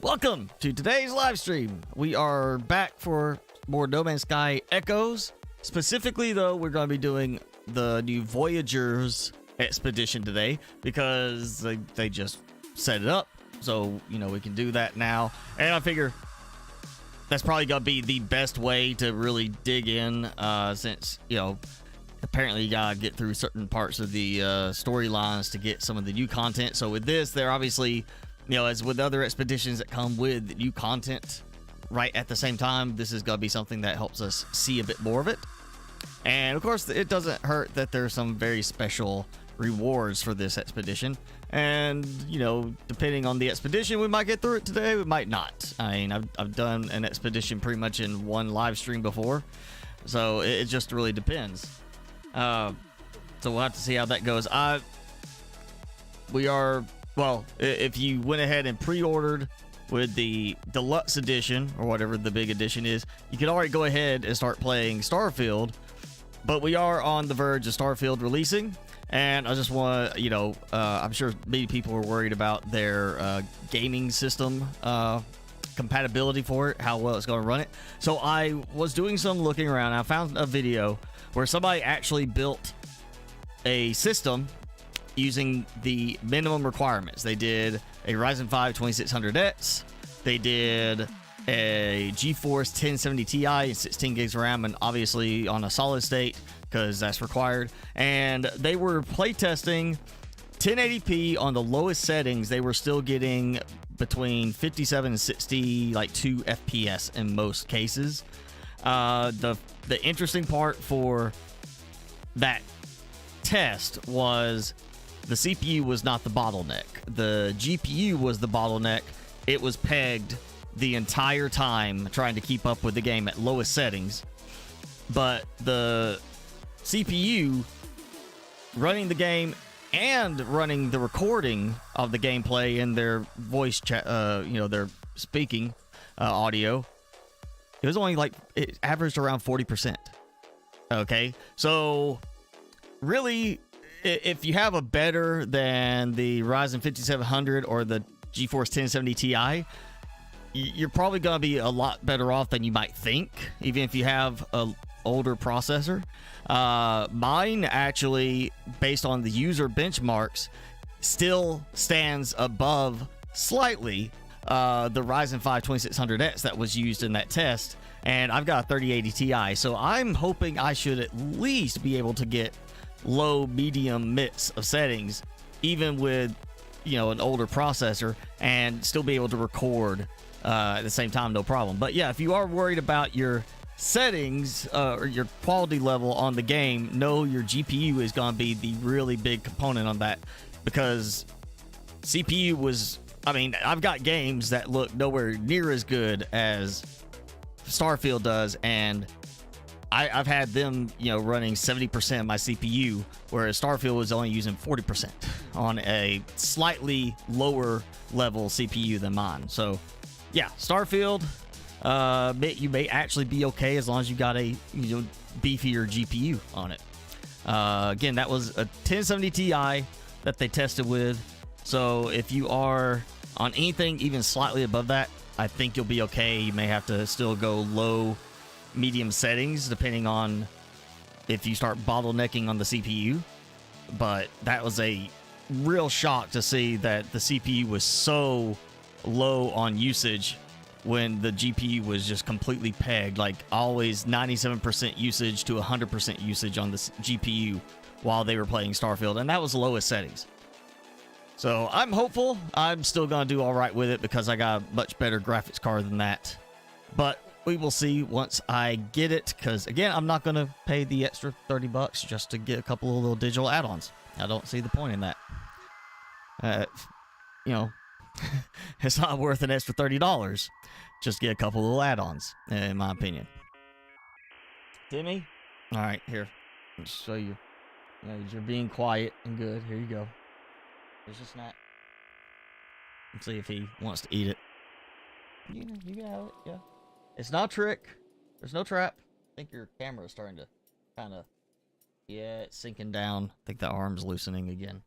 Welcome to today's live stream. We are back for more No Man's Sky Echoes. Specifically, though, we're going to be doing the new Voyagers expedition today because they just set it up. So, you know, we can do that now. And I figure that's probably going to be the best way to really dig in since, you know, apparently you got to get through certain parts of the storylines to get some of the new content. So with this, they're obviously... You know, as with other expeditions that come with new content right at the same time, this is going to be something that helps us see a bit more of it. And, of course, it doesn't hurt that there's some very special rewards for this expedition. And, you know, depending on the expedition, we might get through it today, we might not. I mean, I've done an expedition pretty much in one live stream before, so it just really depends. So we'll have to see how that goes. Well, if you went ahead and pre-ordered with the deluxe edition or whatever the big edition is, you can already go ahead and start playing Starfield. But we are on the verge of Starfield releasing, and I just want to, you know, I'm sure many people are worried about their gaming system compatibility for it, how well it's going to run it. So I was doing some looking around. I found a video where somebody actually built a system using the minimum requirements. They did a Ryzen 5 2600X. They did a GeForce 1070 Ti and 16 gigs of RAM, and obviously on a solid state because that's required. And they were playtesting 1080p on the lowest settings. They were still getting between 57 and 60, like 2 FPS in most cases. The interesting part for that test was the CPU was not the bottleneck. The GPU was the bottleneck. It was pegged the entire time trying to keep up with the game at lowest settings. But the CPU running the game and running the recording of the gameplay in their voice chat, you know, their speaking audio, it was only like, it averaged around 40%. Okay, so really, if you have a better than the Ryzen 5700 or the GeForce 1070 Ti, you're probably going to be a lot better off than you might think, even if you have an older processor. Mine actually, based on the user benchmarks, still stands above slightly the Ryzen 5 2600X that was used in that test, and I've got a 3080 Ti, so I'm hoping I should at least be able to get low medium mix of settings even with, you know, an older processor and still be able to record at the same time, no problem. But yeah, if you are worried about your settings or your quality level on the game, know your GPU is going to be the really big component on that, because CPU was, I mean, I've got games that look nowhere near as good as Starfield does, and I've had them, you know, running 70% of my CPU, whereas Starfield was only using 40% on a slightly lower level CPU than mine. So, yeah, Starfield, you may actually be okay as long as you got a, you know, beefier GPU on it. Again, that was a 1070 Ti that they tested with. So if you are on anything even slightly above that, I think you'll be okay. You may have to still go low medium settings depending on if you start bottlenecking on the CPU. But that was a real shock to see that the CPU was so low on usage when the GPU was just completely pegged, like always 97% usage to 100% usage on the GPU while they were playing Starfield, and that was the lowest settings. So I'm hopeful. I'm still gonna do all right with it because I got a much better graphics card than that, but we will see once I get it, because again, I'm not going to pay the extra $30 just to get a couple of little digital add-ons. I don't see the point in that. You know, it's not worth an extra $30 just to get a couple of little add-ons, in my opinion. Timmy? All right, here. Let's show you. You know, you're being quiet and good. Here you go. Here's a snack. Let's see if he wants to eat it. You can have it, yeah. It's not a trick. There's no trap. I think your camera is starting to kind of... Yeah, it's sinking down. I think the arm's loosening again.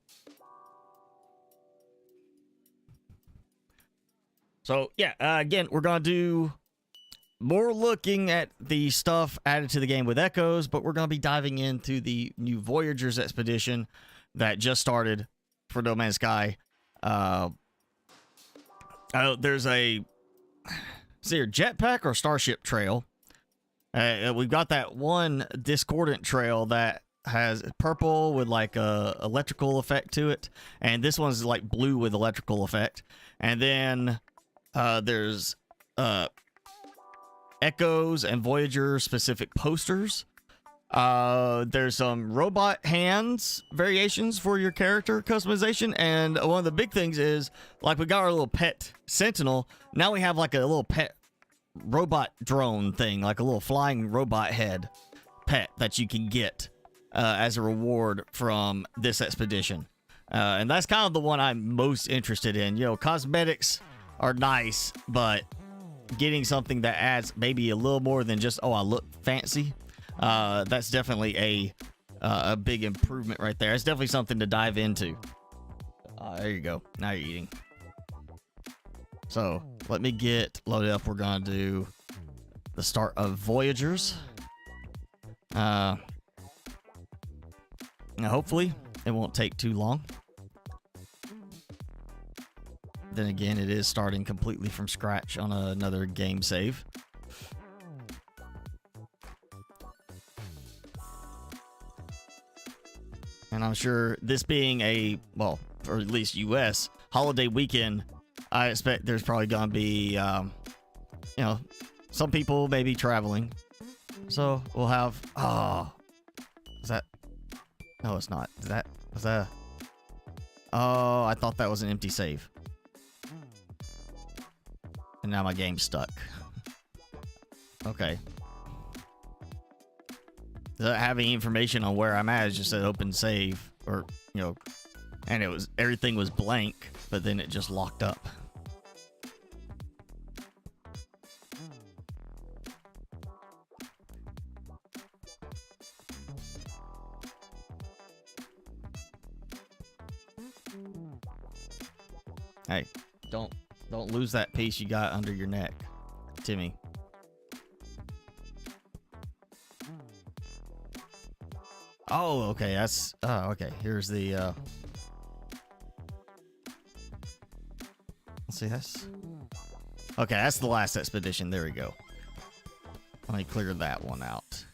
So yeah, again, we're gonna do more looking at the stuff added to the game with Echoes, but we're gonna be diving into the new Voyagers expedition that just started for No Man's Sky. There's a jetpack or starship trail. We've got that one discordant trail that has purple with like a electrical effect to it, and this one's like blue with electrical effect. And then there's Echoes and Voyager specific posters. There's some robot hands variations for your character customization, and one of the big things is, like, we got our little pet Sentinel. Now we have like a little pet robot drone thing, like a little flying robot head pet that you can get as a reward from this expedition. And that's kind of the one I'm most interested in. You know, cosmetics are nice, but getting something that adds maybe a little more than just, oh, I look fancy. That's definitely a big improvement right there. It's definitely something to dive into. There you go. Now you're eating. So let me get loaded up. We're gonna do the start of Voyagers. Now hopefully it won't take too long. Then again, it is starting completely from scratch on another game save. And I'm sure this being a, well, or at least US holiday weekend, I expect there's probably going to be, you know, some people may be traveling. So we'll have, oh, is that, no, it's not. Is that, was that, oh, I thought that was an empty save. And now my game's stuck. Okay. Does that have any information on where I'm at? It's just an open save, or, you know, and it was, everything was blank, but then it just locked up. Hey, don't lose that piece you got under your neck, Timmy. Oh, okay, that's, oh, okay, here's the, let's see, that's, okay, that's the last expedition, there we go. Let me clear that one out.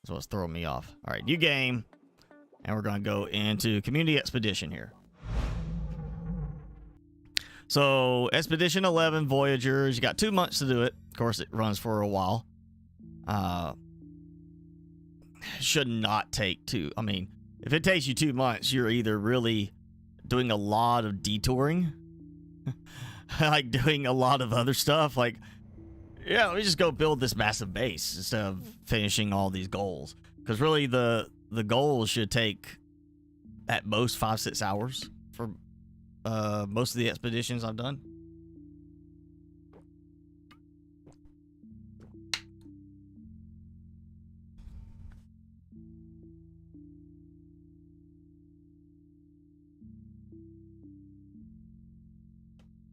That's what's throwing me off. All right, new game, and we're gonna go into Community Expedition here. So, Expedition 11 Voyagers, you got 2 months to do it. Of course, it runs for a while. Should not take two. I mean, if it takes you 2 months, you're either really doing a lot of detouring, like doing a lot of other stuff. Like, yeah, let me just go build this massive base instead of finishing all these goals. Because really, the goals should take at most 5-6 hours for most of the expeditions I've done.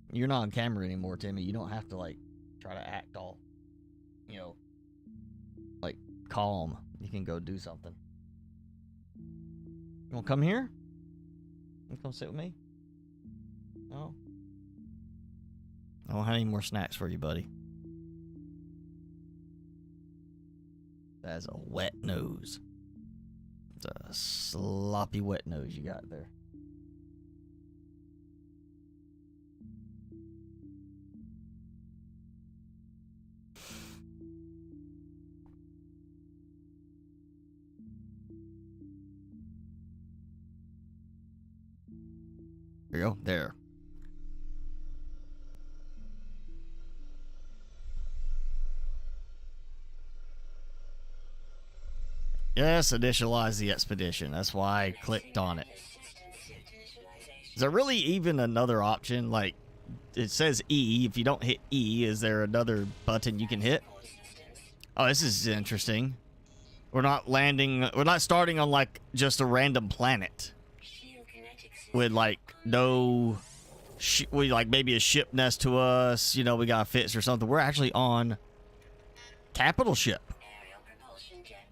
You're not on camera anymore, Timmy. You don't have to, like, try to act all, you know, like, calm. You can go do something. You want to come here? You want to come sit with me? No? I don't have any more snacks for you, buddy. That's a wet nose. It's a sloppy wet nose you got there. There you go. There. Yes, initialize the expedition. That's why I clicked on it. Is there really even another option? Like, it says E. If you don't hit E, is there another button you can hit? Oh, this is interesting. We're not landing, we're not starting on, like, just a random planet with, like, no we like maybe a ship next to us, you know, we got a fix or something. We're actually on capital ship.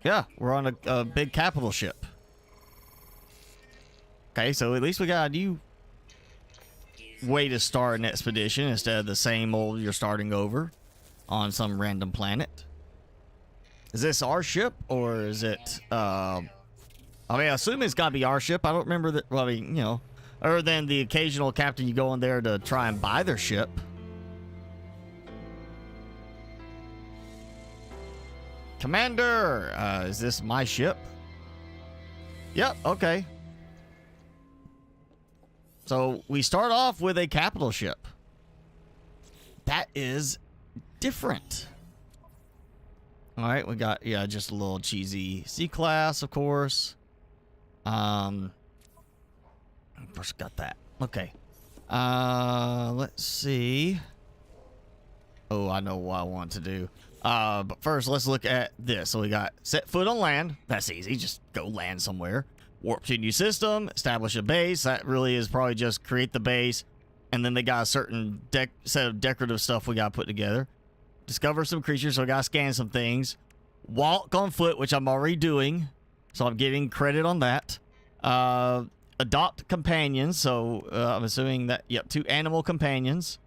Yeah, we're on a big capital ship. Okay, so at least we got a new way to start an expedition instead of the same old you're starting over on some random planet. Is this our ship or is it I mean, I assume it's gotta be our ship. I don't remember that. Well, I mean, you know, other than the occasional captain you go in there to try and buy their ship. Commander, is this my ship? Yep, okay. So we start off with a capital ship. That is different. All right, we got, yeah, just a little cheesy C-class, of course. First got that. Okay. Let's see. Oh, I know what I want to do. But first, let's look at this. So we got set foot on land. That's easy. Just go land somewhere. Warp to a new system. Establish a base. That really is probably just create the base. And then they got a certain set of decorative stuff we got to put together. Discover some creatures. So we got to scan some things. Walk on foot, which I'm already doing. So I'm getting credit on that. Adopt companions. So I'm assuming that, yep, 2 animal companions.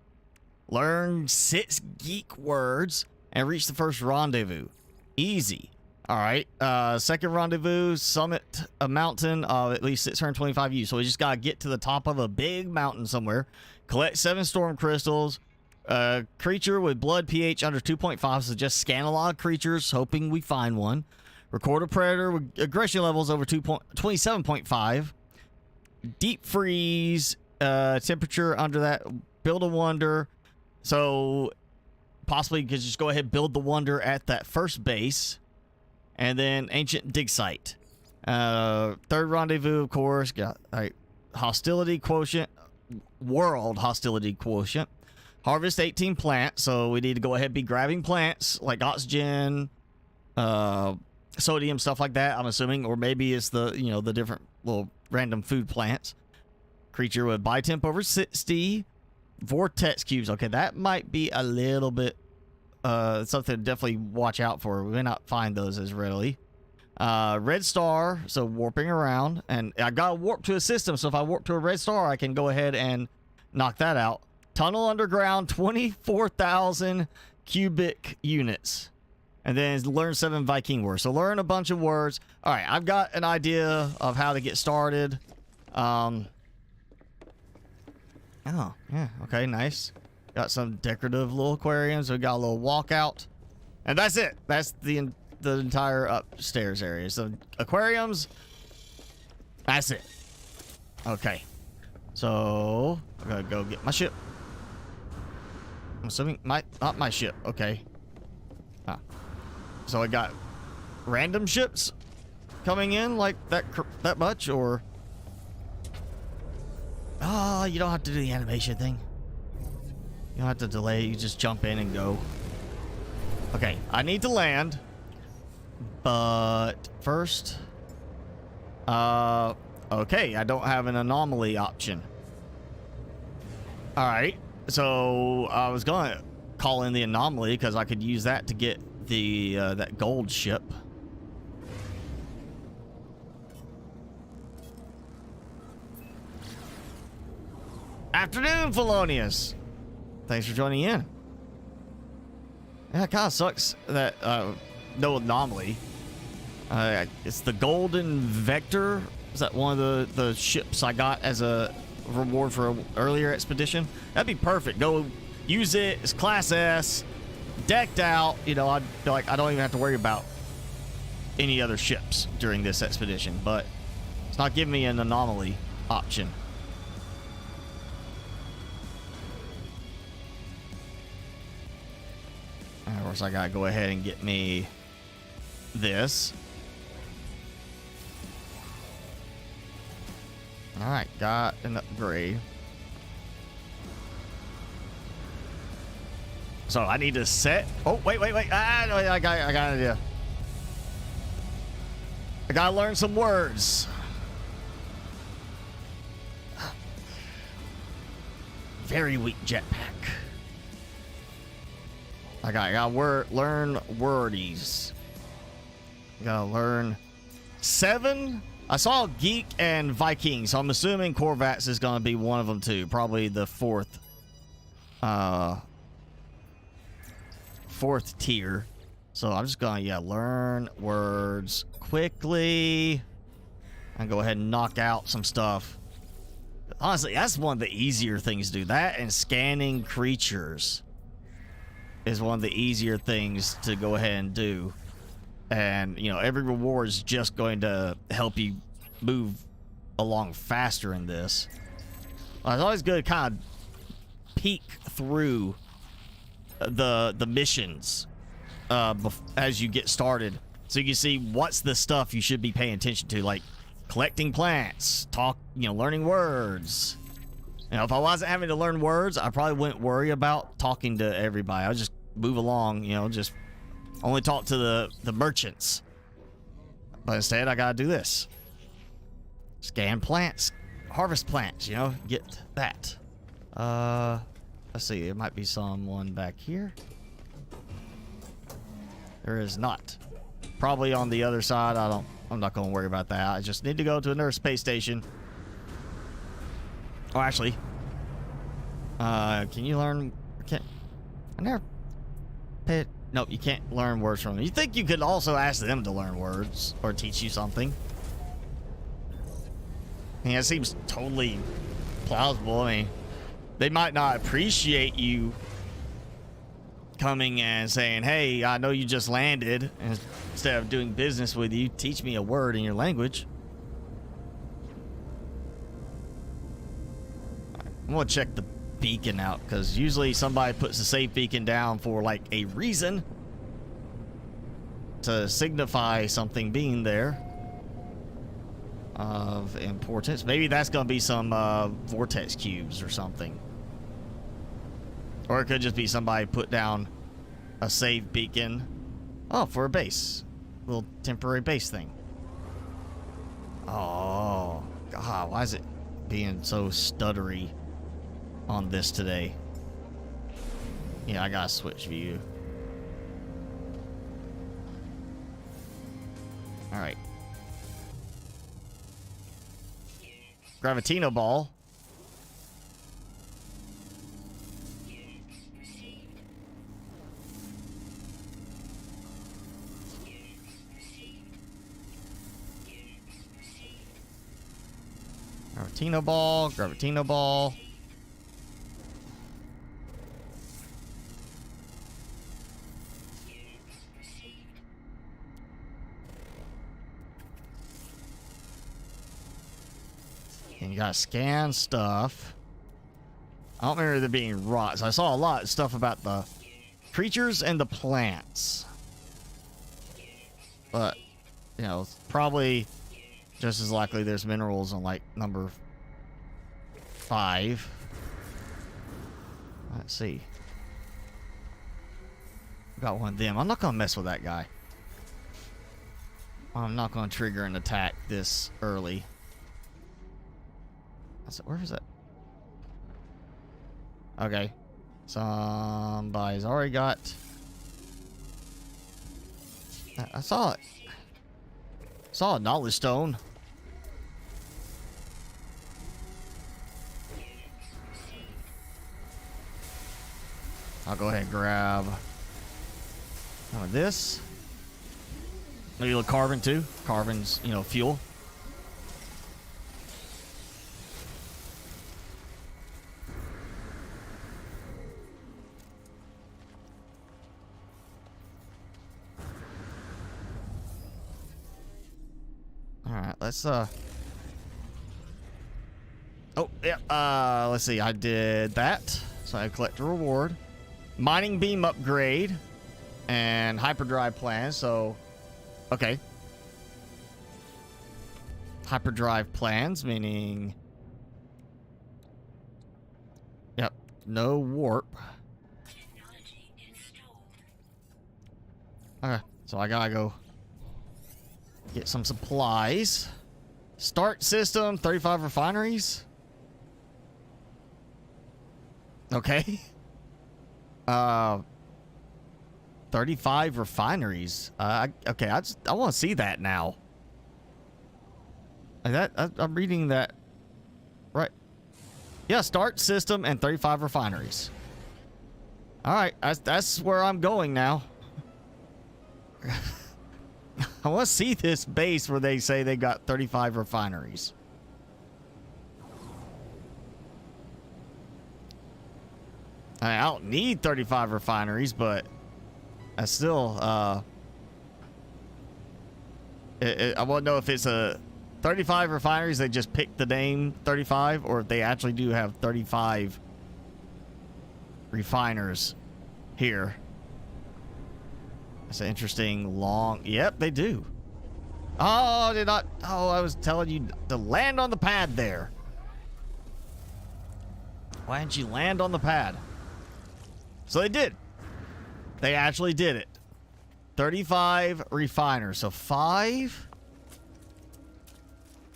Learn 6 geek words. And reach the first rendezvous. Easy. All right. Second rendezvous, summit a mountain of at least 625 U. So we just got to get to the top of a big mountain somewhere. Collect 7 storm crystals. Creature with blood pH under 2.5. So just scan a lot of creatures, hoping we find one. Record a predator with aggression levels over 27.5. Deep freeze. Temperature under that. Build a wonder. So possibly you could just go ahead and build the wonder at that first base. And then ancient dig site. Third rendezvous, of course. Got hostility quotient. World hostility quotient. Harvest 18 plants. So we need to go ahead and be grabbing plants like oxygen, sodium, stuff like that, I'm assuming. Or maybe it's the, you know, the different little random food plants. Creature with buy temp over 60. Vortex cubes. Okay, that might be a little bit something to definitely watch out for. We may not find those as readily. Red star, so warping around. And I got to warp to a system, so if I warp to a red star, I can go ahead and knock that out. Tunnel underground, 24,000 cubic units. And then learn 7 Viking words. So learn a bunch of words. All right, I've got an idea of how to get started. Oh, yeah, okay, nice. Got some decorative little aquariums. We got a little walkout. And that's it. That's the entire upstairs area. So aquariums, that's it. Okay. So, I'm gonna go get my ship. I'm assuming not my ship. Okay. So I got random ships coming in like that much, or... Oh, you don't have to do the animation thing. You don't have to delay. You just jump in and go. Okay, I need to land. But first... okay, I don't have an anomaly option. Alright, so I was going to call in the anomaly because I could use that to get the that gold ship. Afternoon, Felonius. Thanks for joining in. Yeah, it kind of sucks that no anomaly. It's the Golden Vector. Is that one of the ships I got as a reward for an earlier expedition? That'd be perfect. Go use it. It's Class S, decked out. You know, I'd feel like I don't even have to worry about any other ships during this expedition. But it's not giving me an anomaly option. Of course, I gotta go ahead and get me this. All right, got an upgrade. So I need to set. Oh, wait. Ah, no, I got an idea. I gotta learn some words. very weak jetpack. I gotta learn wordies. Gotta learn 7. I saw Geek and Viking, so I'm assuming Corvats is gonna be one of them too. Probably the fourth tier. So I'm just gonna learn words quickly and go ahead and knock out some stuff. Honestly, that's one of the easier things to do. That and scanning creatures is one of the easier things to go ahead and do. And, you know, every reward is just going to help you move along faster in this. It's always good to kind of peek through the missions as you get started, so you can see what's the stuff you should be paying attention to, like collecting plants, learning words. You know, if I wasn't having to learn words, I probably wouldn't worry about talking to everybody. I'll just move along, just only talk to the merchants. But instead, I gotta do this. Scan plants, harvest plants, get that. Let's see, there might be someone back here. There is not. Probably on the other side. I'm not gonna worry about that. I just need to go to another space station. Oh, actually, can you learn? I never paid. Nope, you can't learn words from them. You think you could also ask them to learn words or teach you something? I mean, it seems totally plausible. I mean, they might not appreciate you coming and saying, "Hey, I know you just landed," and instead of doing business with you, teach me a word in your language. I'm gonna check the beacon out, because usually somebody puts the save beacon down for like a reason, to signify something being there of importance. Maybe that's gonna be some vortex cubes or something, or it could just be somebody put down a save beacon, for a base, little temporary base thing. Oh god, why is it being so stuttery on this today? Yeah, I gotta switch view. All right. Gravitino ball. Gravitino ball, Gravitino ball. And you gotta scan stuff. I don't remember there being rots. I saw a lot of stuff about the creatures and the plants. But, probably just as likely there's minerals on like number 5. Let's see. Got one of them. I'm not gonna mess with that guy. I'm not gonna trigger an attack this early. Where is it? Okay. Somebody's already got... I saw it. Saw a knowledge stone. I'll go ahead and grab some of this. Maybe a little carbon too. Carbon's, fuel. Let's let's see. I did that, so I collect a reward, mining beam upgrade, and hyperdrive plan. So, okay, hyperdrive plans meaning, yep, no warp. Okay, so I gotta go get some supplies. Start system, 35 refineries. Okay. 35 refineries. Okay, I want to see that now. I'm reading that right. Yeah, start system and 35 refineries. All right, that's where I'm going now. I want to see this base where they say they got 35 refineries. I don't need 35 refineries, but I still, I want to know if it's a 35 refineries, they just picked the name 35, or if they actually do have 35 refiners here. That's an interesting long... Yep, they do. Oh, did not... Oh, I was telling you to land on the pad there. Why didn't you land on the pad? So they did. They actually did it. 35 refiners. So 5,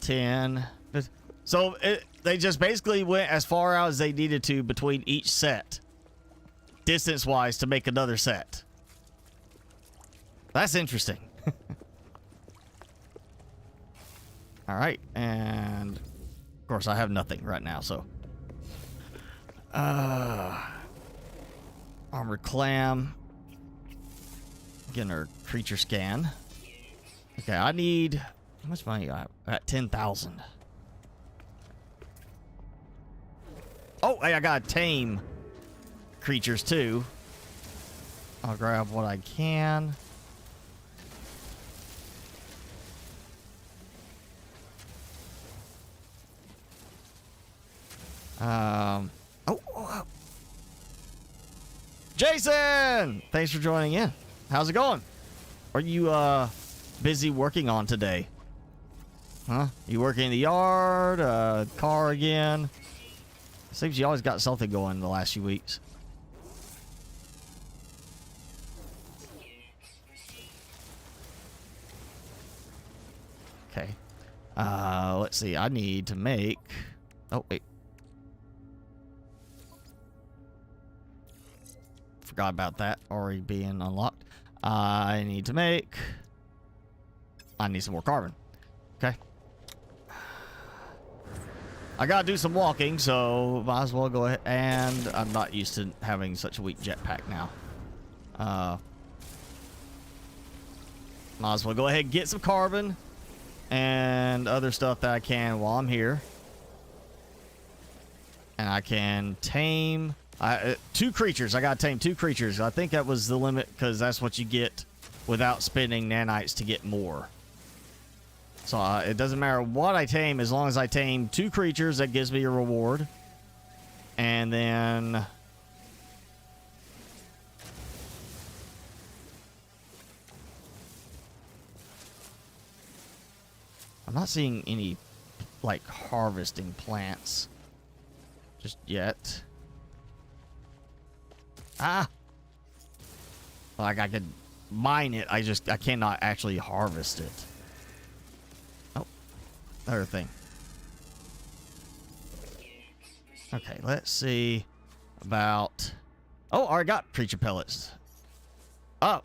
10. So they just basically went as far out as they needed to between each set, distance-wise, to make another set. That's interesting. All right, and of course I have nothing right now, so armored clam, getting our creature scan. Okay, I need, how much money I got? 10,000. Oh, hey, I gotta tame creatures too. I'll grab what I can. Oh. Jason! Thanks for joining in. How's it going? Are you, busy working on today? Huh? You working in the yard, car again? Seems you always got something going in the last few weeks. Okay. Let's see. I need to make... Oh, wait. Forgot about that already being unlocked. I need to make... I need some more carbon. Okay. I gotta do some walking, so might as well go ahead. And I'm not used to having such a weak jetpack now. Might as well go ahead and get some carbon and other stuff that I can while I'm here. And I can tame 2 creatures. I gotta tame 2 creatures. I think that was the limit because that's what you get without spending nanites to get more. So it doesn't matter what I tame, as long as I tame 2 creatures, that gives me a reward. And then... I'm not seeing any, like, harvesting plants just yet. Ah! Like, I could mine it, I cannot actually harvest it. Oh, another thing. Okay, let's see about... Oh, I already got creature pellets. Up!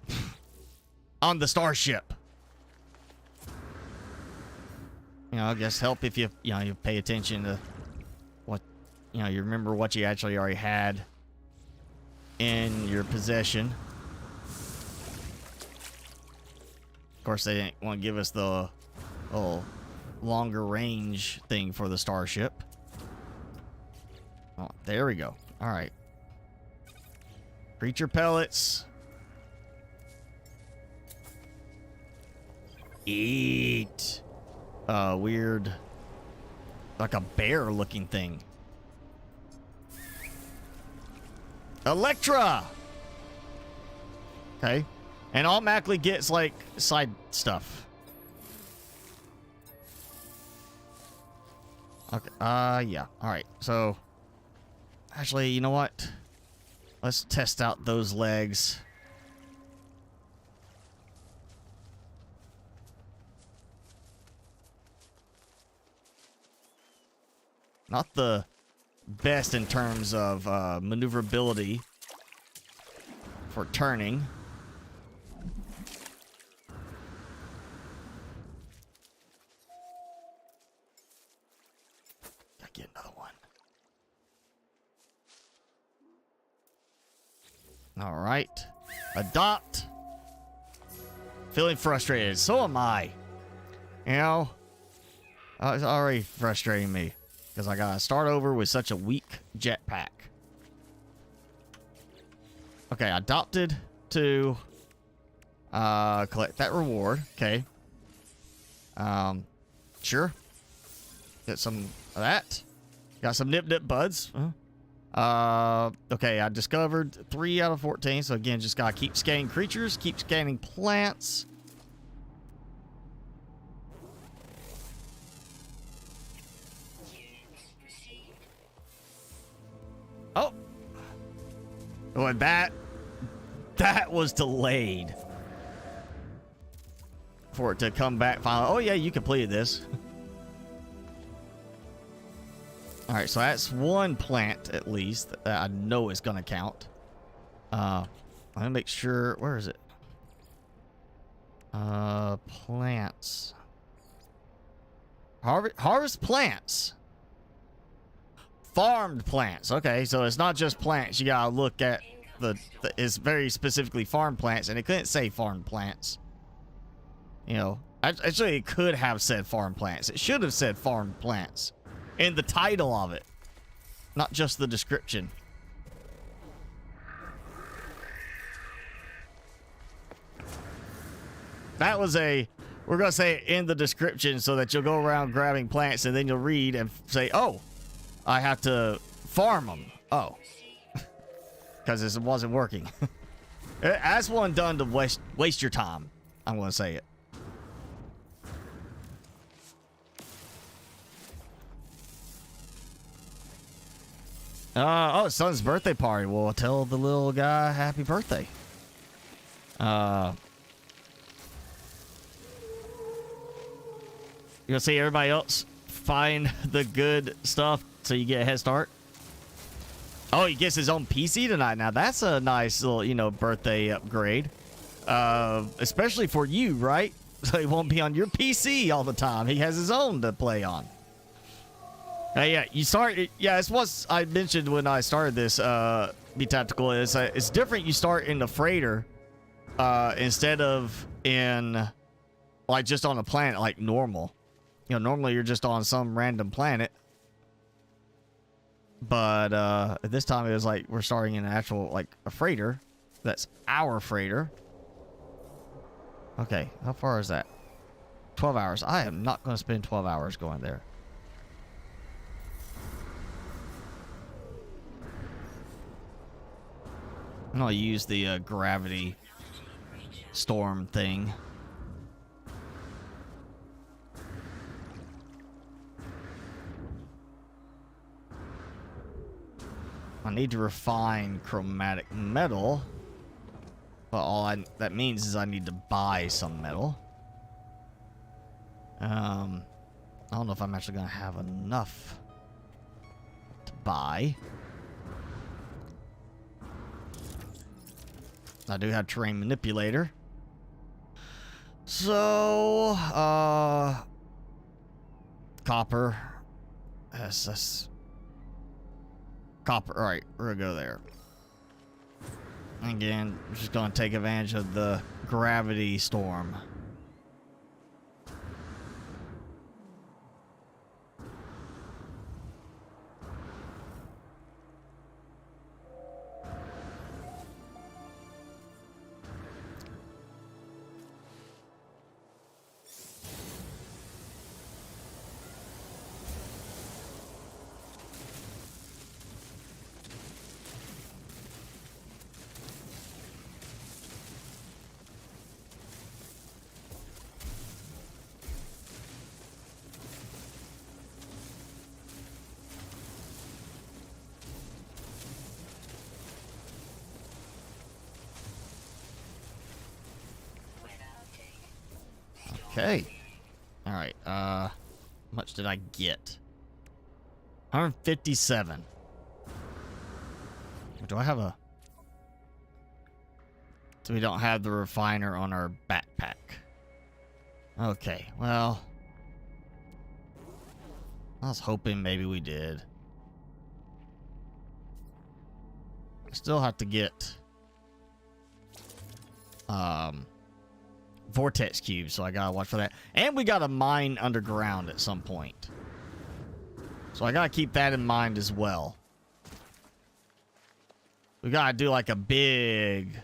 On the starship. You know, I guess help if you pay attention to what, you remember what you actually already had in your possession. Of course, they didn't want to give us the longer range thing for the starship. Oh, there we go. All right. Creature pellets. Eat. Weird, like a bear looking thing. Electra! Okay. And automatically gets like side stuff. Okay. Yeah. Alright. So actually, you know what? Let's test out those legs. Not the best in terms of maneuverability for turning. Gotta get another one. All right. Adopt. Feeling frustrated. So am I. You know, it's already frustrating me because I gotta start over with such a weak jetpack. Okay, adopted to collect that reward. Okay. Sure. Get some of that. Got some nip buds. Okay, I discovered 3 out of 14. So again, just gotta keep scanning creatures, keep scanning plants. Oh. Oh, and that was delayed for it to come back finally. Oh yeah, you completed this. All right, so that's one plant at least that I know is gonna count. Let me make sure. Where is it? Plants. Harvest plants. Farmed plants. Okay, so it's not just plants. You gotta look at it's very specifically farmed plants, and it couldn't say farmed plants. You know, actually, it could have said farmed plants. It should have said farmed plants in the title of it, not just the description. That was we're gonna say it in the description so that you'll go around grabbing plants and then you'll read and say, oh, I have to farm them. Oh. Because it wasn't working. That's one done to waste your time. I'm going to say it. Oh, son's birthday party. Well, tell the little guy happy birthday. You gonna see everybody else find the good stuff so you get a head start? Oh, he gets his own PC tonight. Now that's a nice little, you know, birthday upgrade. Especially for you, right? So he won't be on your PC all the time. He has his own to play on. Yeah, you start. Yeah, it's what I mentioned when I started this. Be tactical is it's different. You start in the freighter instead of in like just on a planet like normal. You know, normally you're just on some random planet. But at this time it was like we're starting in an actual like a freighter. That's our freighter. Okay, how far is that? 12 hours. I am not going to spend 12 hours going there. I'm going to use the gravity storm thing. I need to refine chromatic metal. But all that means is I need to buy some metal. I don't know if I'm actually going to have enough to buy. I do have terrain manipulator. So, copper. Yes, copper. All right, we're gonna go there. Again, we're just gonna take advantage of the gravity storm. Okay. All right. How much did I get? 157. Do I have a... So we don't have the refiner on our backpack. Okay, well... I was hoping maybe we did. I still have to get... vortex cubes, so I gotta watch for that. And we gotta mine underground at some point. So I gotta keep that in mind as well. We gotta do like a big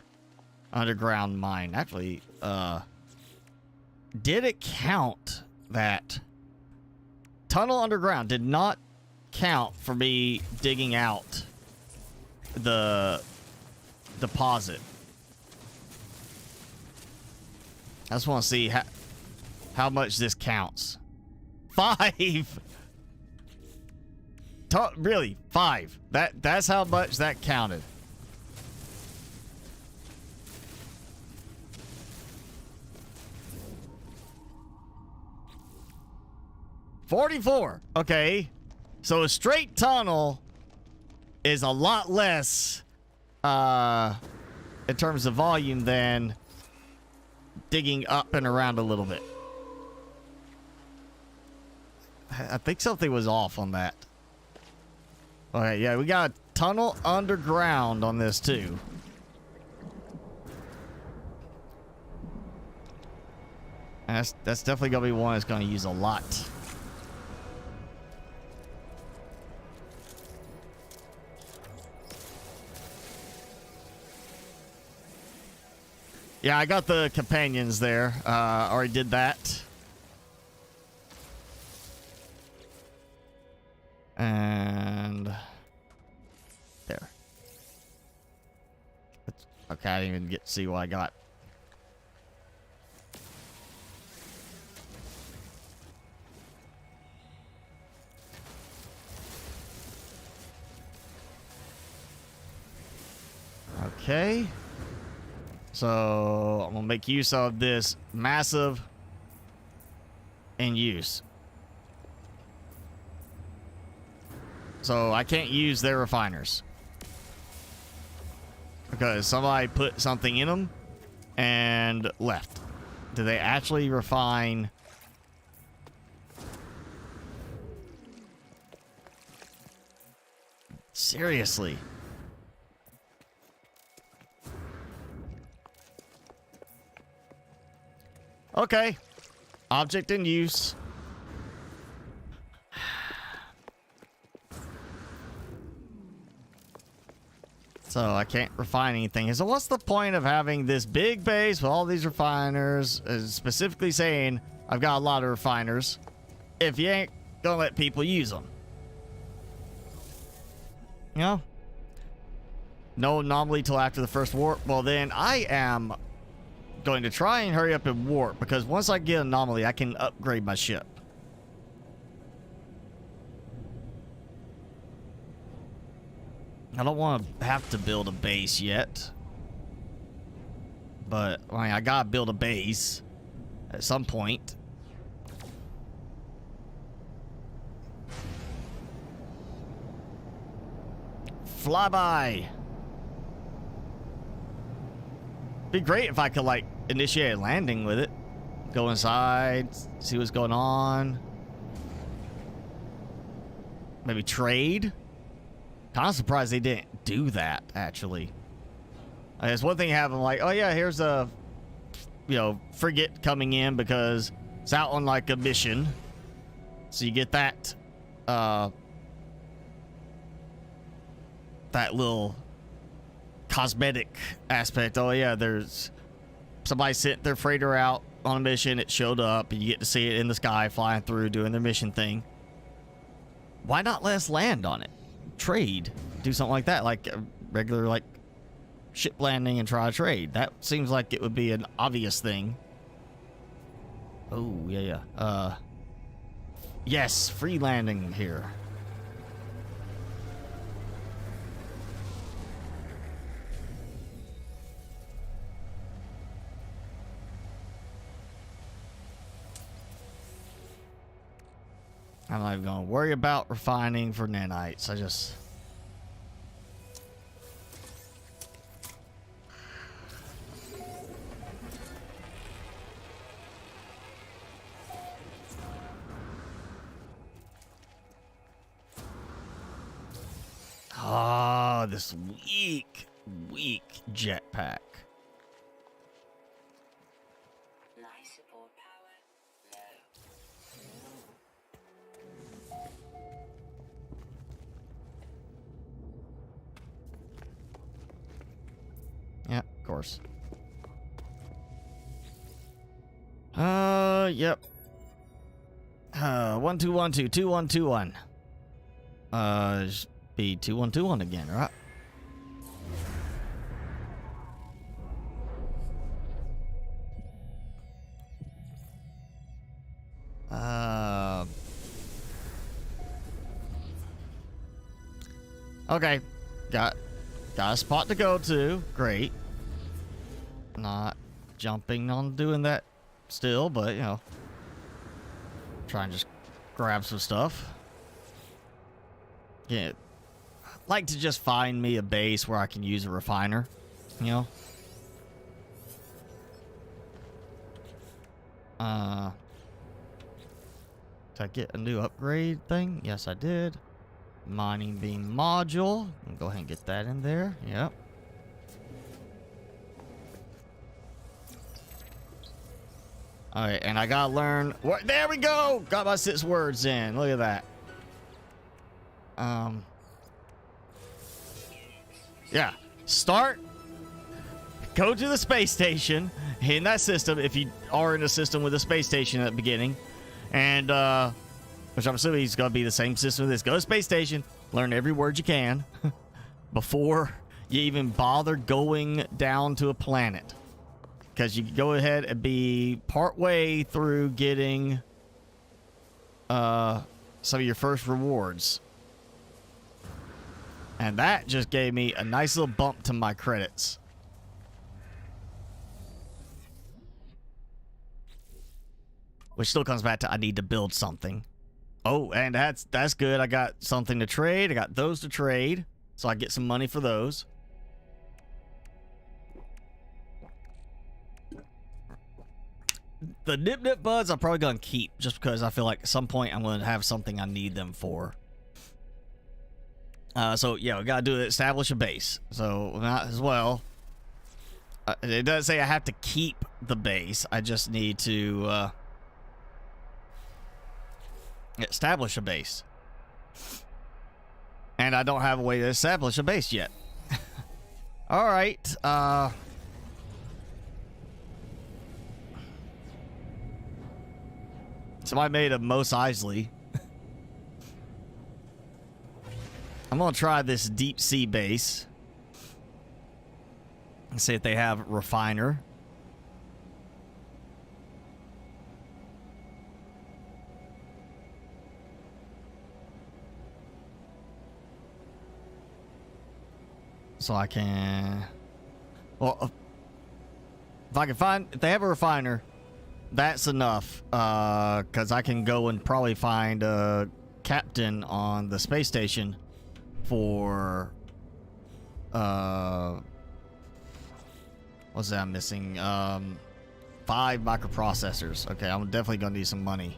underground mine. Actually, did it count that tunnel underground? Did not count for me digging out the deposit. I just want to see how much this counts. 5. Really, 5. That's how much that counted. $44. Okay, so a straight tunnel is a lot less in terms of volume than digging up and around a little bit. I think something was off on that. Okay, yeah, we got a tunnel underground on this too. And that's definitely gonna be one that's gonna use a lot. Yeah, I got the companions there. Already did that. And there. Okay, I didn't even get to see what I got. Okay. So I'm gonna make use of this massive in use. So I can't use their refiners because somebody put something in them and left. Do they actually refine? Seriously? Okay. Object in use. So I can't refine anything. So what's the point of having this big base with all these refiners, specifically saying I've got a lot of refiners, if you ain't gonna let people use them? You know? No anomaly till after the first warp. Well, then I am going to try and hurry up and warp, because once I get anomaly, I can upgrade my ship. I don't want to have to build a base yet, but I gotta build a base at some point. Flyby. Be great if I could like initiate a landing with it. Go inside, see what's going on. Maybe trade. Kind of surprised they didn't do that, actually. It's one thing having like, oh yeah, here's a, frigate coming in because it's out on like a mission. So you get that, that little cosmetic aspect. Oh yeah, there's somebody sent their freighter out on a mission. It showed up and you get to see it in the sky flying through doing their mission thing. Why not let us land on it? Trade, do something like that, like a regular like ship landing and try to trade. That seems like it would be an obvious thing. Oh yeah. Yes, free landing here. I'm not even gonna worry about refining for nanites. I just... this weak jetpack. Life support power low. Yeah, of course. Yep. 1212 2121. Just be 2121 again, right? Okay. Got a spot to go to. Great. Not jumping on doing that still, but you know. Try and just grab some stuff. Yeah. Like to just find me a base where I can use a refiner, you know. Did I get a new upgrade thing? Yes, I did. Mining beam module. I'll go ahead and get that in there. Yep. All right, and I gotta learn. There we go. Got my 6 words in. Look at that. Yeah. Start. Go to the space station in that system if you are in a system with a space station at the beginning, and which I'm assuming is gonna be the same system as this. Go to space station. Learn every word you can before you even bother going down to a planet. Because you can go ahead and be partway through getting some of your first rewards. And that just gave me a nice little bump to my credits. Which still comes back to I need to build something. Oh, and that's good. I got something to trade. I got those to trade. So I get some money for those. The nip buds I'm probably going to keep just because I feel like at some point I'm going to have something I need them for. So yeah, we got to do it. Establish a base. So not as well. It doesn't say I have to keep the base. I just need to establish a base. And I don't have a way to establish a base yet. All right. Somebody made a Mos Eisley. I'm gonna try this deep sea base and see if they have refiner. So I can, well, if I can find, if they have a refiner, that's enough, because I can go and probably find a captain on the space station for, what's that I'm missing? 5 microprocessors. Okay, I'm definitely gonna need some money.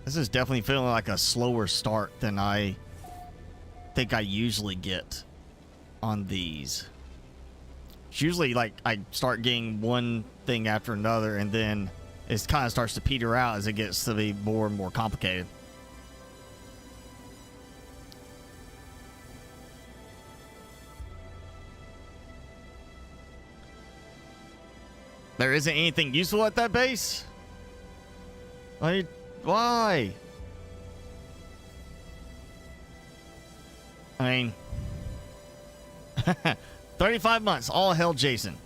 This is definitely feeling like a slower start than I think I usually get on these. It's usually like I start getting one thing after another, and then it kind of starts to peter out as it gets to be more and more complicated. There isn't anything useful at that base? Why? I mean, 35 months, all hell Jason.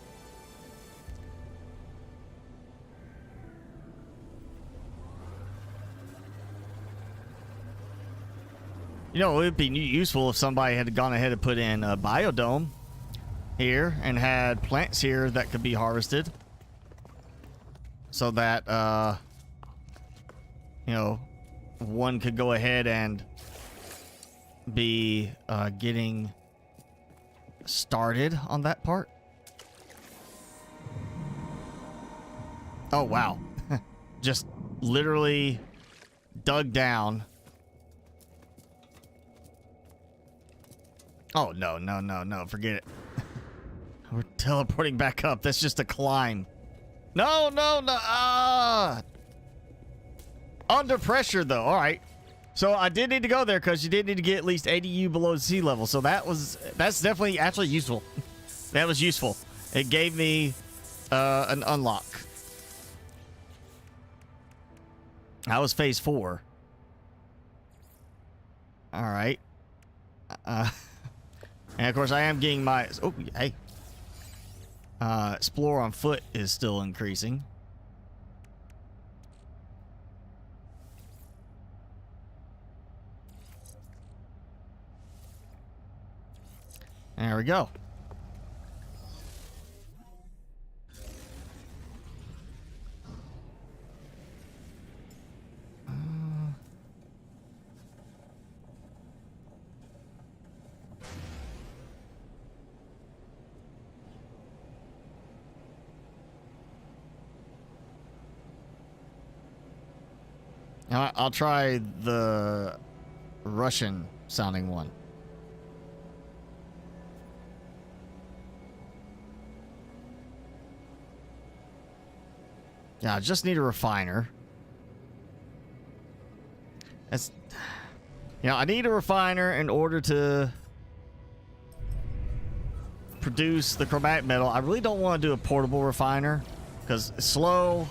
You know, it would be useful if somebody had gone ahead and put in a biodome here and had plants here that could be harvested. So that, you know, one could go ahead and be getting started on that part. Oh wow. Just literally dug down. Oh, no, no, no, no. Forget it. We're teleporting back up. That's just a climb. No, no, no. Under pressure, though. All right. So I did need to go there because you did need to get at least 80 U below sea level. So that's definitely actually useful. That was useful. It gave me an unlock. That was phase 4. All right. And of course I am getting my... Oh, hey. Explore on foot is still increasing. There we go. I'll try the Russian sounding one. Yeah, I just need a refiner. That's, I need a refiner in order to produce the chromatic metal. I really don't want to do a portable refiner because it's slow.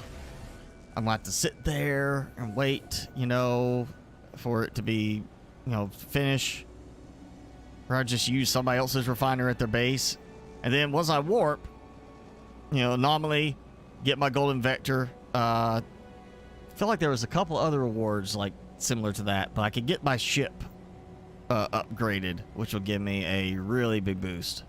I'm gonna have to sit there and wait, for it to be, finish. Or I just use somebody else's refiner at their base. And then once I warp, Anomaly, get my golden vector. I feel like there was a couple other rewards like similar to that, but I could get my ship upgraded, which will give me a really big boost.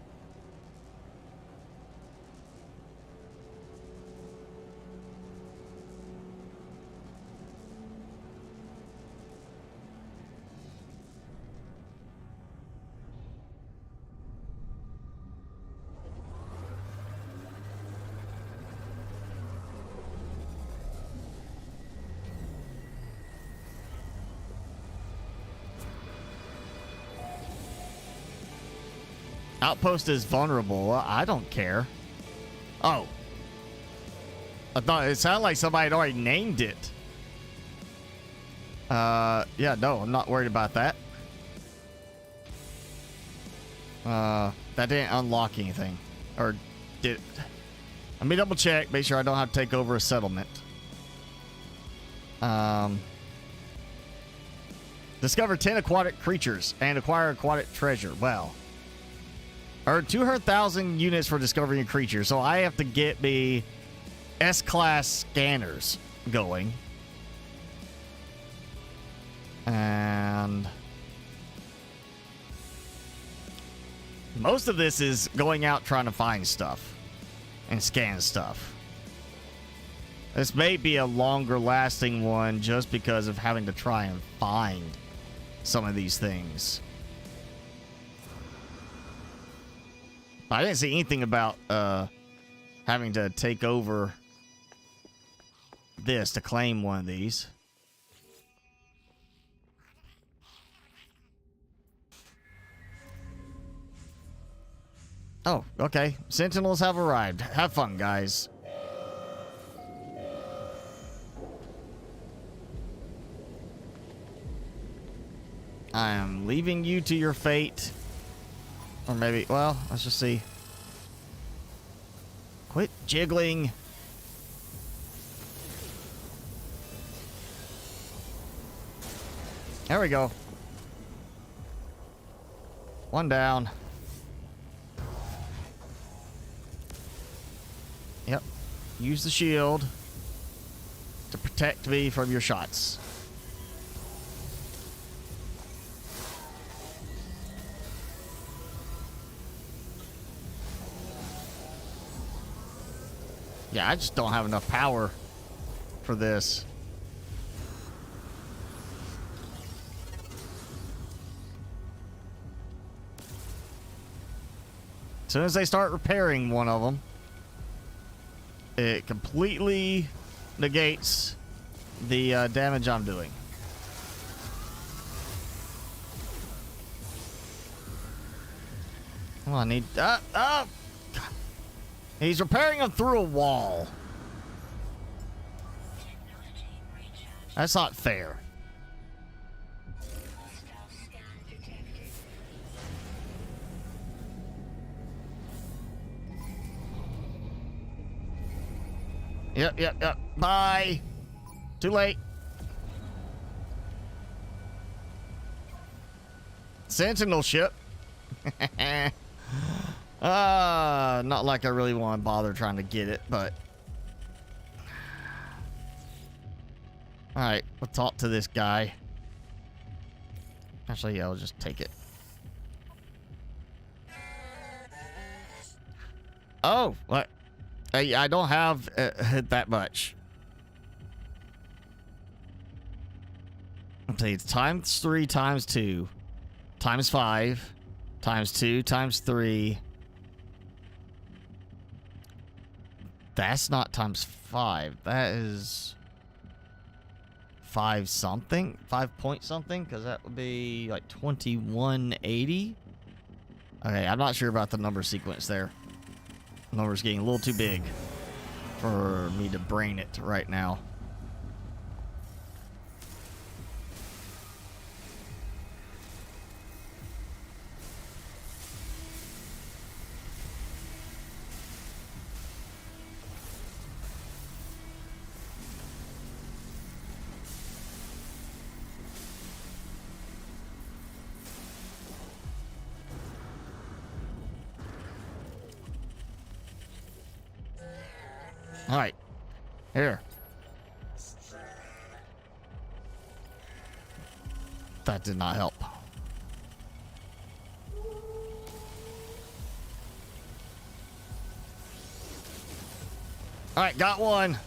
Outpost is vulnerable. I don't care. Oh. I thought it sounded like somebody had already named it. Yeah, no, I'm not worried about that. That didn't unlock anything. Or did it? Let me double check, make sure I don't have to take over a settlement. Discover 10 aquatic creatures and acquire aquatic treasure. Well. Earn 200,000 units for discovering a creature, so I have to get the S-class scanners going. And most of this is going out trying to find stuff and scan stuff. This may be a longer lasting one just because of having to try and find some of these things. I didn't see anything about having to take over this to claim one of these. Oh, okay. Sentinels have arrived. Have fun, guys. I am leaving you to your fate. Or maybe, well, let's just see. Quit jiggling. There we go. One down. Yep. Use the shield to protect me from your shots. Yeah, I just don't have enough power for this. As soon as they start repairing one of them, it completely negates the damage I'm doing. Come on, I need... God. He's repairing them through a wall. Technology recharge. That's not fair. Hostile scan detected. Yep. Bye. Too late. Sentinel ship. Not like I really want to bother trying to get it, but... Alright, we'll talk to this guy. Actually, yeah, I'll just take it. Oh, what? I don't have that much. I'll tell you, it's times 3 times 2 times 5 times 2 times 3. That's not times 5. That is 5 something, 5 point something, because that would be like 2180. Okay, I'm not sure about the number sequence there. The number's getting a little too big for me to brain it right now. All right, here. That did not help. All right, got one.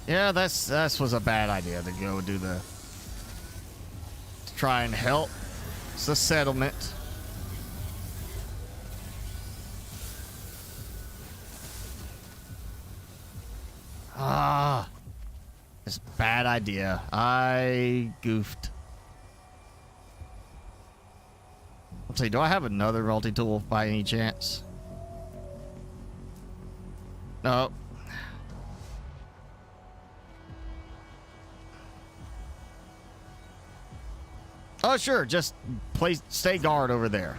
Yeah, that was a bad idea to go do to try and help the settlement. It's a bad idea. I goofed. Let's see, do I have another multi-tool by any chance? No. Oh, sure. Just stay guard over there.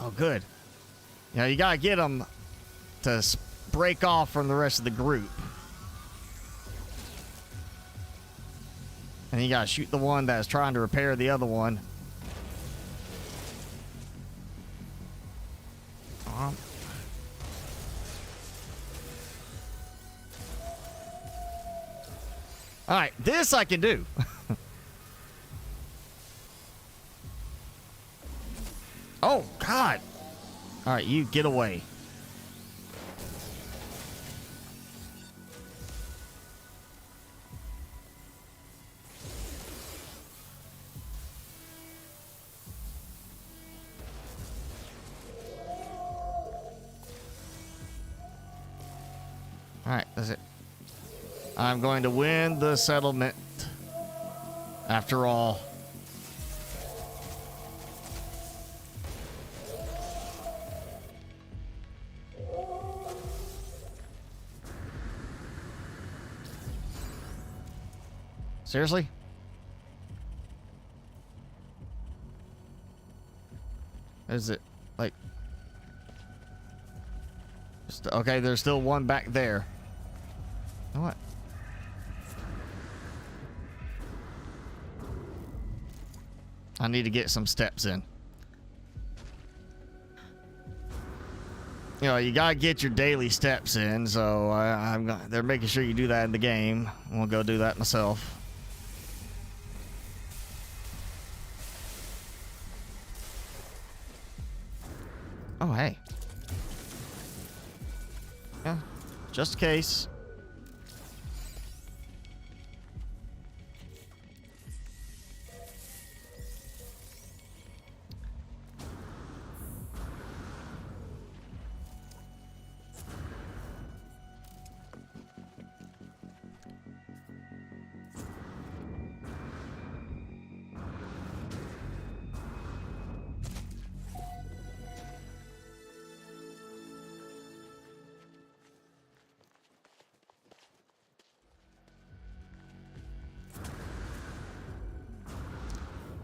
Oh, good. Yeah, you gotta get them to break off from the rest of the group. And you gotta shoot the one that's trying to repair the other one. Alright, this I can do. Oh, God. Alright, you get away. Alright, that's it. I'm going to win the settlement. After all. Seriously? Is it like... Okay, there's still one back there. You know what? I need to get some steps in. you gotta get your daily steps in. So they're making sure you do that in the game. I'm gonna go do that myself. Oh, hey. Yeah, just in case.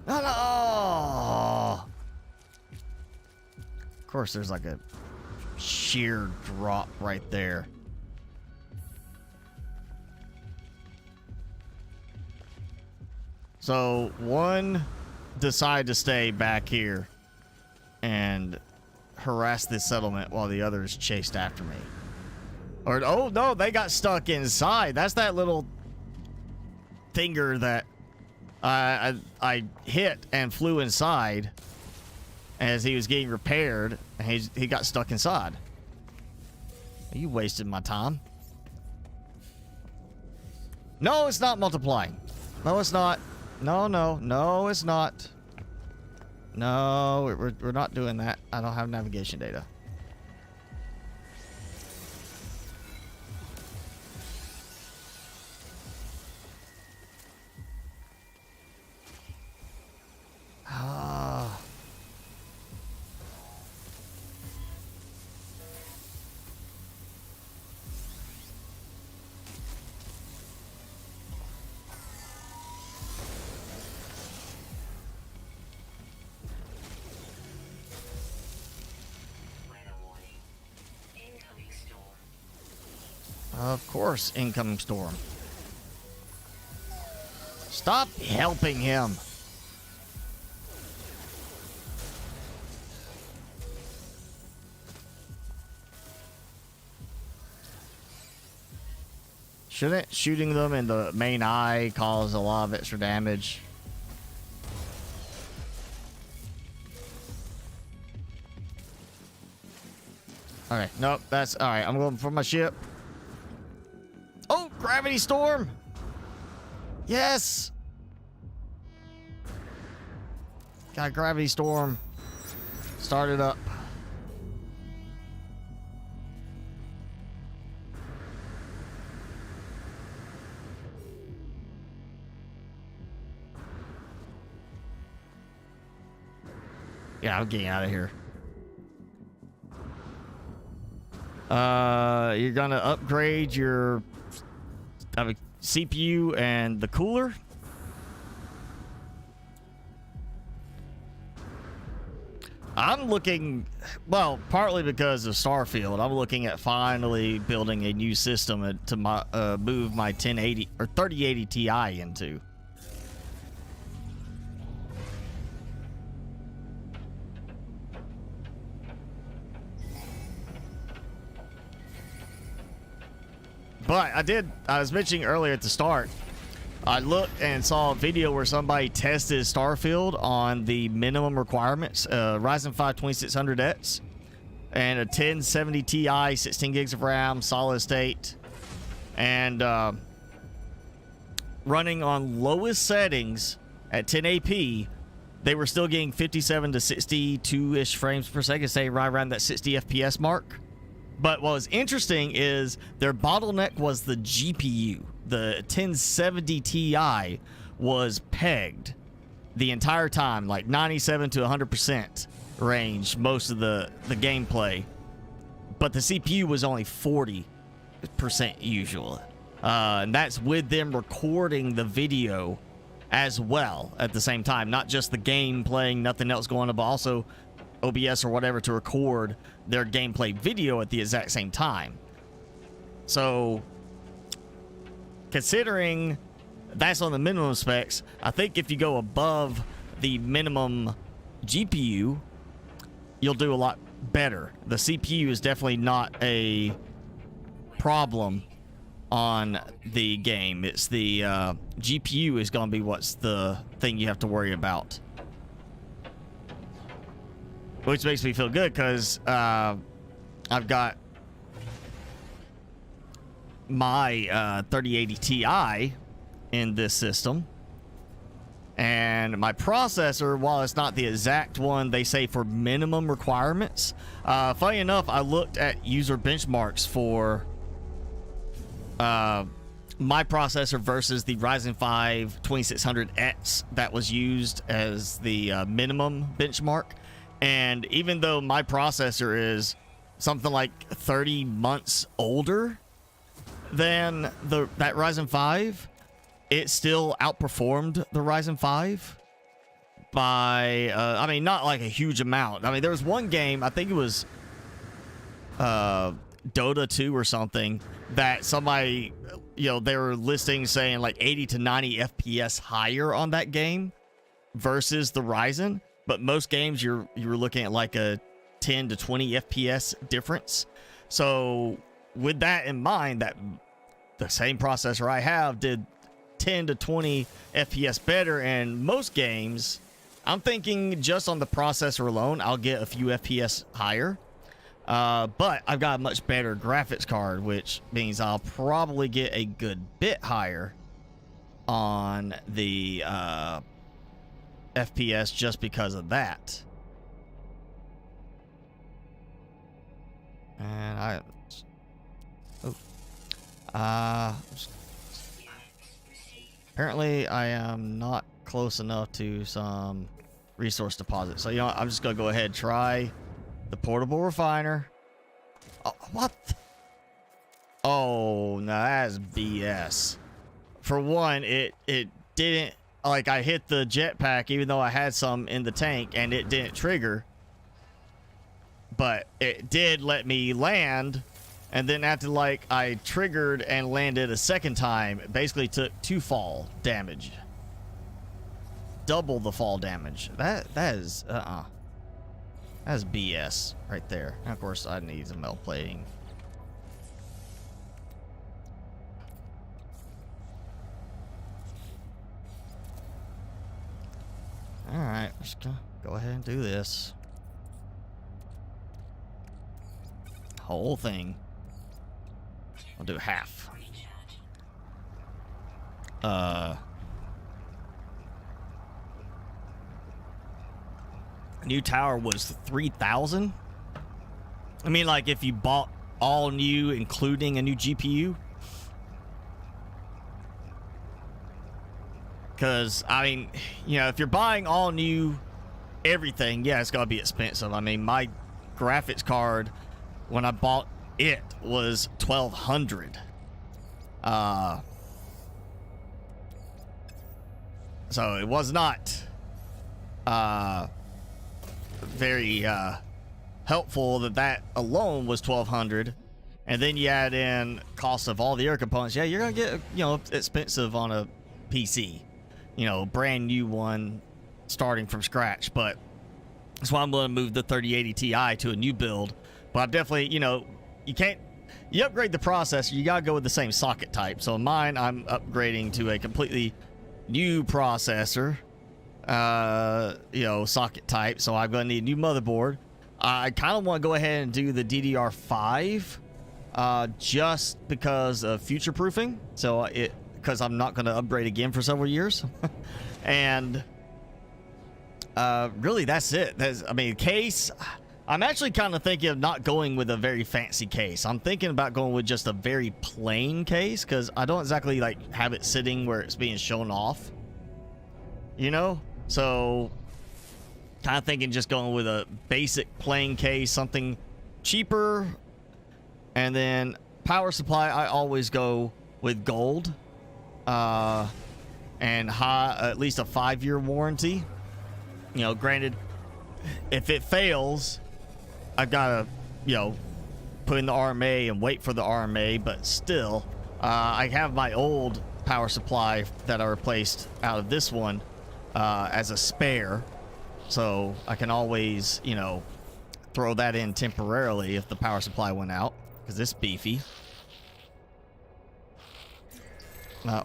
Oh! Of course, there's like a sheer drop right there. So one decided to stay back here and harass this settlement while the others chased after me. Or, oh no, they got stuck inside. That's that little finger that I hit and flew inside as he was getting repaired, and he got stuck inside. You wasted my time. No, it's not multiplying. No, it's not. No, it's not. No, we're not doing that. I don't have navigation data. Of course, incoming storm. Stop helping him. Shouldn't shooting them in the main eye cause a lot of extra damage? Okay, nope, that's all right. I'm going for my ship. Oh, gravity storm. Yes. Got gravity storm. Started up. Yeah, I'm getting out of here. You're gonna upgrade your CPU and the cooler. I'm looking, well, partly because of Starfield, I'm looking at finally building a new system to move my 1080 or 3080 Ti into. But I was mentioning earlier at the start, I looked and saw a video where somebody tested Starfield on the minimum requirements, Ryzen 5 2600X and a 1070 Ti, 16 gigs of RAM, solid state, and running on lowest settings at 1080p, they were still getting 57 to 62-ish frames per second, say right around that 60 FPS mark. But what was interesting is their bottleneck was the GPU. The 1070 Ti was pegged the entire time, like 97 to 100% range most of the gameplay. But the CPU was only 40% usually. And that's with them recording the video as well at the same time. Not just the game playing, nothing else going on, but also OBS or whatever to record their gameplay video at the exact same time. So, considering that's on the minimum specs, I think if you go above the minimum GPU, you'll do a lot better. The CPU is definitely not a problem on the game. It's the GPU is going to be what's the thing you have to worry about. Which makes me feel good because I've got my 3080 Ti in this system. And my processor, while it's not the exact one they say for minimum requirements, funny enough, I looked at user benchmarks for my processor versus the Ryzen 5 2600X that was used as the minimum benchmark. And even though my processor is something like 30 months older than that Ryzen 5, it still outperformed the Ryzen 5 by, I mean, not like a huge amount. I mean, there was one game, I think it was Dota 2 or something, that somebody, you know, they were listing saying like 80 to 90 FPS higher on that game versus the Ryzen. But most games you were looking at like a 10 to 20 FPS difference. So with that in mind, that the same processor I have did 10 to 20 FPS better, and most games, I'm thinking just on the processor alone, I'll get a few FPS higher. But I've got a much better graphics card, which means I'll probably get a good bit higher on the FPS just because of that. And apparently I am not close enough to some resource deposit. So, you know what? I'm just going to go ahead and try the portable refiner. Oh, what? Oh, no, that's BS. For one, it didn't, like, I hit the jetpack even though I had some in the tank and it didn't trigger. But it did let me land. And then after, like, I triggered and landed a second time, it basically took 2 fall damage. Double the fall damage. That is, that's BS right there. And of course, I need some metal plating. Alright, just gonna go ahead and do this. Whole thing. I'll do half. New tower was 3,000. I mean, like, if you bought all new, including a new GPU. Because, I mean, you know, if you're buying all new everything, yeah, it's gonna be expensive. I mean, my graphics card, when I bought it, was $1,200. So it was not very helpful that alone was $1,200, and then you add in cost of all the other components. Yeah, you're gonna get, you know, expensive on a PC, you know, brand new one starting from scratch. But that's why I'm going to move the 3080 Ti to a new build. But I'm definitely, you know, you upgrade the processor, you gotta go with the same socket type. So mine, I'm upgrading to a completely new processor, you know, socket type. So I'm gonna need a new motherboard. I kind of want to go ahead and do the DDR5 just because of future proofing. So because I'm not going to upgrade again for several years. And really, that's it. I mean, case, I'm actually kind of thinking of not going with a very fancy case. I'm thinking about going with just a very plain case, because I don't exactly like have it sitting where it's being shown off, you know? So kind of thinking just going with a basic plain case, something cheaper. And then power supply, I always go with gold, and at least a 5-year warranty. You know, granted, if it fails, I've got to, you know, put in the RMA and wait for the RMA. But still, I have my old power supply that I replaced out of this one as a spare, so I can always, you know, throw that in temporarily if the power supply went out, because it's beefy.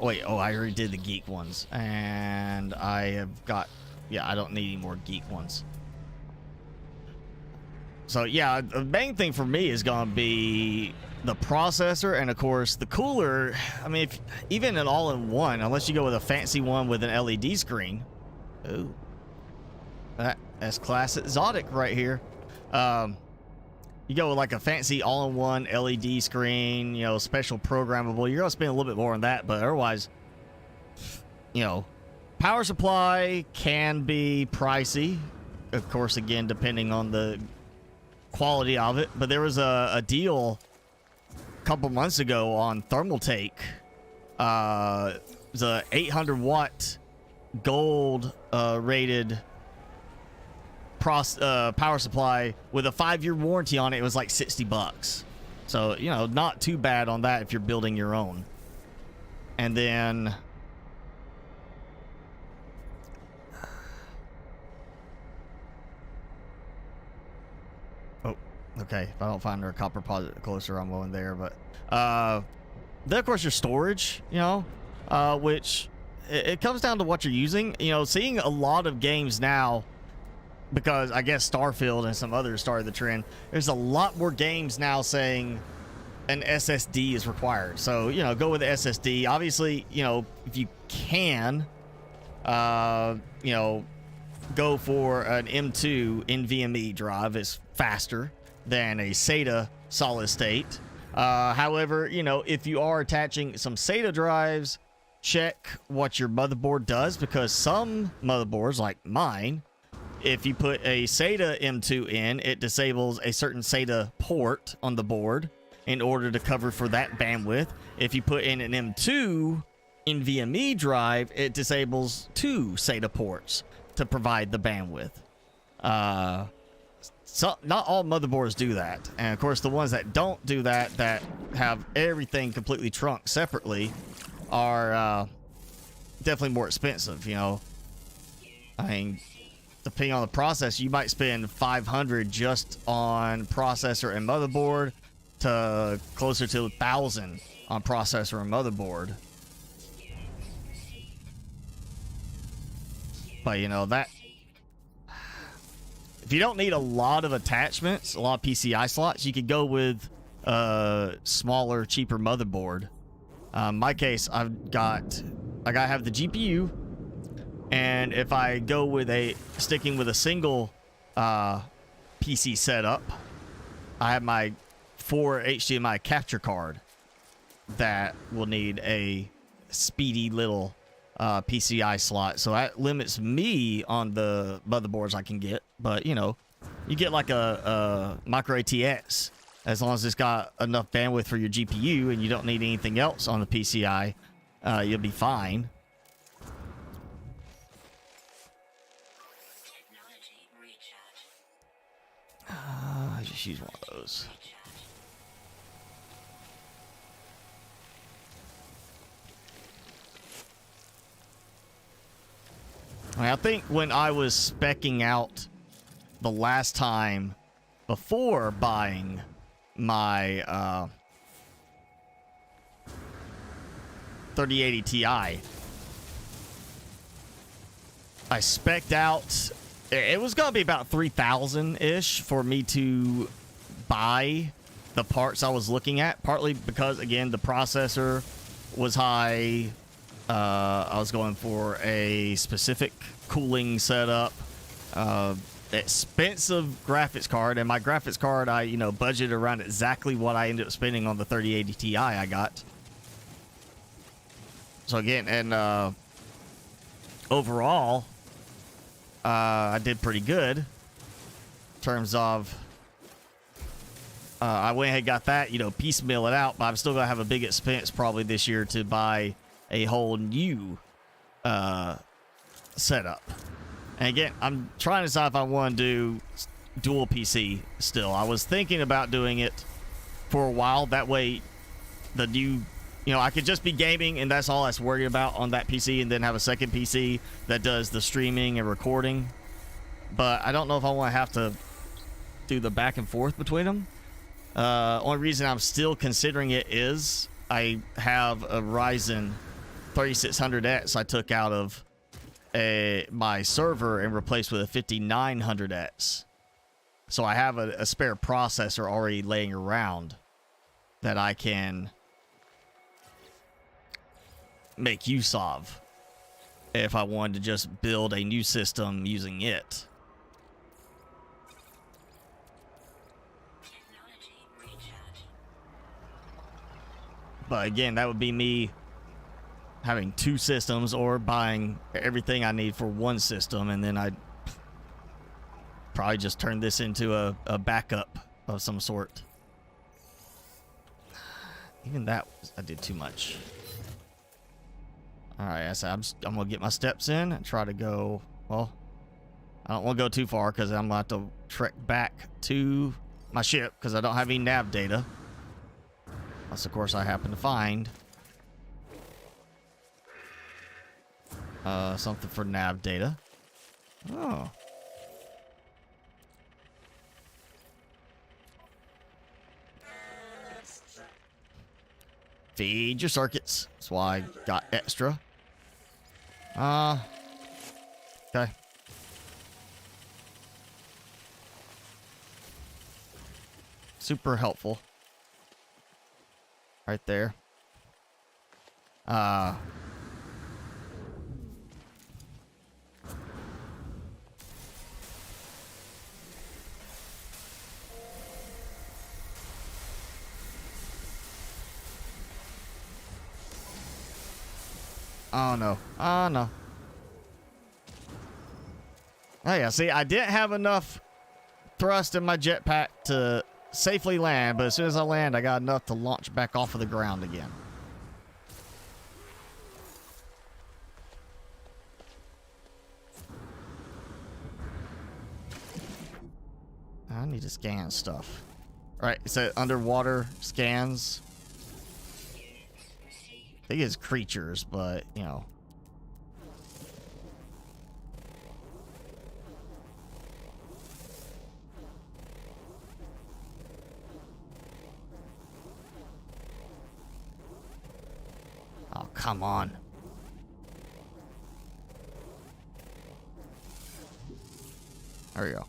Wait, oh, I already did the geek ones, and I have got, yeah, I don't need any more geek ones. So yeah, the main thing for me is gonna be the processor, and of course the cooler. I mean, even an all-in-one, unless you go with a fancy one with an LED screen. Ooh, that's class exotic right here. You go with like a fancy all-in-one LED screen, you know, special programmable, you're gonna spend a little bit more on that, but otherwise, you know, power supply can be pricey. Of course, again, depending on the quality of it. But there was a deal a couple months ago on Thermaltake. The 800 watt gold rated power supply with a 5-year warranty on it. It was like $60. So, you know, not too bad on that if you're building your own. And then oh, okay, if I don't find her copper posit closer, I'm going there. But then of course your storage, you know, which it comes down to what you're using. You know, seeing a lot of games now, because I guess Starfield and some others started the trend, there's a lot more games now saying an SSD is required. So, you know, go with the SSD. Obviously, you know, if you can, you know, go for an M2 NVMe drive. It's faster than a SATA solid state. However, you know, if you are attaching some SATA drives, check what your motherboard does, because some motherboards, like mine, if you put a SATA M2 in, it disables a certain SATA port on the board in order to cover for that bandwidth. If you put in an M2 NVMe drive, it disables 2 SATA ports to provide the bandwidth. So not all motherboards do that. And of course, the ones that don't do that, that have everything completely trunked separately, are definitely more expensive, you know. I mean, depending on the processor, you might spend $500 just on processor and motherboard to closer to $1,000 on processor and motherboard. But, you know, that, if you don't need a lot of attachments, a lot of PCI slots, you could go with a smaller, cheaper motherboard. In my case, I gotta have the GPU, and if I go with sticking with a single PC setup, I have my 4 HDMI capture card that will need a speedy little PCI slot. So that limits me on the motherboards I can get. But, you know, you get like a micro ATX, as long as it's got enough bandwidth for your GPU and you don't need anything else on the PCI, you'll be fine. I just use one of those. I think when I was speccing out the last time before buying my 3080 Ti, I specced out, it was gonna be about 3,000-ish for me to buy the parts I was looking at, partly because, again, the processor was high. I was going for a specific cooling setup, expensive graphics card, and my graphics card, I, you know, budgeted around exactly what I ended up spending on the 3080 Ti I got. So again, and overall, I did pretty good in terms of, I went ahead and got that, you know, piecemeal it out, but I'm still gonna have a big expense probably this year to buy a whole new setup. And again, I'm trying to decide if I want to do dual PC still. I was thinking about doing it for a while. That way, the new, you know, I could just be gaming and that's all I was worried about on that PC, and then have a second PC that does the streaming and recording. But I don't know if I want to have to through the back and forth between them. Only reason I'm still considering it is I have a Ryzen 3600X I took out of my server and replaced with a 5900X. So I have a spare processor already laying around that I can make use of if I wanted to just build a new system using it. Technology recharge. But again, that would be me having two systems or buying everything I need for one system, and then I'd probably just turn this into a backup of some sort. Even that, I did too much. Alright, so I'm going to get my steps in and try to go, well, I don't want to go too far because I'm going to have to trek back to my ship because I don't have any nav data. Unless, of course, I happen to find something for nav data. Oh. Feed your circuits. That's why I got extra. Okay. Super helpful. Right there. Oh no. Oh no. Oh yeah, see, I didn't have enough thrust in my jetpack to safely land, but as soon as I land, I got enough to launch back off of the ground again. I need to scan stuff. Right, so underwater scans. I think it's creatures, but, you know. Oh, come on. There we go.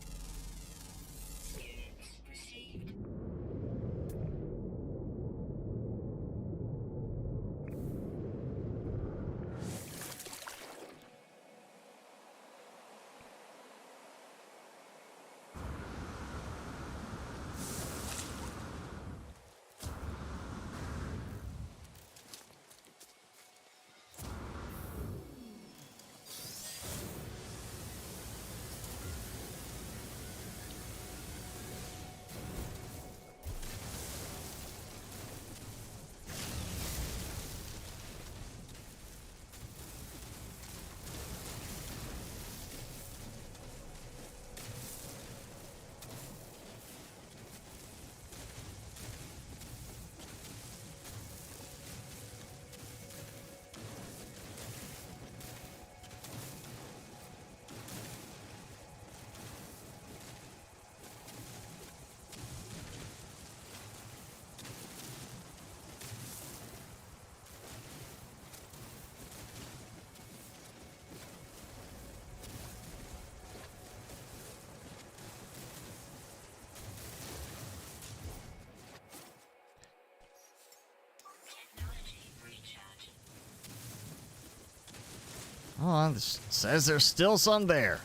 Oh, it says there's still some there.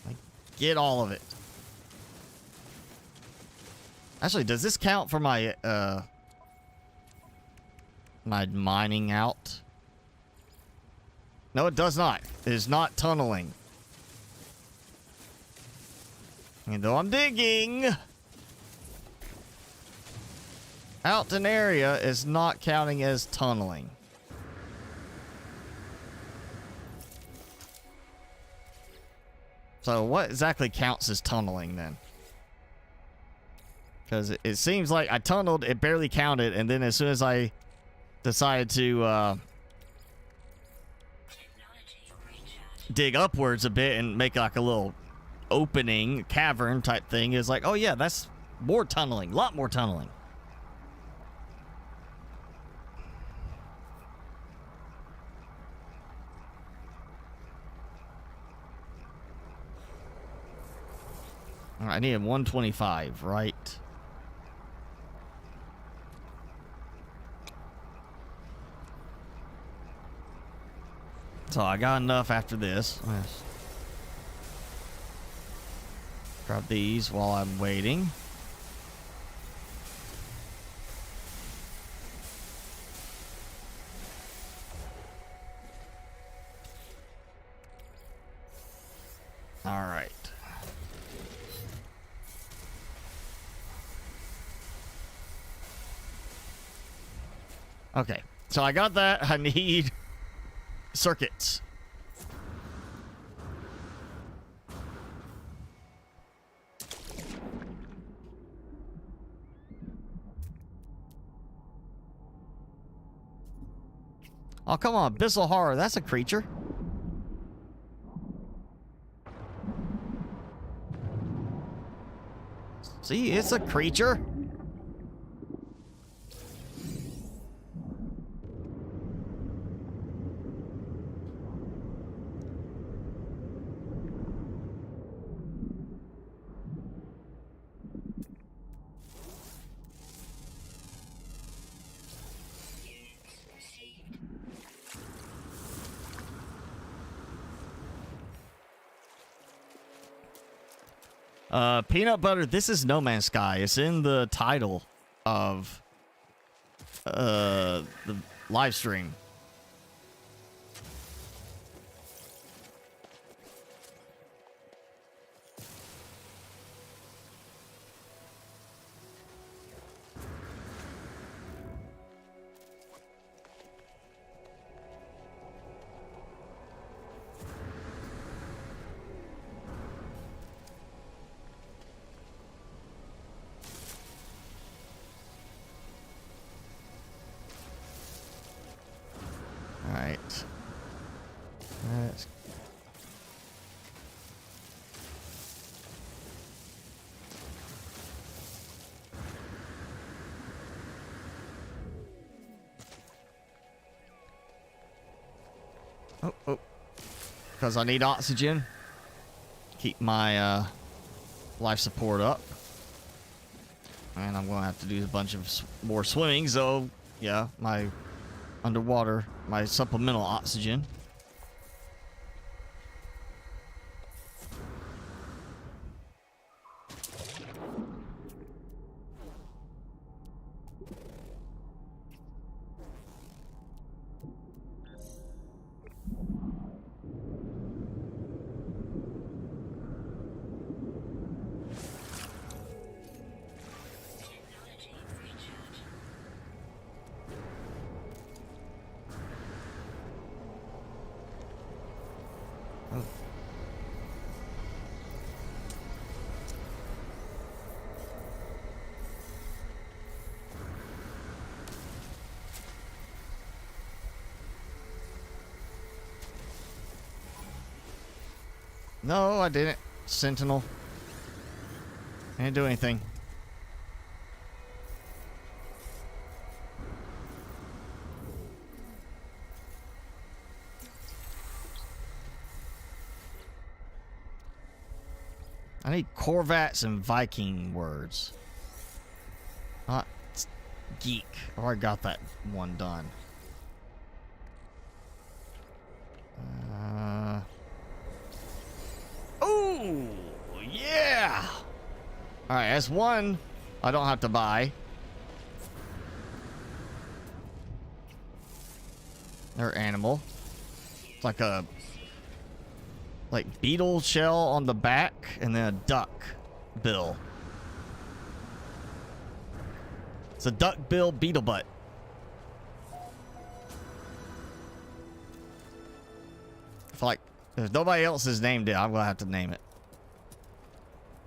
Like, get all of it. Actually, does this count for my my mining out? No, it does not. It is not tunneling. And though I'm digging out an area, is not counting as tunneling. So what exactly counts as tunneling then? Because it seems like I tunneled, it barely counted, and then as soon as I decided to dig upwards a bit and make like a little opening, cavern type thing is like, oh yeah, that's more tunneling, a lot more tunneling. All right, I need 125, right? So I got enough after this. Yes. Grab these while I'm waiting. All right. Okay, so I got that. I need circuits. Oh, come on, Abyssal Horror, that's a creature. See, it's a creature. Peanut butter, this is No Man's Sky. It's in the title of the live stream. Oh. Because I need oxygen. Keep my life support up. And I'm going to have to do a bunch of more swimming. So, yeah, my underwater, my supplemental oxygen. No, I didn't. Sentinel. I didn't do anything. I need Corvats and Viking words. Not geek. I already got that one done. Oh, yeah. All right, that's one I don't have to buy. They're animal. It's like a beetle shell on the back and then a duck bill. It's a duck bill beetle butt. If nobody else has named it, I'm gonna have to name it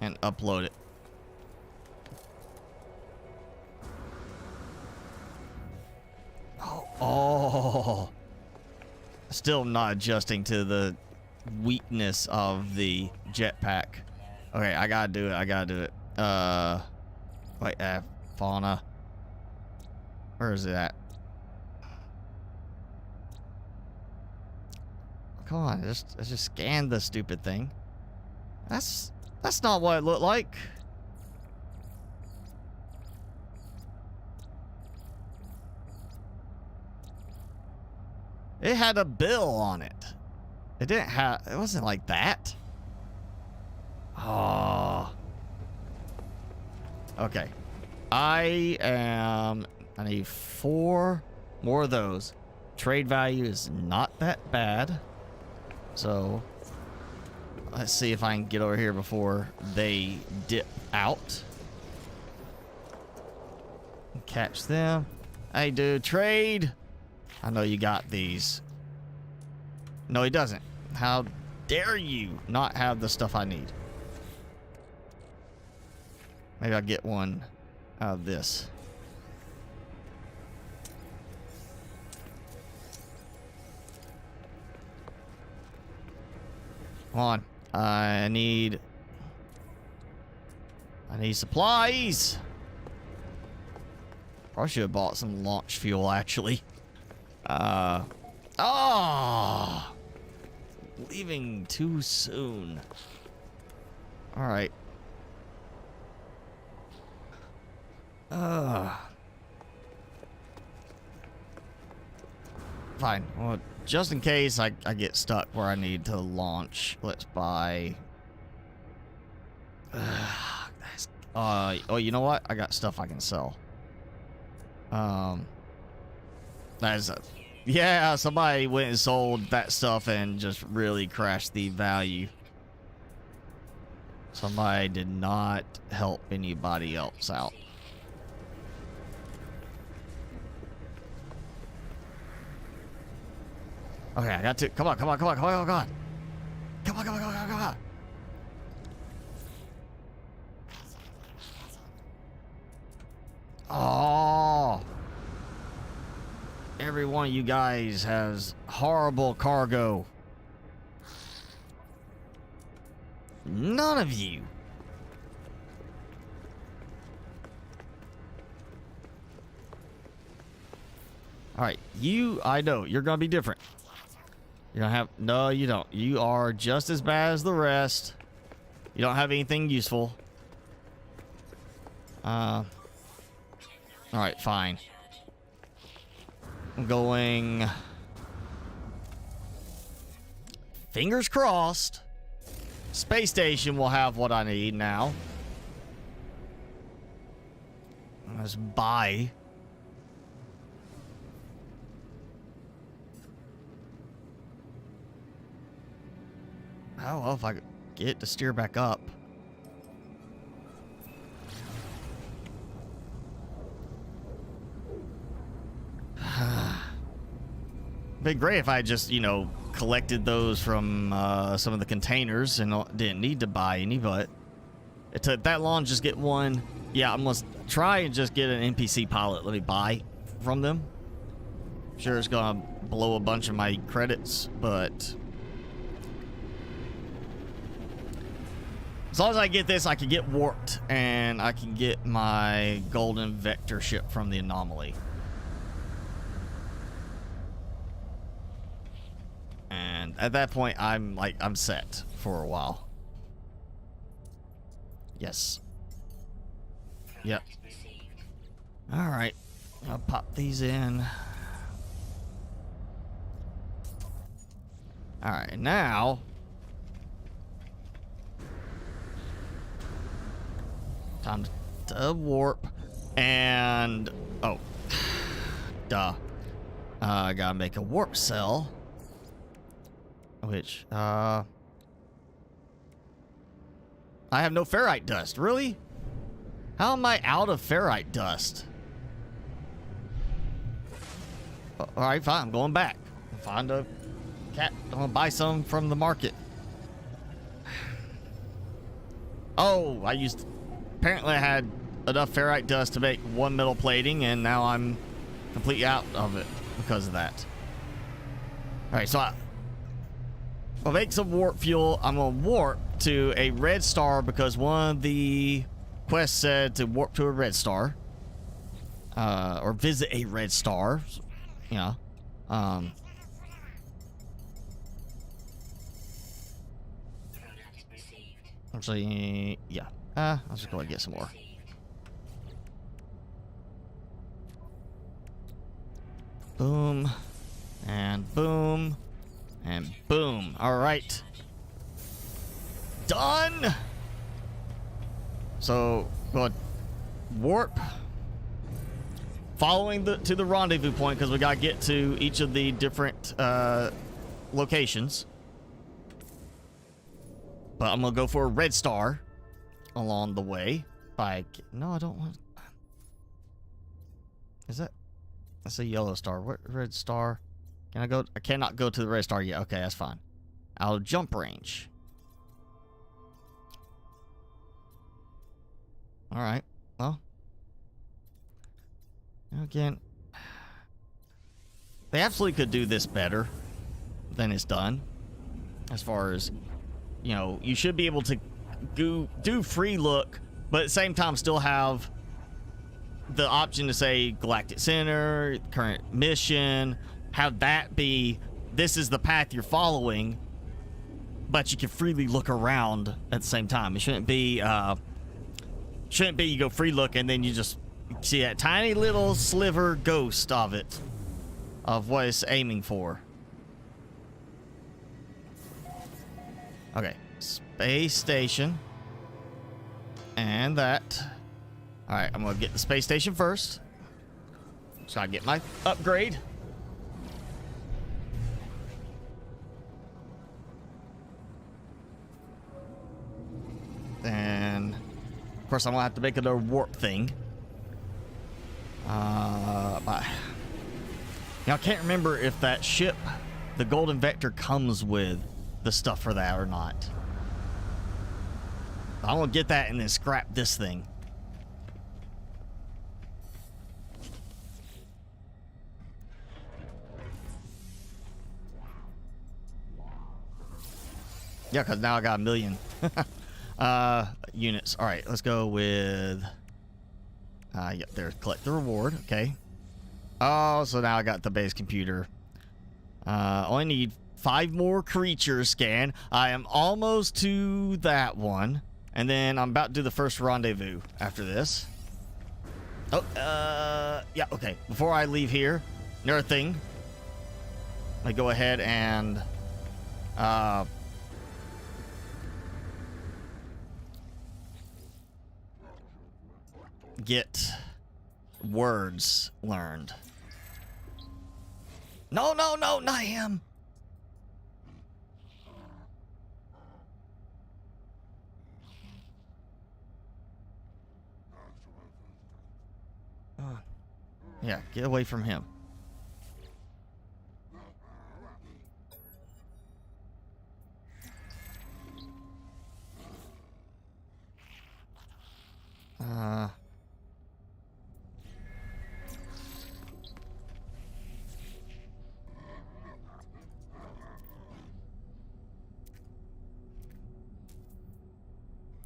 and upload it. Oh, still not adjusting to the weakness of the jetpack. Okay, I gotta do it. I gotta do it. Wait, fauna. Where is it at? Come on, let's just scan the stupid thing. That's not what it looked like. It had a bill on it. It didn't have. It wasn't like that. Oh. Okay. I need 4 more of those. Trade value is not that bad. So let's see if I can get over here before they dip out. Catch them. Hey, dude, trade. I know you got these. No, he doesn't. How dare you not have the stuff I need? Maybe I'll get one out of this. Come on. I need supplies. Probably should have bought some launch fuel, actually. Leaving too soon. All right. Fine. Well, just in case I get stuck where I need to launch, let's buy. Oh, you know what? I got stuff I can sell. Yeah, somebody went and sold that stuff and just really crashed the value. Somebody did not help anybody else out. Okay, I got to. Come on. Come on. Oh. Every one of you guys has horrible cargo. None of you. All right, I know, you're gonna be different. You're gonna have, no, you don't. You are just as bad as the rest. You don't have anything useful. All right, fine. I'm going. Fingers crossed. Space station will have what I need now. Let's buy. Oh, well, if I could get it to steer back up. Been great if I just, collected those from some of the containers and didn't need to buy any, but it took that long to just get one. Yeah, I'm going to try and just get an NPC pilot. Let me buy from them. Sure, it's going to blow a bunch of my credits, but as long as I get this, I can get warped and I can get my golden vector ship from the Anomaly. And at that point, I'm set for a while. Yes. Yep. All right. I'll pop these in. All right, now time to warp and duh. I gotta make a warp cell. Which, I have no ferrite dust. Really? How am I out of ferrite dust? All right, fine. I'm going back. Find a cat. I'm gonna buy some from the market. Oh, apparently I had enough ferrite dust to make 1 metal plating, and now I'm completely out of it because of that. All right, so I'll make some warp fuel. I'm gonna warp, to a red star because one of the quests said to warp to a red star. Or visit a red star. You know. Product received. Actually, yeah. I'll just go and get some more. Boom. And boom. And boom. All right. Done. So, go warp. Following to the rendezvous point because we got to get to each of the different locations. But I'm going to go for a red star along the way. No, I don't want... Is that... That's a yellow star. What red star? Can I go? I cannot go to the red star yet. Okay, that's fine. Out of jump range. Alright. Well. Again. They absolutely could do this better than it's done. As far as, you know, you should be able to do free look, but at the same time still have the option to say Galactic Center, current mission, have that be, this is the path you're following, but you can freely look around at the same time. It shouldn't be you go free look and then you just see that tiny little sliver ghost of it, of what it's aiming for. Okay, space station. And that. Alright, I'm gonna get the space station first. So I get my upgrade. Then, of course, I'm gonna have to make another warp thing. But, you know, I can't remember if that ship, the Golden Vector, comes with the stuff for that or not. I'm gonna get that and then scrap this thing. Yeah, because now I got 1 million units. All right, let's go with... yep, there's collect the reward. Okay. Oh, so now I got the base computer. Only need 5 more creatures scan. I am almost to that one. And then I'm about to do the first rendezvous after this. Oh, yeah, okay. Before I leave here, another thing. Let me go ahead and... get words learned. No, no, no, not him. Yeah, get away from him.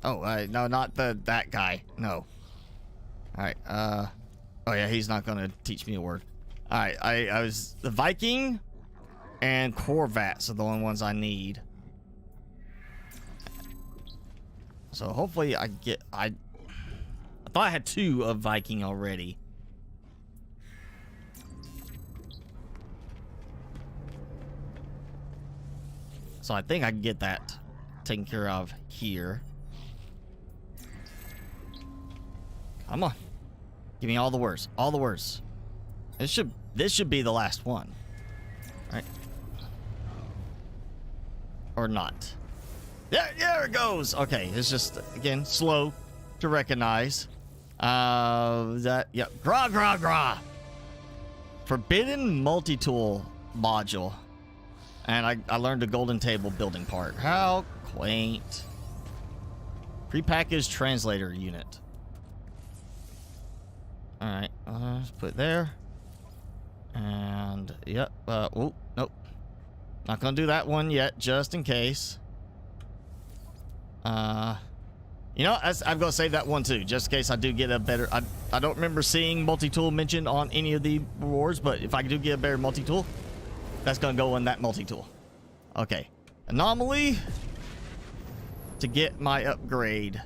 Oh, no, not that guy. No. All right. Oh yeah, he's not gonna teach me a word. All right. I was the Viking and Corvats are the only ones I need. So hopefully I get. I thought I had 2 of Viking already. So I think I can get that taken care of here. Come on. Give me all the words. All the words. This should be the last one. Right? Or not. There it goes. Okay, it's just again slow to recognize. Yep. Gra. Forbidden multi-tool module. And I learned the golden table building part. How quaint. Prepackaged translator unit. Alright, let's put it there. And, yep, oh, nope. Not gonna do that one yet, just in case. You know, I'm going to save that one too, just in case I do get a better... I don't remember seeing multi-tool mentioned on any of the rewards, but if I do get a better multi-tool, that's going to go in that multi-tool. Okay. Anomaly to get my upgrade.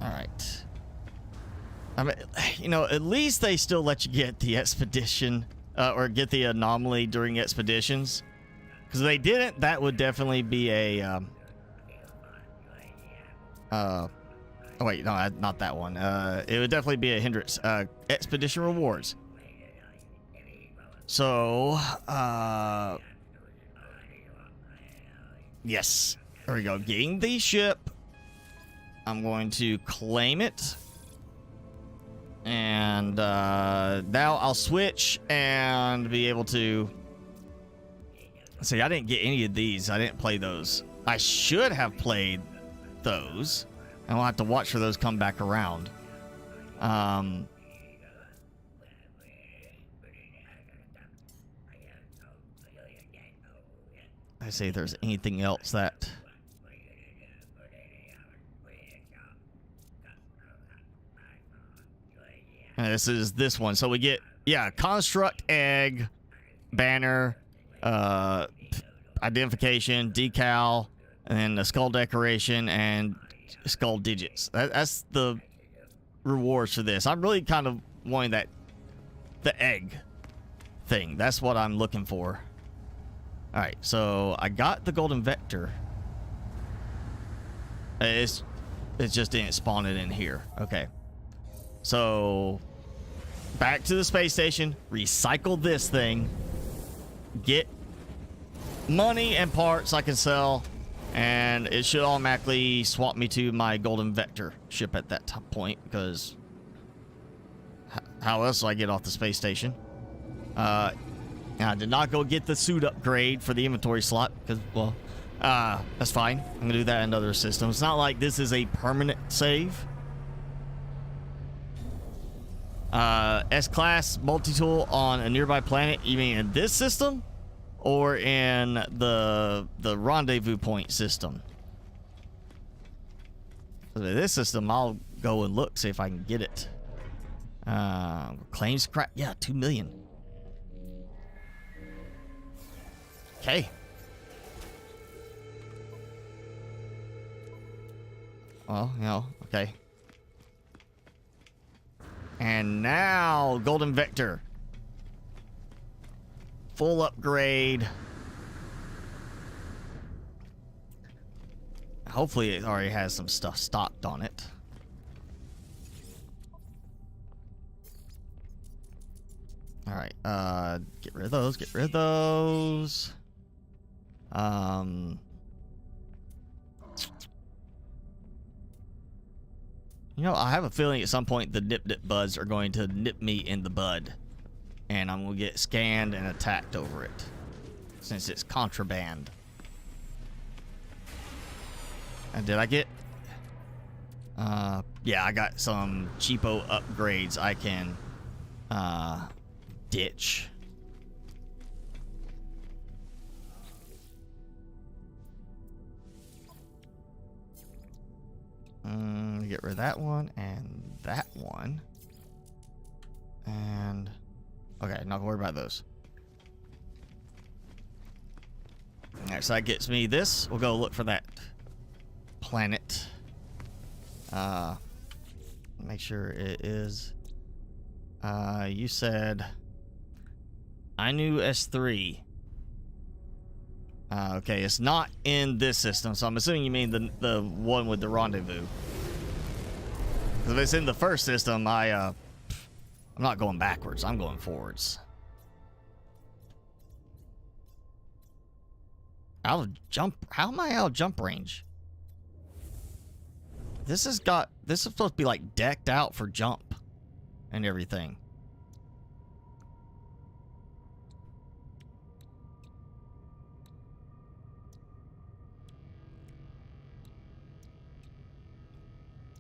Alright. I mean, you know, at least they still let you get the expedition, or get the anomaly during expeditions. Because if they didn't, that would definitely be a, oh wait, no, not that one. It would definitely be a hindrance. Expedition rewards. So, yes. There we go. Getting the ship. I'm going to claim it. And now I'll switch and be able to... See, I didn't get any of these. I didn't play those. I should have played those. And I'll have to watch for those come back around. I see if there's anything else that... And this is this one. So we get, yeah, construct, egg, banner, identification, decal, and then the skull decoration and skull digits. That's the rewards for this. I'm really kind of wanting that, the egg thing. That's what I'm looking for. All right, so I got the golden vector. It just didn't spawn it in here. Okay. So back to the space station, recycle this thing, get money and parts I can sell, and it should automatically swap me to my golden vector ship at that point, because how else do I get off the space station? I did not go get the suit upgrade for the inventory slot, because, well, that's fine. I'm gonna do that in other systems. It's not like this is a permanent save. S-class multi-tool on a nearby planet. You mean in this system or in the rendezvous point system? This system, I'll go and look, see if I can get it. Claims crap. Yeah, 2 million. Okay. Well, you know, okay. And now, golden vector. Full upgrade. Hopefully it already has some stuff stocked on it. Alright, get rid of those, get rid of those. You know, I have a feeling at some point the nip buds are going to nip me in the bud. And I'm going to get scanned and attacked over it. Since it's contraband. And did I get... yeah, I got some cheapo upgrades I can ditch. Get rid of that one and that one. And okay, not gonna worry about those. Alright, so that gets me this. We'll go look for that planet. Make sure it is. You said I knew S3. Okay, it's not in this system, so I'm assuming you mean the one with the rendezvous. Because if it's in the first system, I'm not going backwards. I'm going forwards. Out of jump? How am I out of jump range? This is supposed to be like decked out for jump and everything.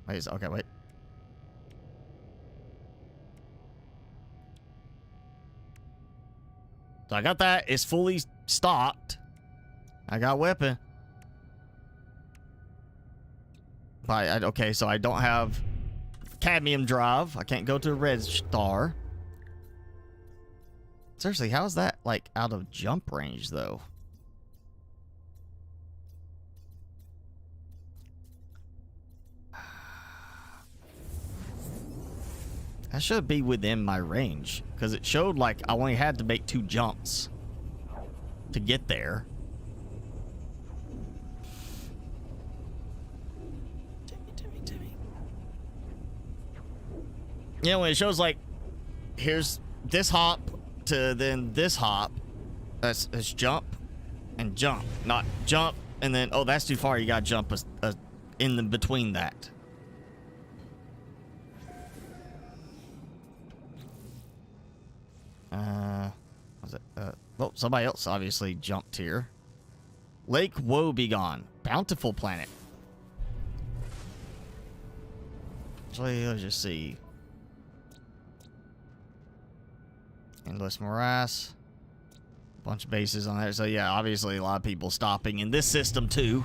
Wait, okay, wait. So I got that. It's fully stocked. I got weapon. But okay, so I don't have cadmium drive. I can't go to a red star. Seriously, how is that like out of jump range though? That should be within my range because it showed like I only had to make 2 jumps to get there. Timmy. You know, when it shows like here's this hop to then this hop, that's jump and jump, not jump and then oh that's too far. You got to jump in the between that. Was it? Oh, somebody else obviously jumped here. Lake Woebegone, bountiful planet. Actually, let's just see. Endless morass. Bunch of bases on there. So yeah, obviously a lot of people stopping in this system too.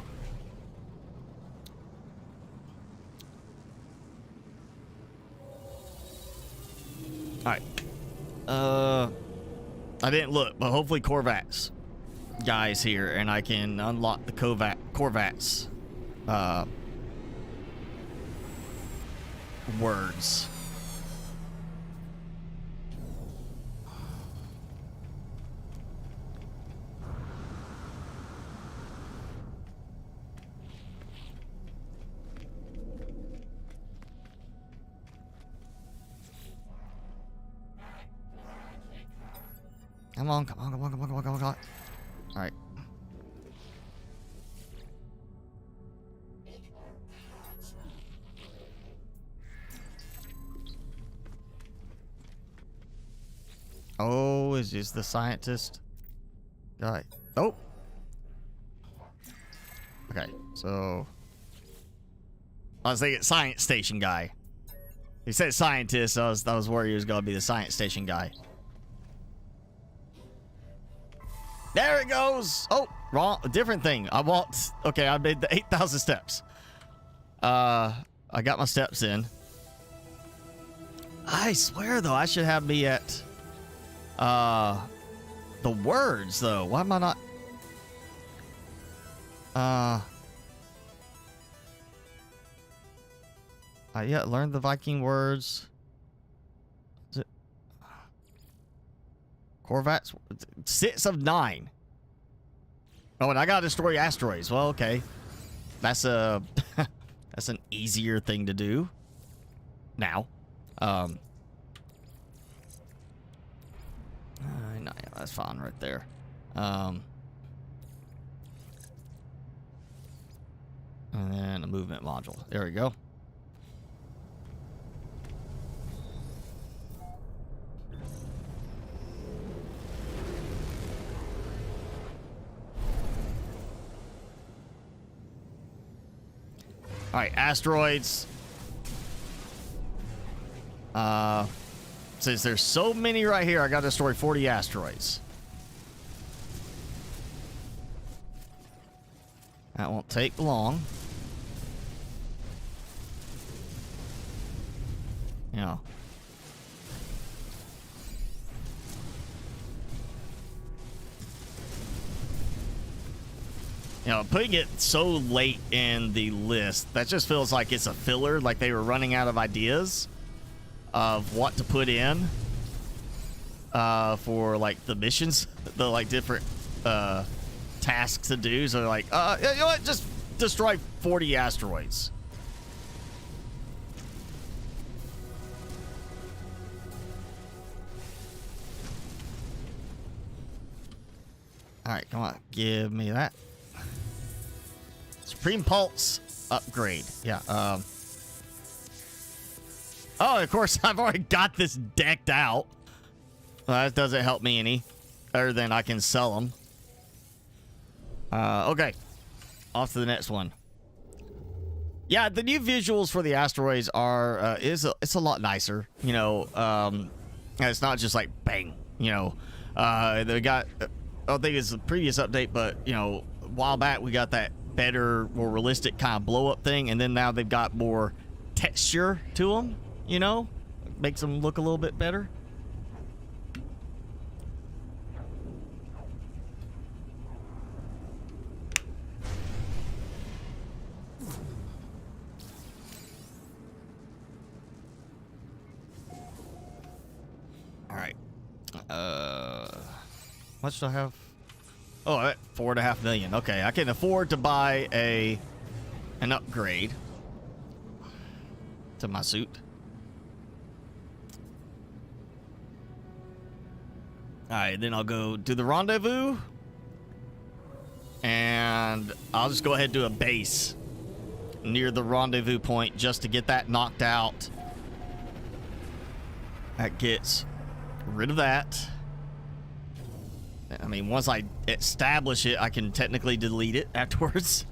All right. I didn't look, but hopefully Corvat's guy's here and I can unlock the Corvat's words. Come on. All right. Oh, is this the scientist guy? Oh. Okay, so I was thinking science station guy. He said scientist, so I was worried he was gonna be the science station guy. There it goes. Oh, wrong. Different thing. I walked. Okay, I made the 8,000 steps. I got my steps in. I swear, though, I should have me at the words, though. Why am I not? Yeah, learn the Viking words. Is it Corvats? 6 of 9. Oh, and I gotta destroy asteroids. Well, okay. That's a that's an easier thing to do. Now. No, yeah, that's fine right there. And then a movement module. There we go. All right, asteroids. Since there's so many right here, I got to destroy 40 asteroids. That won't take long. You know. You know, putting it so late in the list, that just feels like it's a filler, like they were running out of ideas of what to put in for, like, the missions, the, like, different tasks to do. So they're like, you know what, just destroy 40 asteroids. All right, come on, give me that. Supreme Pulse upgrade. Yeah, Oh, of course, I've already got this decked out. Well, that doesn't help me any, other than I can sell them. Okay, off to the next one. Yeah, the new visuals for the asteroids are it's a lot nicer. You know, it's not just like bang. You know, they got. I don't think it's a previous update, but you know, a while back we got that better, more realistic kind of blow up thing, and then now they've got more texture to them. You know, makes them look a little bit better. All right. What should I have? Oh, $4.5 million. Okay, I can afford to buy an upgrade to my suit. All right, then I'll go do the rendezvous, and I'll just go ahead and do a base near the rendezvous point just to get that knocked out. That gets rid of that. I mean, once I establish it, I can technically delete it afterwards.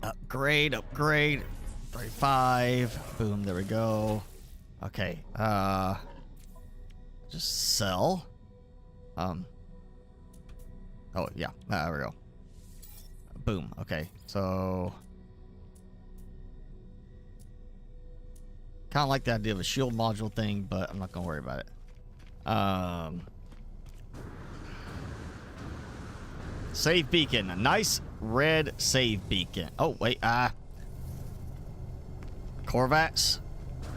Upgrade. 35. Boom, there we go. Okay, just sell. Oh, yeah, there we go. Boom, okay, so kind of like the idea of a shield module thing, but I'm not gonna worry about it. Save beacon, a nice red save beacon. Oh wait, Corvax,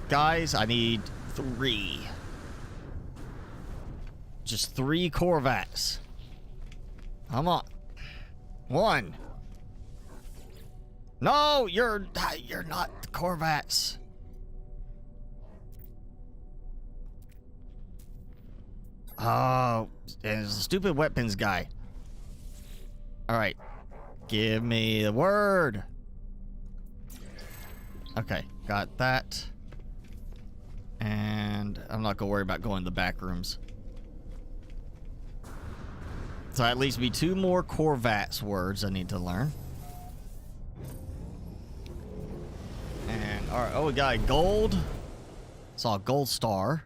guys, I need 3. Just 3 Corvax. Come on, 1. No, you're not Corvax. Oh, it's a stupid weapons guy. All right, give me the word. Okay, got that. And I'm not gonna worry about going to the back rooms. So at least be 2 more Corvax words I need to learn. And all right, oh, we got a gold. Saw a gold star.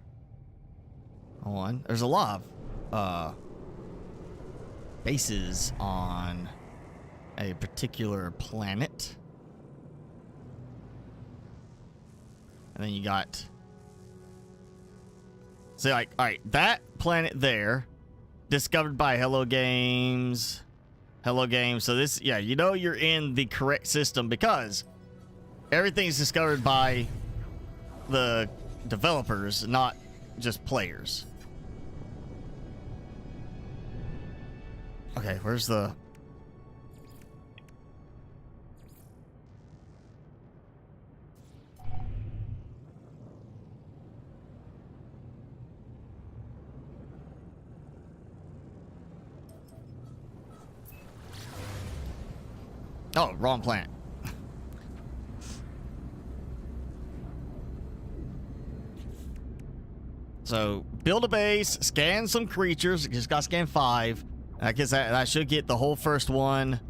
On. There's a lot of bases on a particular planet. And then you got, say, like, all right, that planet there, discovered by Hello Games. Hello Games. So this, yeah, you know you're in the correct system because everything's discovered by the developers, not just players. Okay, where's the... Oh, wrong planet. So, build a base, scan some creatures. Just got to scan 5. I guess that should get the whole first one.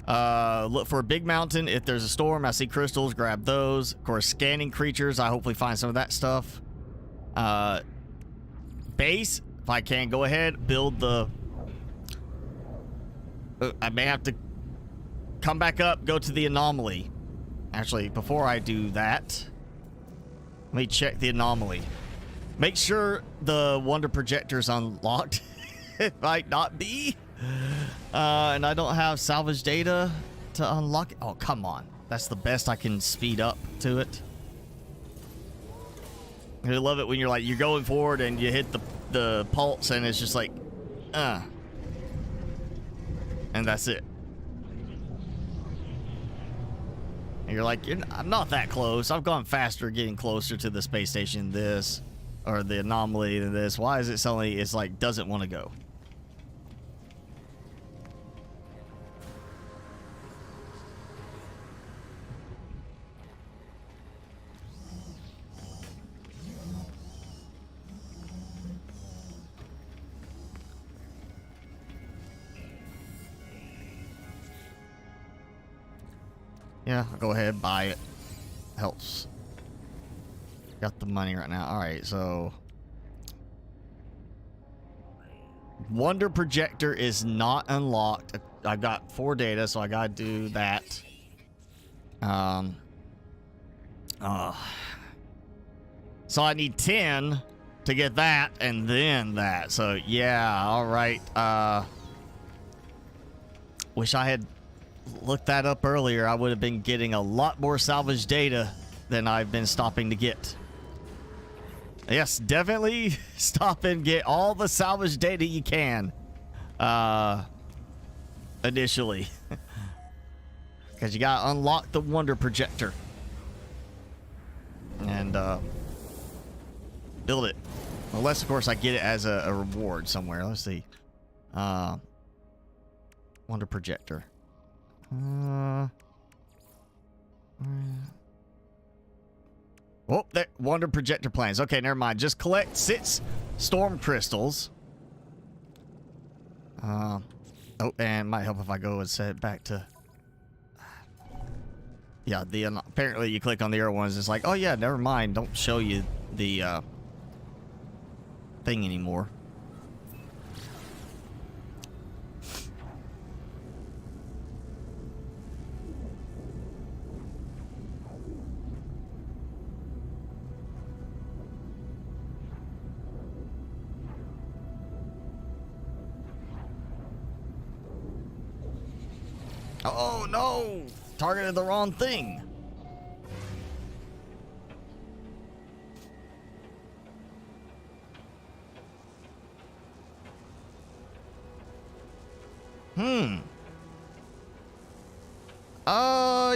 Look for a big mountain. If there's a storm, I see crystals, grab those. Of course, scanning creatures, I hopefully find some of that stuff. Base, if I can, go ahead, build the... I may have to come back up, go to the Anomaly. Actually, before I do that, let me check the Anomaly. Make sure the Wonder Projector's unlocked. It might not be. And I don't have salvage data to unlock it. Oh, come on. That's the best I can speed up to it. I love it when you're like, you're going forward and you hit the pulse and it's just like, and that's it. And you're like, I'm not that close. I've gone faster getting closer to the space station than this, or the Anomaly than this. Why is it suddenly, it's like, doesn't want to go? Yeah, I'll go ahead and buy it. Helps. Got the money right now. Alright, so... Wonder Projector is not unlocked. I've got 4 data, so I gotta do that. So I need 10 to get that, and then that. So, yeah, alright. Wish I had looked that up earlier. I would have been getting a lot more salvage data than I've been stopping to get. Yes, definitely stop and get all the salvage data you can. Initially. Because you gotta unlock the Wonder Projector. And, build it. Unless, of course, I get it as a reward somewhere. Let's see. Wonder Projector. Oh, there. Wonder Projector plans. Okay, never mind. Just collect 6 storm crystals. Oh, and it might help if I go and set it back to... Yeah, apparently you click on the other ones, it's like, oh yeah, never mind. Don't show you the thing anymore. Oh no! Targeted the wrong thing.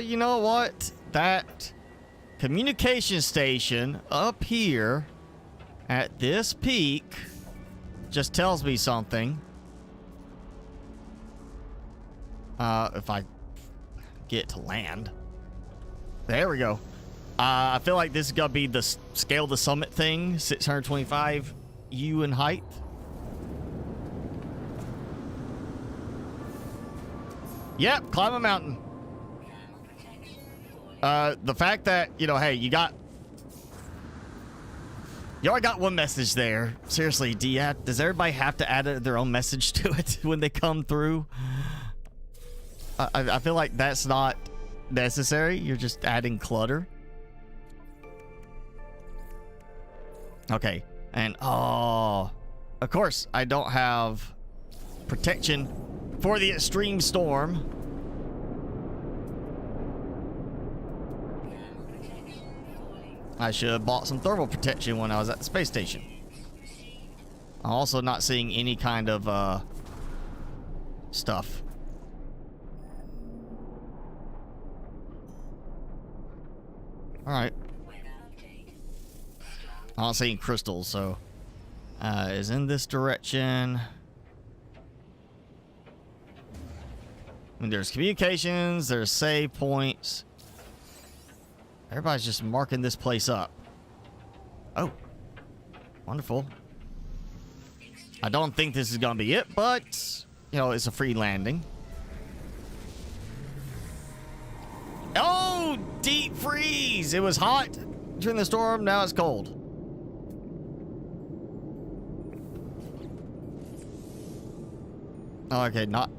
You know what? That communication station up here at this peak just tells me something. If I get to land. There we go. I feel like this is gonna be the scale the summit thing, 625 U in height. Yep, climb a mountain. The fact that, you know, hey, you already got one message there. Seriously, does everybody have to add their own message to it when they come through? I feel like that's not necessary. You're just adding clutter. Okay. And, oh, of course, I don't have protection for the extreme storm. I should have bought some thermal protection when I was at the space station. I'm also not seeing any kind of, stuff. Alright. I'm not seeing crystals, so... is in this direction. I mean, there's communications, there's save points. Everybody's just marking this place up. Oh. Wonderful. I don't think this is gonna be it, but... You know, it's a free landing. Oh! Deep freeze! It was hot during the storm, now it's cold. Oh, okay, not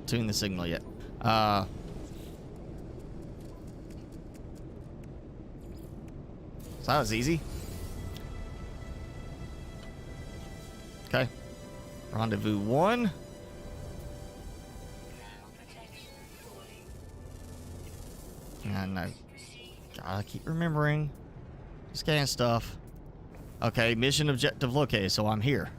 tune the signal yet. So that was easy. Okay. Rendezvous 1. And I gotta keep remembering. Scan stuff. Okay, mission objective located, so I'm here.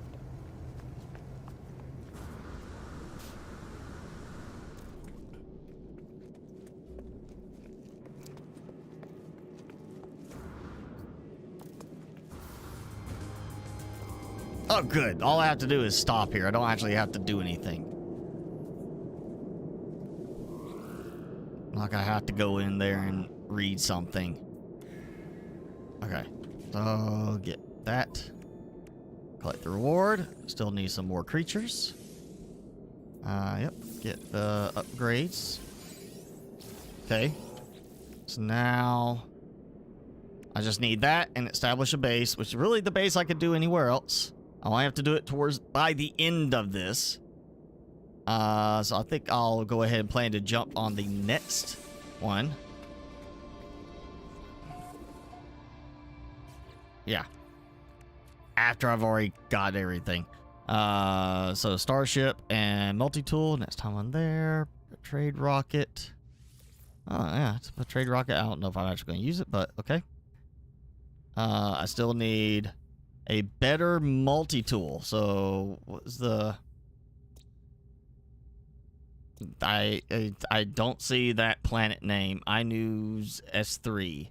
Oh, good. All I have to do is stop here. I don't actually have to do anything. Like I have to go in there and read something. Okay. So, get that. Collect the reward. Still need some more creatures. Yep. Get the upgrades. Okay. So now I just need that and establish a base, which is really the base I could do anywhere else. I only have to do it by the end of this. So I think I'll go ahead and plan to jump on the next one. Yeah. After I've already got everything. So Starship and Multi-Tool. Next time on there. Trade Rocket. Oh, yeah. It's a Trade Rocket. I don't know if I'm actually going to use it, but okay. I still need a better multi-tool. So what's the... I don't see that planet name. iNews S3.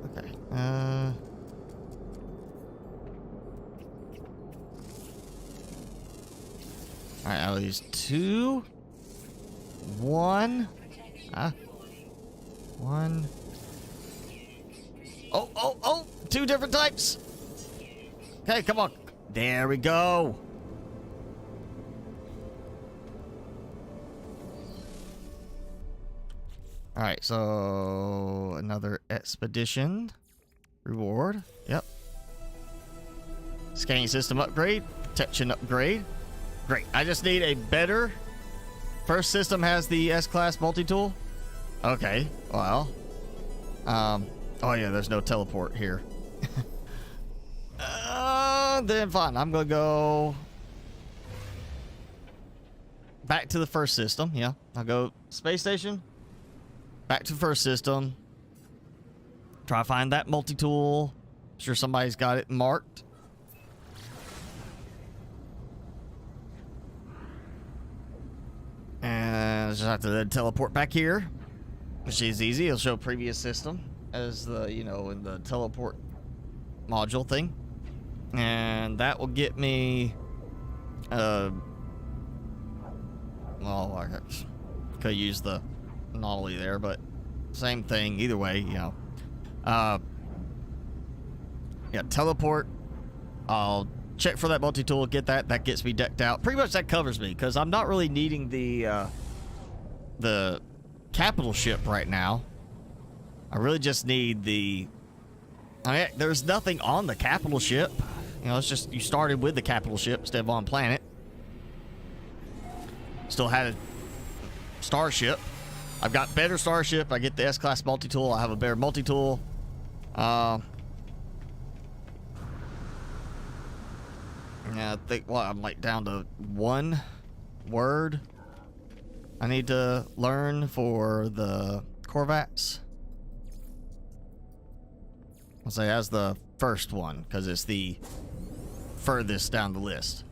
Okay. All right, I'll use 2, 1. 1. Oh, 2 different types. Okay, come on. There we go. All right, so another expedition reward. Yep. Scanning system upgrade, protection upgrade. Great. I just need a better. First system has the S-class multi-tool. Okay. Well. Oh yeah, there's no teleport here. Then fine. I'm gonna go back to the first system. Yeah. I'll go space station. Back to the first system. Try to find that multi-tool. Sure somebody's got it marked. And I just have to then teleport back here, which is easy. It'll show previous system as the, you know, in the teleport module thing. And that will get me, well, I could use the Anomaly there, but same thing either way, you know. Yeah, teleport. I'll check for that multi-tool, get that. That gets me decked out. Pretty much that covers me, because I'm not really needing the capital ship right now. I really just need the... I mean, there's nothing on the capital ship. You know, it's just you started with the capital ship instead of on planet. Still had a starship. I've got better starship. I get the S-class multi-tool. I have a better multi-tool. Yeah, I think, well, I'm like down to 1 word I need to learn for the Corvettes. I'll say as the first one, because it's the furthest down the list.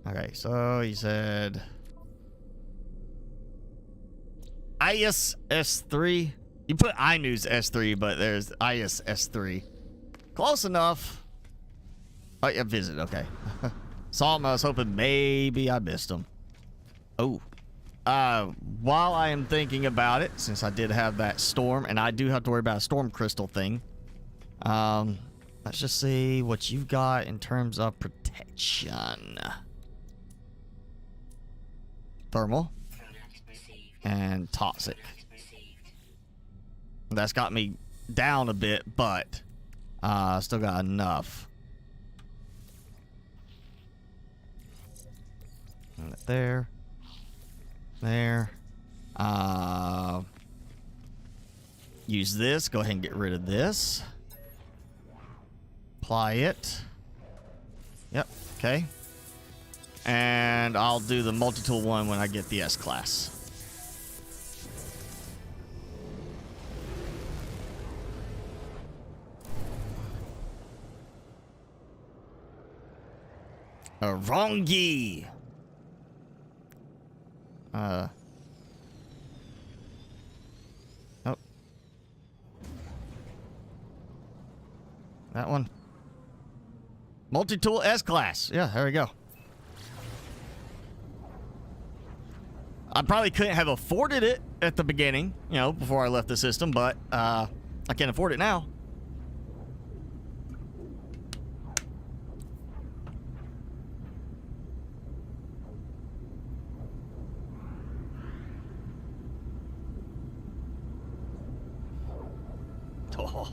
Okay, so he said IS S3. You put iNews S3, but there's IS S3. Close enough. Oh, yeah, visit. Okay. Saw him. I was hoping maybe I missed him. Oh. While I am thinking about it, since I did have that storm, and I do have to worry about a storm crystal thing, let's just see what you've got in terms of protection. Thermal and toxic. That's got me down a bit, but still got enough. There. Use this. Go ahead and get rid of this. Apply it. Yep. Okay. And I'll do the multi-tool one when I get the S-Class. Wrongy. Oh. That one. Multi-tool S-Class. Yeah, there we go. I probably couldn't have afforded it at the beginning, you know, before I left the system, but I can afford it now.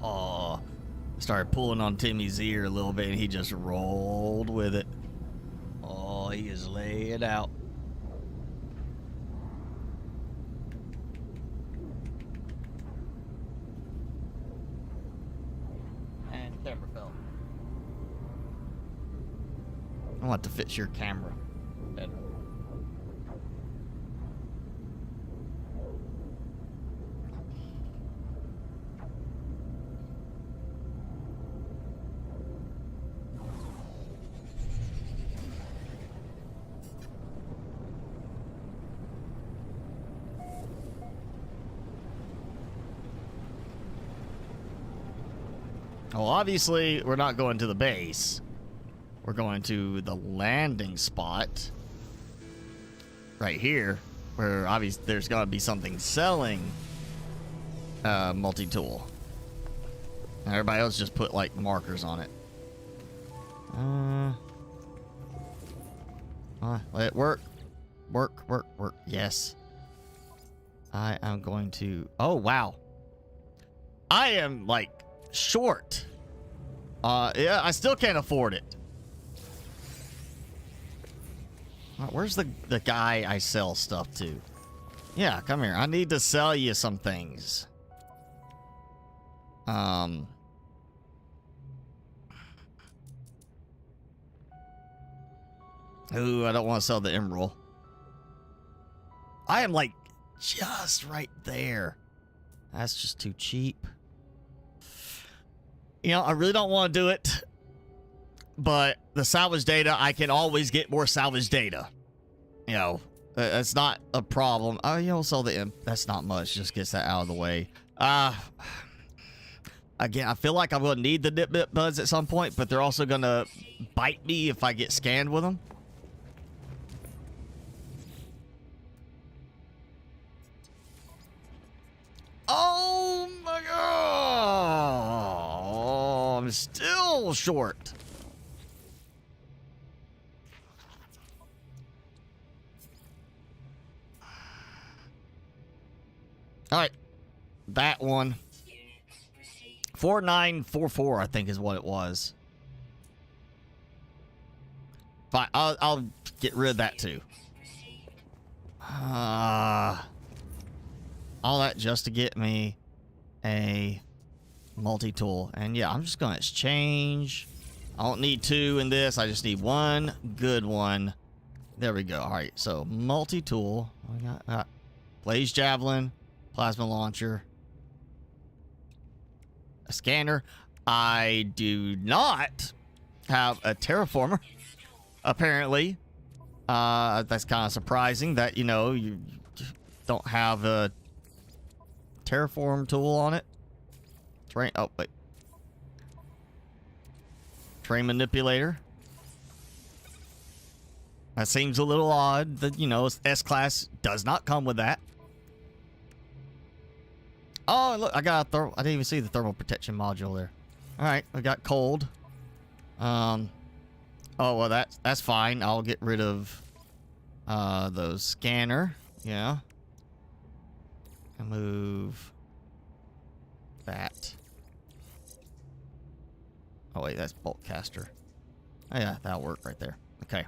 Oh, started pulling on Timmy's ear a little bit, and he just rolled with it. Oh, he is laying out. And camera fell. I want to fix your camera better. Well, obviously, we're not going to the base. We're going to the landing spot. Right here. Where, obviously, there's got to be something selling multi-tool. And everybody else just put, like, markers on it. Let it work. Work, work, work. Yes. I am going to... Oh, wow. I am, like... short. Yeah, I still can't afford it. Where's the guy I sell stuff to? Yeah, come here. I need to sell you some things. Ooh, I don't want to sell the emerald. I am like just right there. That's just too cheap. You know, I really don't want to do it, but the salvage data, I can always get more salvage data. You know, that's not a problem. Oh, you know, sell the imp. That's not much. Just gets that out of the way. Again, I feel like I'm going to need the Nip Buds at some point, but they're also going to bite me if I get scanned with them. Oh my god! I'm still short. All right, that one. 4944, I think, is what it was. Fine, I'll get rid of that too. All that just to get me a multi-tool. And yeah, I'm just going to exchange. I don't need two in this. I just need one good one. There we go. All right, so multi-tool. We got Blaze Javelin, Plasma Launcher, a scanner. I do not have a Terraformer, apparently. That's kind of surprising that, you know, you don't have a Terraform tool on it. Terrain. Oh, wait. Terrain manipulator. That seems a little odd that, you know, S-Class does not come with that. Oh, look, I got a I didn't even see the thermal protection module there. All right, we got cold. Oh, well, that's fine. I'll get rid of those scanner. Yeah. And move that. Oh, wait, that's bolt caster. Oh, yeah, that'll work right there. Okay.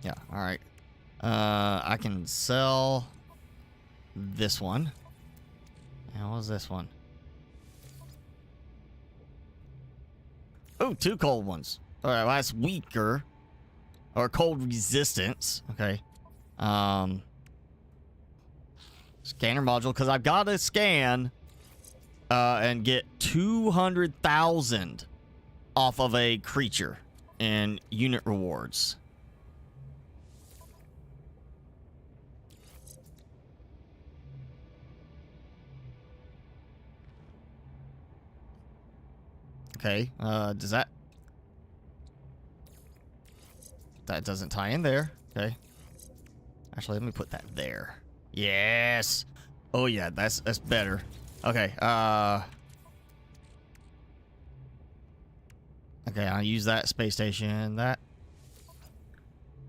Yeah, all right. I can sell this one. And what was this one? Oh, 2 cold ones. All right, well, that's weaker. Or cold resistance. Okay. Scanner module, because I've got to scan and get 200,000 off of a creature in unit rewards. Okay, does that doesn't tie in there. Okay. Actually, let me put that there. Yes. Oh yeah, that's better. Okay, okay, I'll use that space station. That.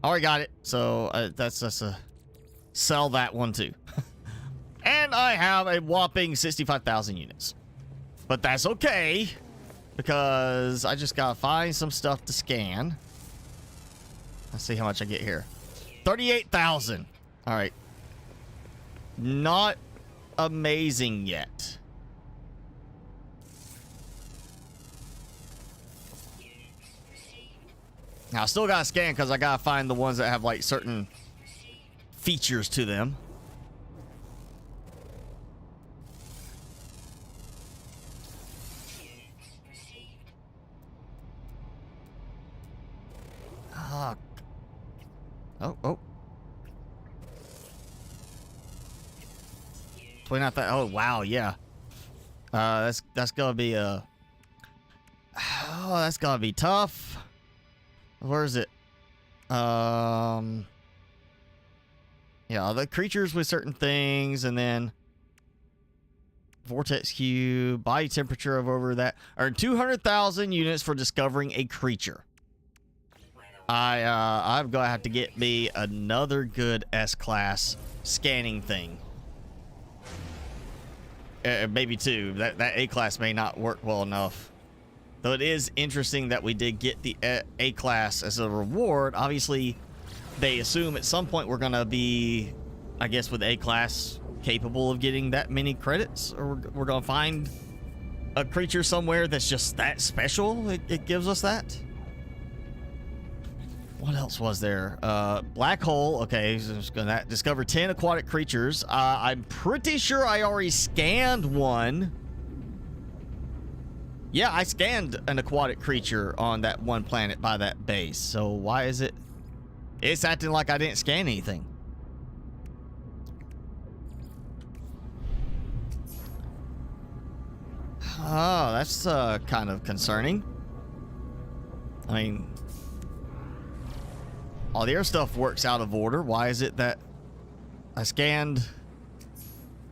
Already got it. So that's just a sell that one too. And I have a whopping 65,000 units. But that's okay, because I just gotta find some stuff to scan. Let's see how much I get here. 38,000. All right. Not amazing yet. Now, I still gotta scan because I gotta find the ones that have like certain features to them. Oh. 29,000. Oh, wow, yeah. That's gonna be a. Oh, that's gonna be tough. Where is it? Yeah, the creatures with certain things, and then vortex cube, body temperature of over that. Earn 200,000 units for discovering a creature. I'm gonna have to get me another good S-class scanning thing. Maybe 2. That A-class may not work well enough. Though it is interesting that we did get the A-class as a reward. Obviously, they assume at some point we're gonna be, I guess, with A-class capable of getting that many credits, or we're gonna find a creature somewhere that's just that special. It gives us that. What else was there? Black hole. Okay, so I'm just gonna discover 10 aquatic creatures. I'm pretty sure I already scanned one. Yeah, I scanned an aquatic creature on that one planet by that base. So why is it? It's acting like I didn't scan anything. Oh, that's kind of concerning. I mean, all the air stuff works out of order. Why is it that I scanned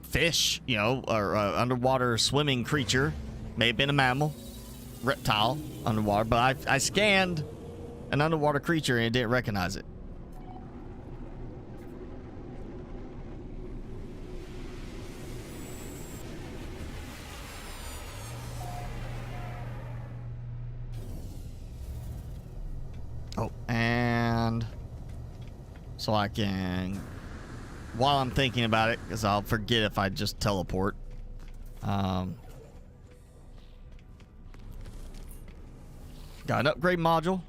fish, you know, or underwater swimming creature? May have been a mammal, reptile, underwater, but I scanned an underwater creature and it didn't recognize it. Oh, and so I can, while I'm thinking about it, because I'll forget if I just teleport. Got an upgrade module.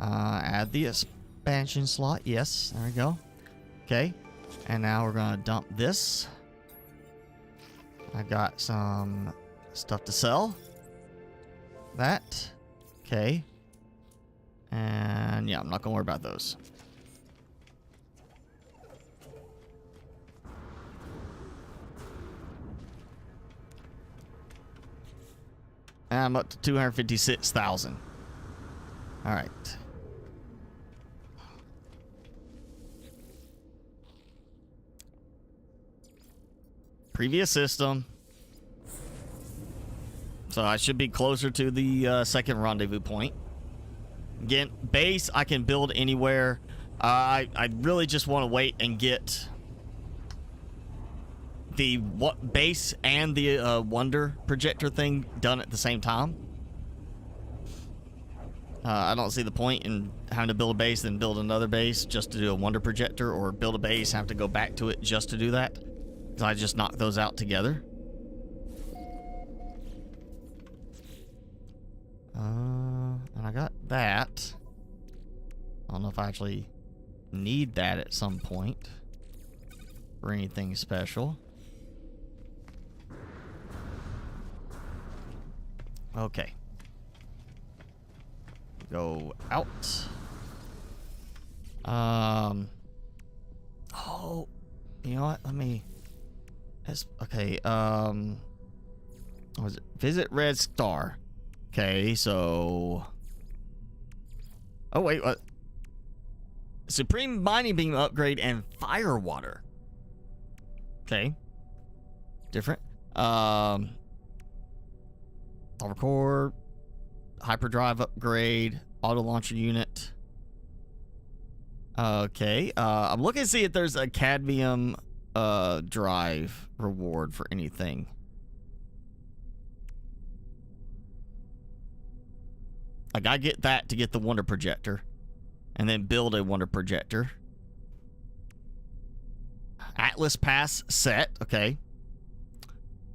Add the expansion slot. Yes, there we go. Okay, and now we're gonna dump this. I got some stuff to sell. That. Okay. And yeah, I'm not gonna worry about those. And I'm up to 256,000. All right. Previous system. So I should be closer to the second rendezvous point. Again, base I can build anywhere. I really just want to wait and get the base and the wonder projector thing done at the same time. I don't see the point in having to build a base then build another base just to do a wonder projector, or build a base have to go back to it just to do that. So I just knock those out together. And I got that. I don't know if I actually need that at some point for anything special. Okay. Go out. Oh, you know what? Let me. Okay. What was it? Visit Red Star. Okay, so. Oh wait, what? Supreme Mining Beam upgrade and Fire Water. Okay. Different. Core, hyperdrive upgrade, auto launcher unit. Okay, I'm looking to see if there's a cadmium drive reward for anything. Like, I get that to get the wonder projector and then build a wonder projector. Atlas Pass set, okay.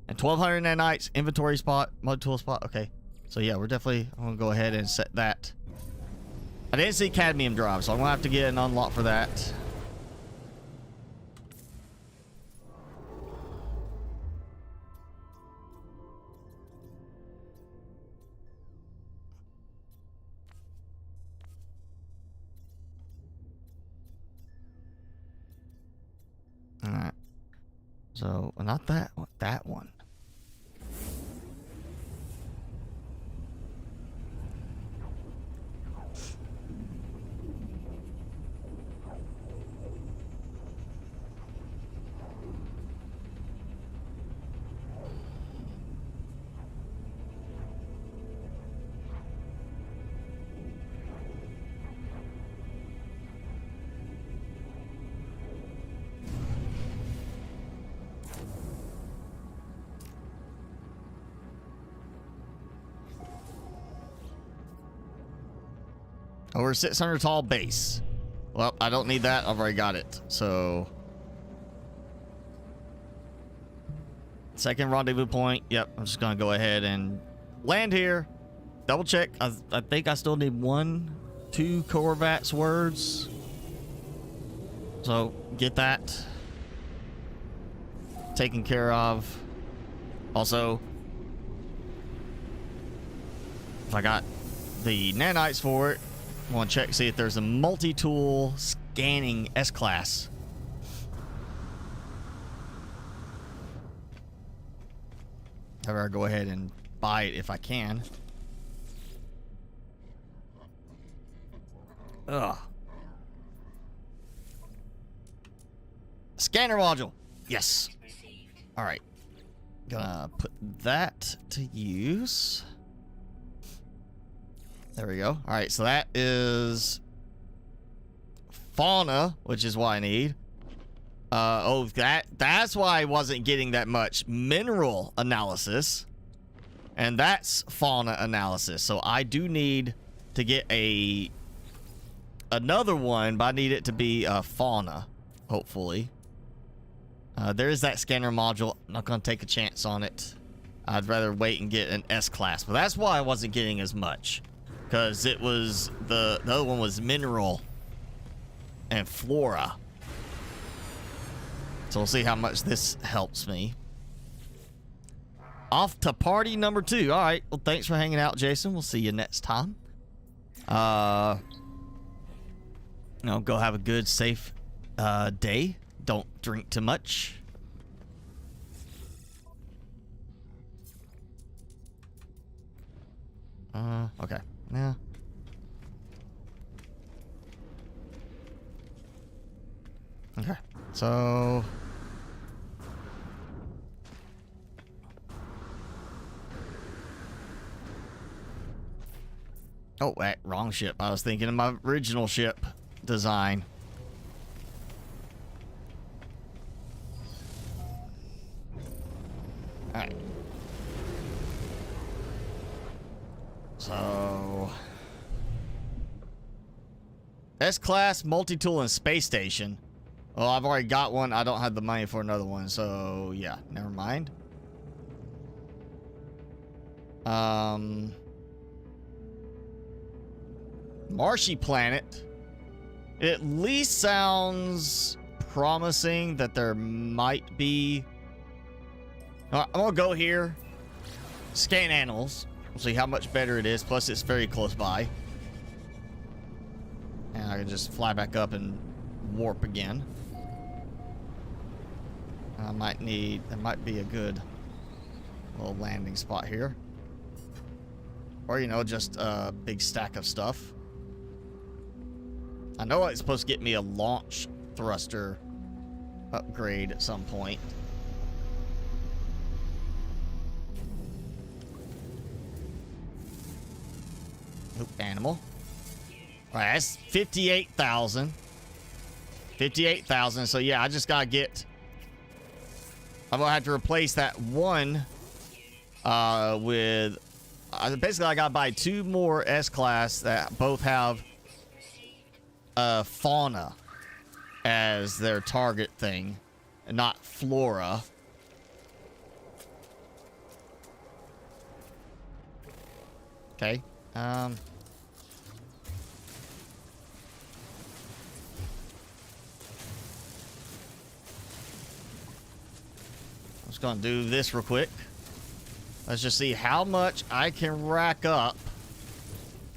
And 1200 nanites, inventory spot, mud tool spot. Okay. So yeah, we're definitely, I'm gonna go ahead and set that. I didn't see cadmium drive, so I'm gonna have to get an unlock for that. Alright. So, not that one, that one. Over 600 tall base. Well, I don't need that. I've already got it. So, second rendezvous point. Yep, I'm just gonna go ahead and land here. Double check. I think I still need 2 Corvat's words. So get that taken care of. Also, if I got the nanites for it, I want to check, see if there's a multi-tool scanning S-Class. However, I'll go ahead and buy it if I can. Ugh. Scanner module. Yes. All right. Gonna put that to use. There we go. All right, so that is fauna, which is what I need. Oh, that's why I wasn't getting that much mineral analysis, and that's fauna analysis. So I do need to get another one, but I need it to be fauna, hopefully. There is that scanner module. I'm not gonna take a chance on it. I'd rather wait and get an S-Class, but that's why I wasn't getting as much. Because it was the other one was mineral and flora. So we'll see how much this helps me. Off to party number 2. All right. Well, thanks for hanging out, Jason. We'll see you next time. Go have a good, safe day. Don't drink too much. Okay. Yeah. Okay. So oh, wait, wrong ship. I was thinking of my original ship design. All right. So, S-Class, multi-tool, and space station. Well, I've already got one. I don't have the money for another one, so yeah, never mind. Marshy planet. It at least sounds promising that there might be... I'm gonna go here. Scan animals. We'll see how much better it is. Plus, it's very close by. And I can just fly back up and warp again. I might need... There might be a good little landing spot here. Or, you know, just a big stack of stuff. I know it's supposed to get me a launch thruster upgrade at some point. Oop, animal. Alright, that's 58,000. 58,000. So, yeah, I just gotta get... I'm gonna have to replace that one with... basically, I gotta buy 2 more S-Class that both have fauna as their target thing, and not flora. Okay. I'm just gonna do this real quick. Let's just see how much I can rack up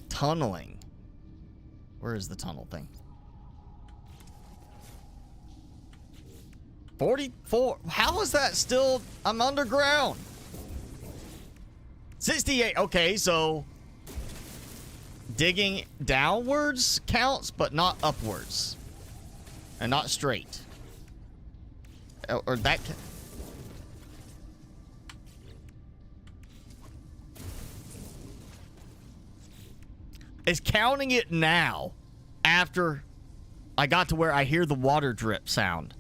tunneling. Where is the tunnel thing? 44. How is that still? I'm underground. 68. Okay, so digging downwards counts, but not upwards. And not straight. Or that... It's counting it now after I got to where I hear the water drip sound.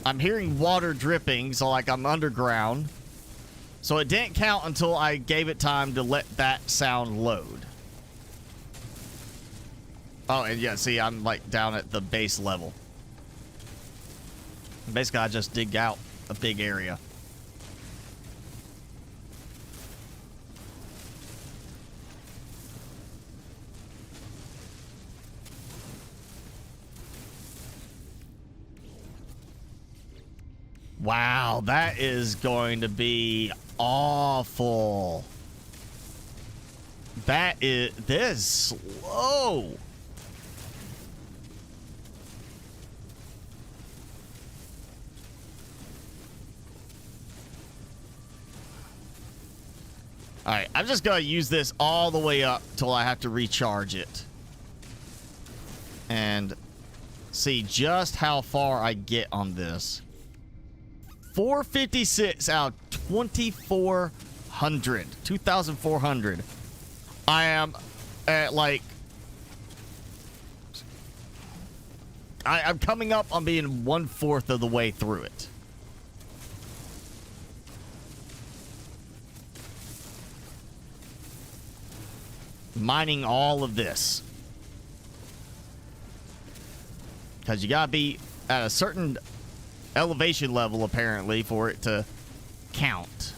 I'm hearing water dripping, so like I'm underground. So it didn't count until I gave it time to let that sound load. Oh, and yeah, see, I'm like down at the base level. Basically, I just dig out a big area. Wow, that is going to be awful. This is slow. All right, I'm just going to use this all the way up till I have to recharge it. And see just how far I get on this. 456 out of 2,400. 2,400. I am at like... I'm coming up on being 1/4 of the way through it. Mining all of this. Because you gotta be at a certain elevation level, apparently, for it to count.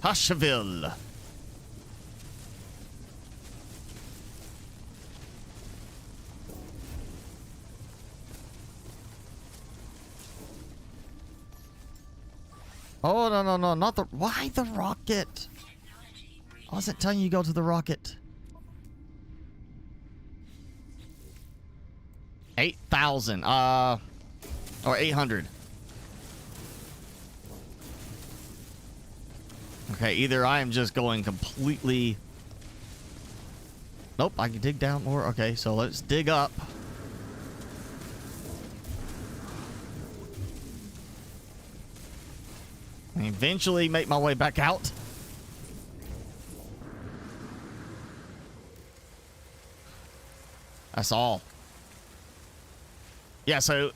Hushville. Oh, no, not the... Why the rocket? I wasn't telling you to go to the rocket. 8,000. Or 800. Okay, either I am just going completely... Nope, I can dig down more. Okay, so let's dig up. And eventually make my way back out. That's all. Yeah, so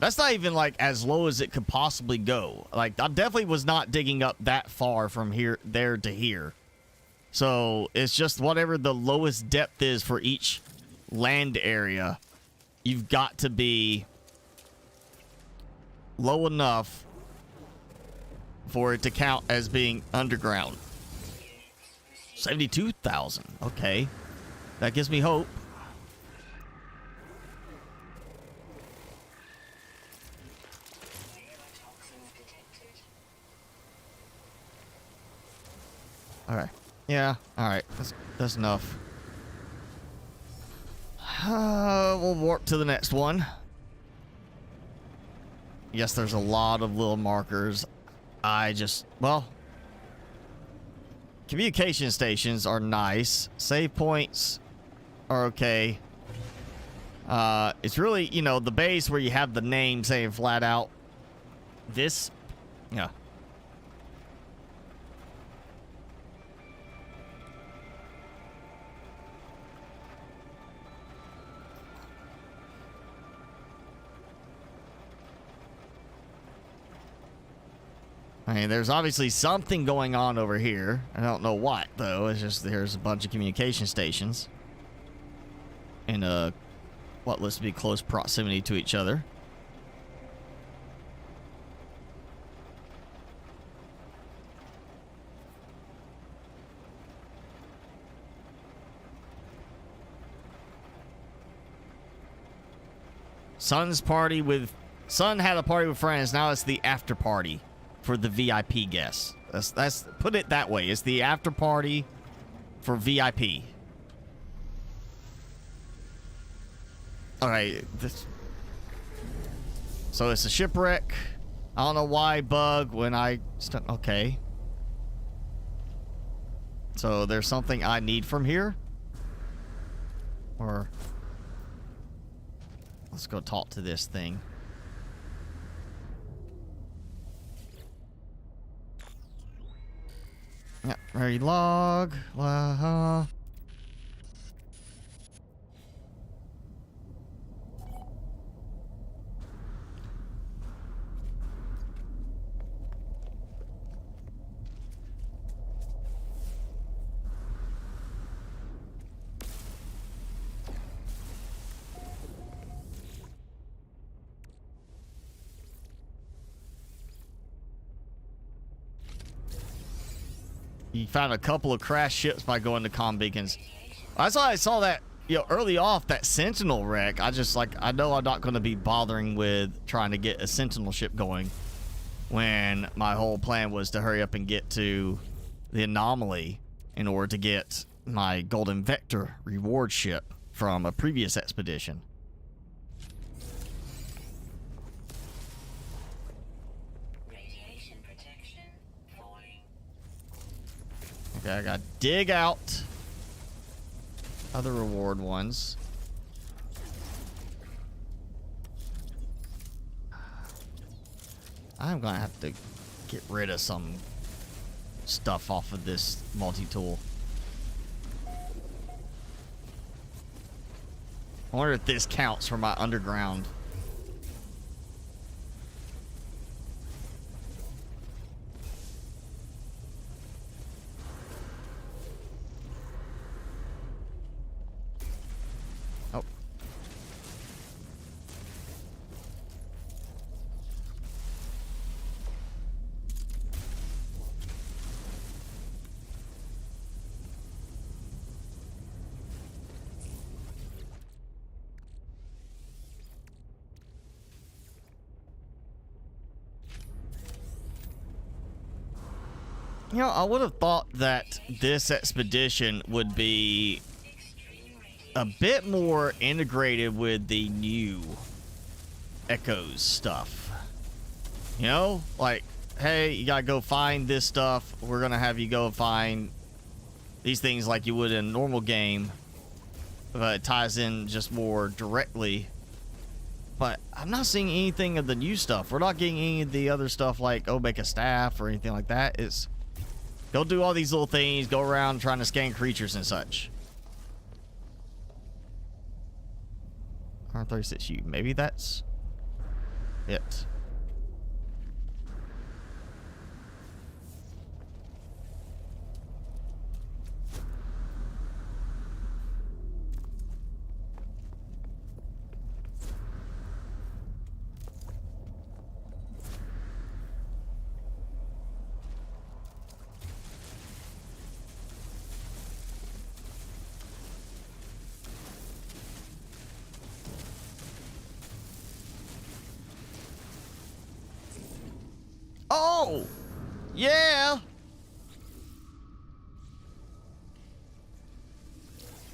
that's not even like as low as it could possibly go. Like, I definitely was not digging up that far from there to here. So it's just whatever the lowest depth is for each land area, you've got to be low enough for it to count as being underground. 72,000. Okay. That gives me hope. Alright. Yeah, alright. That's enough. We'll warp to the next one. Yes, there's a lot of little markers. Well, communication stations are nice. Save points are okay. It's really, you know, the base where you have the name saying flat out. Yeah. I mean, there's obviously something going on over here. I don't know what, though. It's just there's a bunch of communication stations in what looks to be close proximity to each other. Sun had a party with friends. Now it's the after party for the VIP guests. That's put it that way. It's the after party for VIP. Alright, so it's a shipwreck. I don't know why bug when okay. So there's something I need from here? Or let's go talk to this thing. Yeah, very log. You found a couple of crashed ships by going to comm beacons. That's why I saw that, you know, early off, that Sentinel wreck. I know I'm not going to be bothering with trying to get a Sentinel ship going when my whole plan was to hurry up and get to the Anomaly in order to get my Golden Vector reward ship from a previous expedition. Okay, I gotta dig out other reward ones. I'm gonna have to get rid of some stuff off of this multi-tool. I wonder if this counts for my underground. You know, I would have thought that this expedition would be a bit more integrated with the new Echoes stuff. You know, like, hey, you gotta go find this stuff. We're gonna have you go find these things like you would in a normal game. But it ties in just more directly. But I'm not seeing anything of the new stuff. We're not getting any of the other stuff like, oh, make a staff or anything like that. It's go do all these little things, go around trying to scan creatures and such. R36U, maybe that's it. go! Yeah!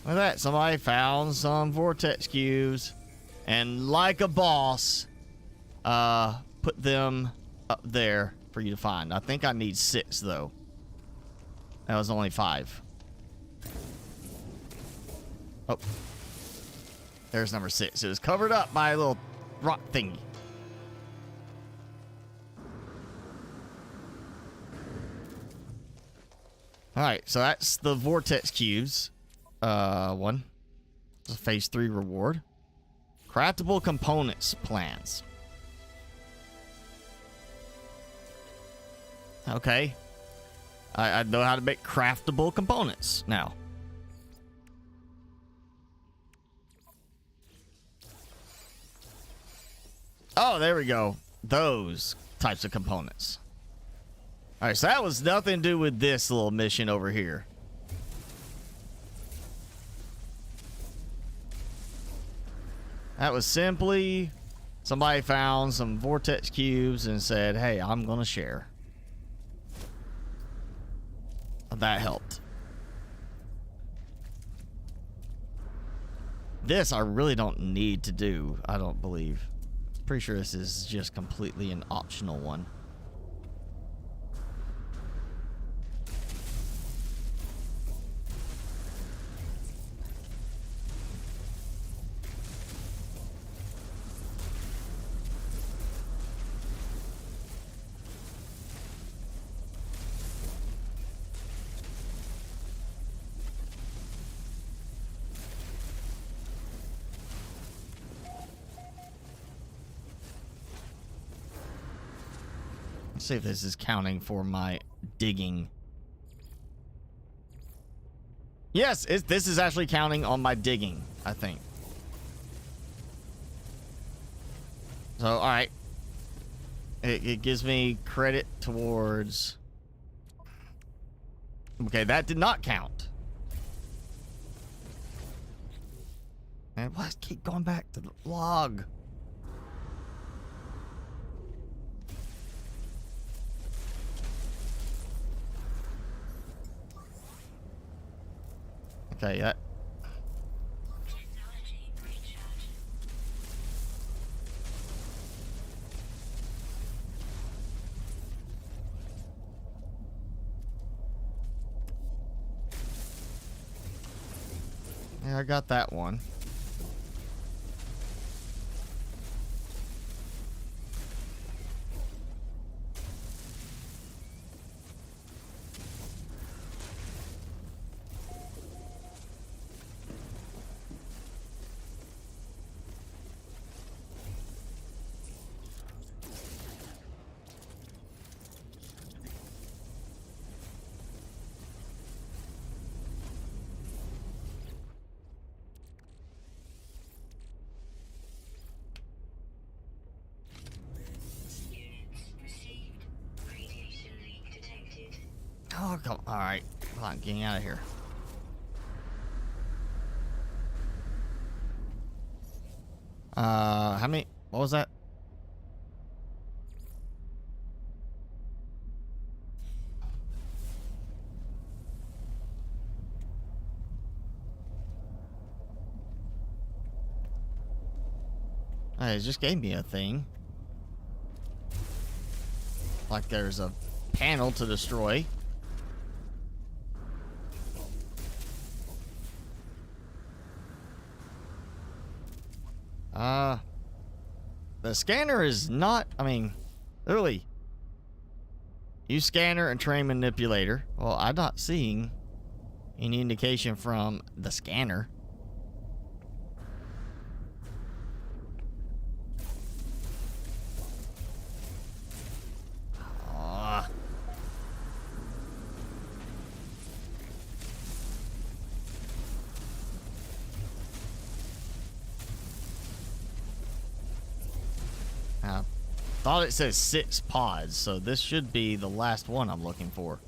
Look at that. Somebody found some vortex cubes. And like a boss, put them up there for you to find. I think I need 6, though. That was only 5. Oh. There's number 6. It was covered up by a little rock thingy. Alright, so that's the vortex cubes. One. It's a phase 3 reward. Craftable components plans. Okay. I know how to make craftable components now. Oh, there we go. Those types of components. All right, so that was nothing to do with this little mission over here. That was simply somebody found some vortex cubes and said, hey, I'm going to share. That helped. This I really don't need to do, I don't believe. Pretty sure this is just completely an optional one. Let's see if this is counting for my digging. Yes, this is actually counting on my digging, I think. So, alright. It gives me credit towards... Okay, that did not count. Man, why keep going back to the log? Okay, that. Technology recharge. Yeah, I got that one. Units received. Radiation leak detected. Oh, come. All right, come on, getting out of here. How many? What was that? Hey, it just gave me a thing. Like there's a panel to destroy. The scanner is not, I mean, literally. Use scanner and train manipulator. Well, I'm not seeing any indication from the scanner. Thought it says 6 pods, so this should be the last one I'm looking for.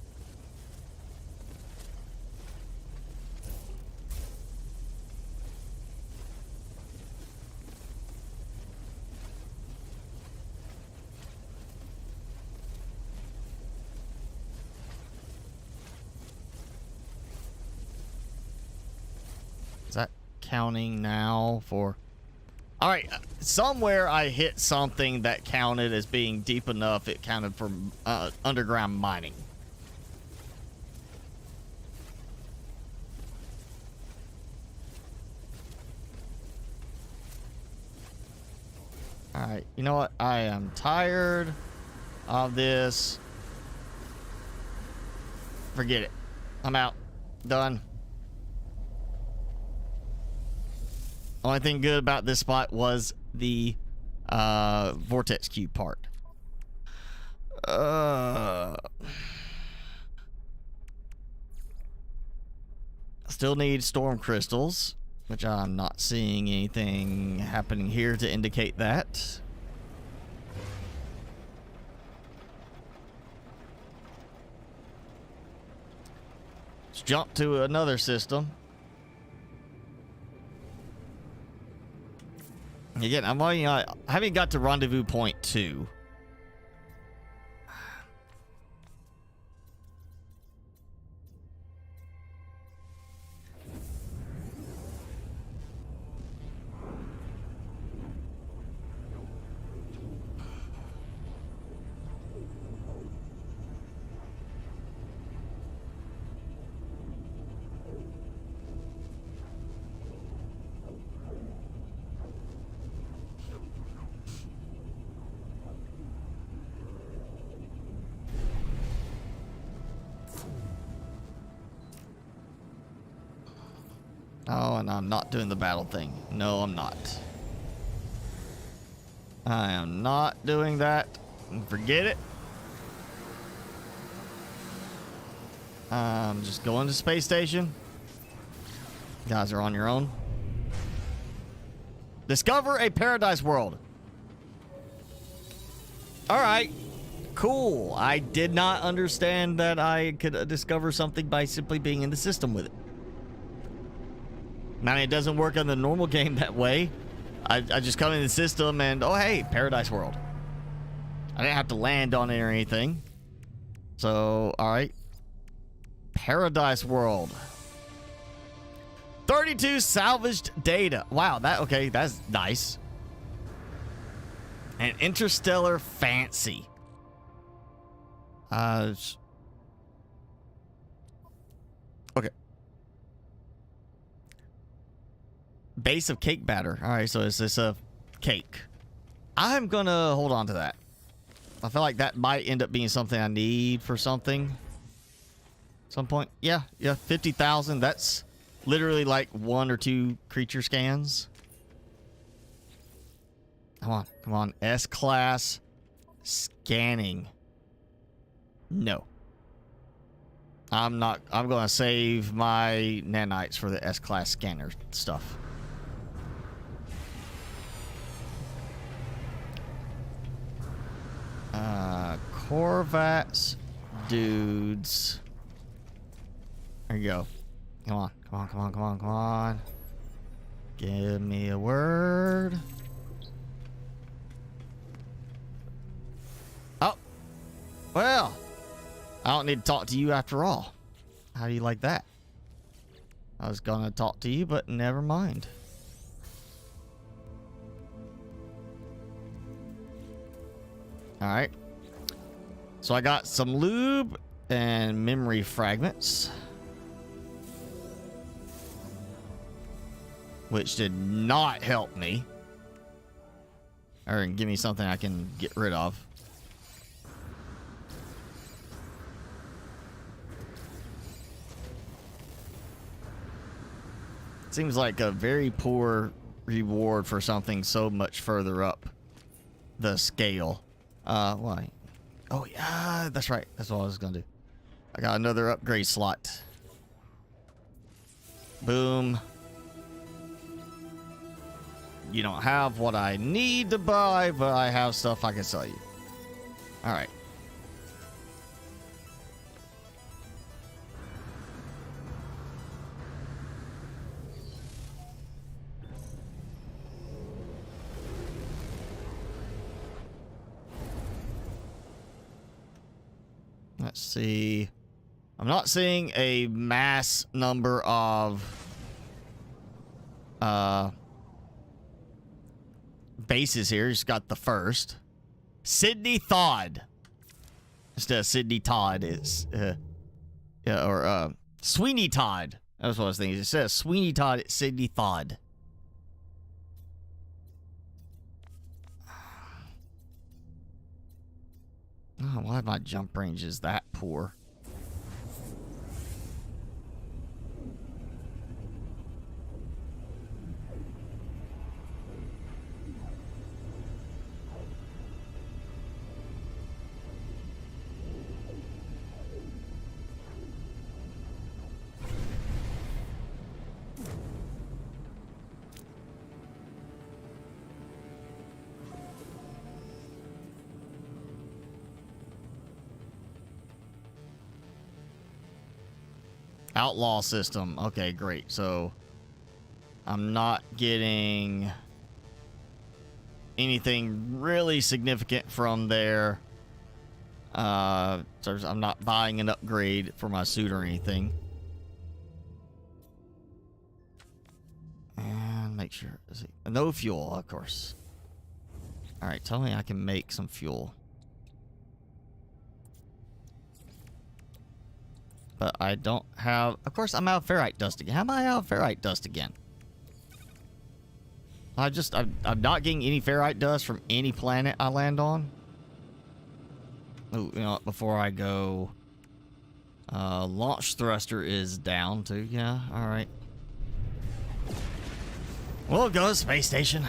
counting now for... All right, somewhere I hit something that counted as being deep enough. It counted for underground mining. All right, you know what? I am tired of this. Forget it. I'm out. Done. Only thing good about this spot was the vortex cube part. Still need storm crystals, which I'm not seeing anything happening here to indicate that. Let's jump to another system. Again, I haven't got to Rendezvous Point 2. Oh, and I'm not doing the battle thing. No, I'm not. I am not doing that. Forget it. I'm just going to space station. You guys are on your own. Discover a paradise world. All right. Cool. I did not understand that I could discover something by simply being in the system with it. I mean, it doesn't work on the normal game that way. I just come in the system and, oh, hey, Paradise World. I didn't have to land on it or anything. So, all right. Paradise World. 32 salvaged data. Wow, okay, that's nice. And interstellar fancy. Okay. Base of cake batter. All right, so is this a cake? I'm gonna hold on to that. I feel like that might end up being something I need for something. Some point. Yeah, 50,000. That's literally like 1 or 2 creature scans. Come on. S-class scanning. No. I'm gonna save my nanites for the S-class scanner stuff. Corvats, dudes. There you go. Come on. Give me a word. Oh. Well, I don't need to talk to you after all. How do you like that? I was gonna talk to you, but never mind. All right. So I got some lube and memory fragments, which did not help me. Or give me something I can get rid of. Seems like a very poor reward for something so much further up the scale. Why? Oh, yeah, that's right. That's what I was going to do. I got another upgrade slot. Boom. You don't have what I need to buy, but I have stuff I can sell you. All right. Let's see. I'm not seeing a mass number of bases here. He's got the first. Sydney Thawed. Instead of Sydney Todd, it's Sweeney Todd. That's what I was thinking. It says Sweeney Todd, it's Sydney Thawed. Oh, why my jump range is that poor? Outlaw system. Okay, great. So I'm not getting anything really significant from there. So I'm not buying an upgrade for my suit or anything. And make sure. No fuel, of course. Alright, tell me I can make some fuel. But I don't have... Of course, I'm out of ferrite dust again. How am I out of ferrite dust again? I'm not getting any ferrite dust from any planet I land on. Oh, you know what, before I go... launch thruster is down too. Yeah, alright. We'll go space station.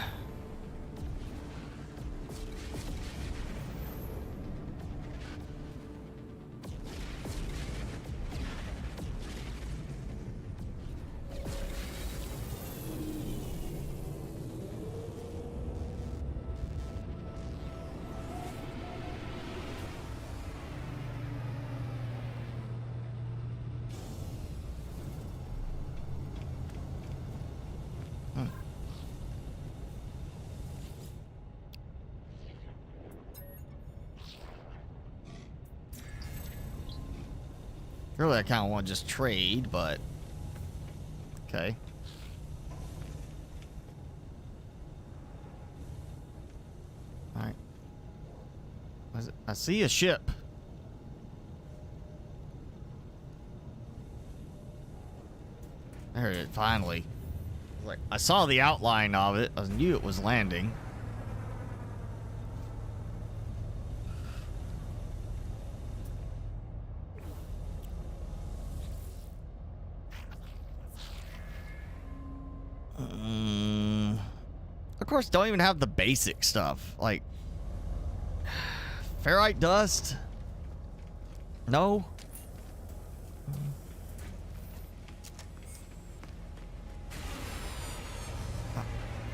Really, I kind of want to just trade, but... Okay. Alright. I see a ship. There it is, finally. Like, I saw the outline of it. I knew it was landing. Of course, don't even have the basic stuff. Like, ferrite dust? No?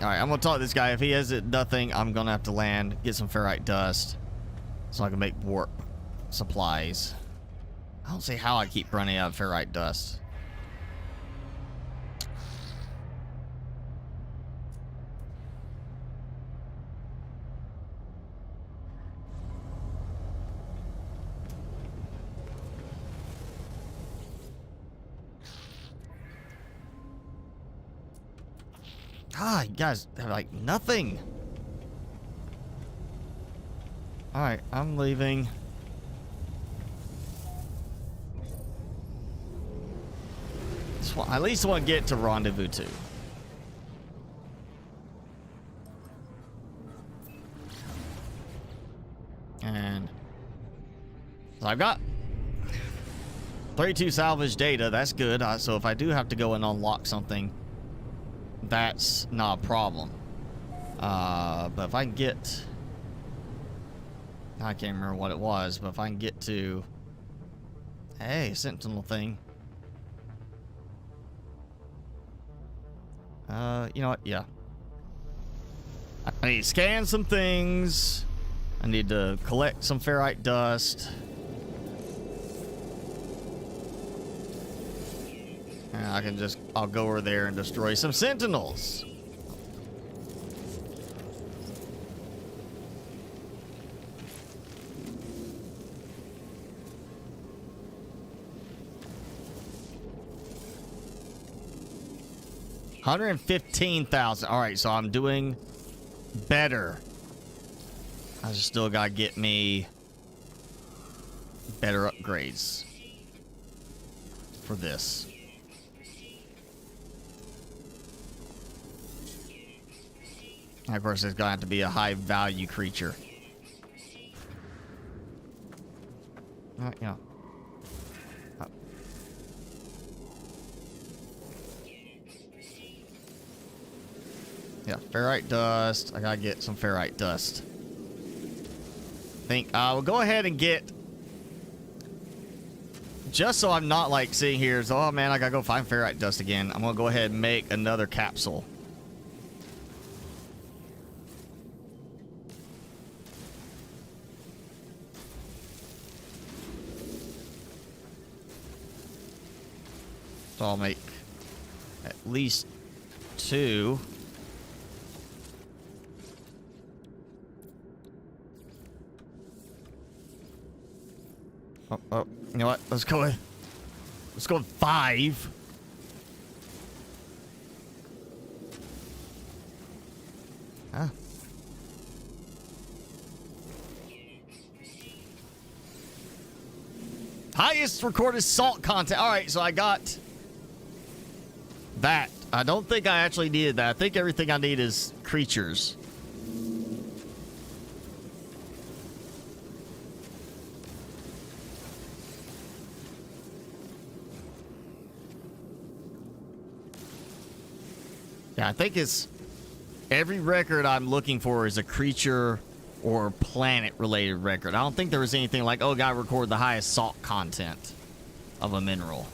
Alright, I'm gonna talk to this guy. If he has nothing, I'm gonna have to land, get some ferrite dust, so I can make warp supplies. I don't see how I keep running out of ferrite dust. Ah, you guys have like nothing. Alright, I'm leaving. I at least want to get to Rendezvous 2. And so I've got 32 salvage data. That's good. So if I do have to go and unlock something, that's not a problem. But if I can get... I can't remember what it was, but if I can get to... Hey, Sentinel thing. You know what? Yeah. I need to scan some things. I need to collect some ferrite dust. And I can just... I'll go over there and destroy some Sentinels. 115,000. All right, so I'm doing better. I just still gotta get me better upgrades for this. And of course, it's gonna have to be a high value creature. Yeah. Yeah, ferrite dust. I gotta get some ferrite dust. We'll go ahead and get, just so I'm not like sitting here, so, oh man, I gotta go find ferrite dust again. I'm gonna go ahead and make another capsule. So I'll make at least 2. Oh, you know what? Let's go with 5. Huh? Highest recorded salt content. All right, so I got that. I don't think I actually needed that. I think everything I need is creatures. Yeah, I think it's every record I'm looking for is a creature or planet related record. I don't think there was anything like, oh, gotta record the highest salt content of a mineral.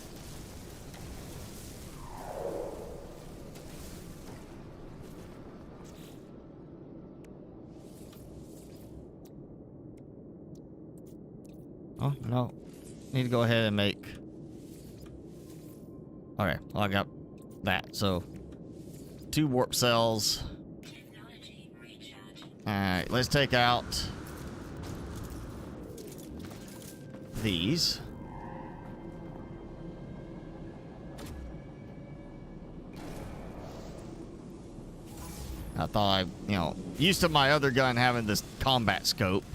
Oh, no. Need to go ahead and make. Okay, well, I got that. So 2 warp cells. Alright, let's take out these. I thought used to my other gun having this combat scope.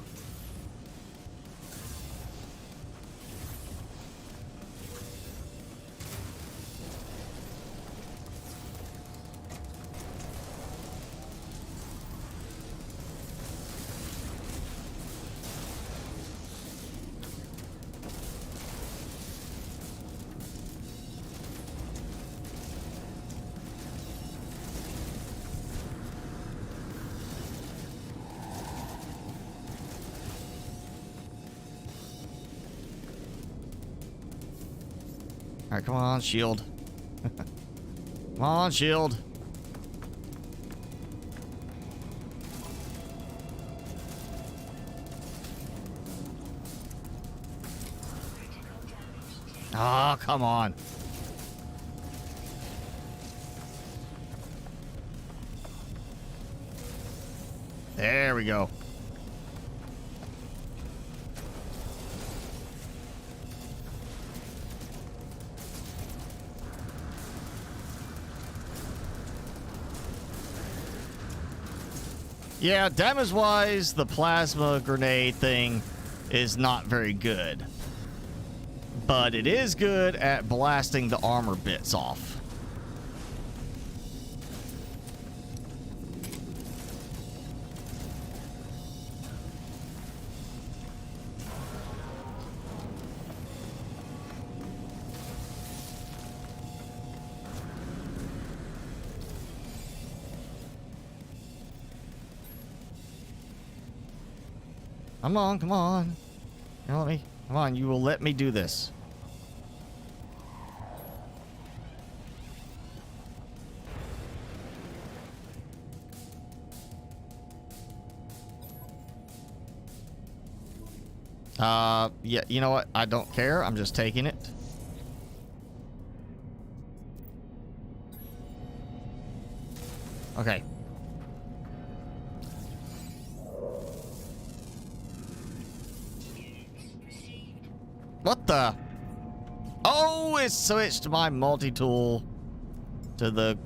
Alright, come on, shield. Come on, shield. Oh, come on. There we go. Yeah, damage-wise, the plasma grenade thing is not very good. But it is good at blasting the armor bits off. Come on, come on. Come on, you will let me do this. Yeah, you know what? I don't care. I'm just taking it. Okay. What the? Oh, it switched my multi-tool to the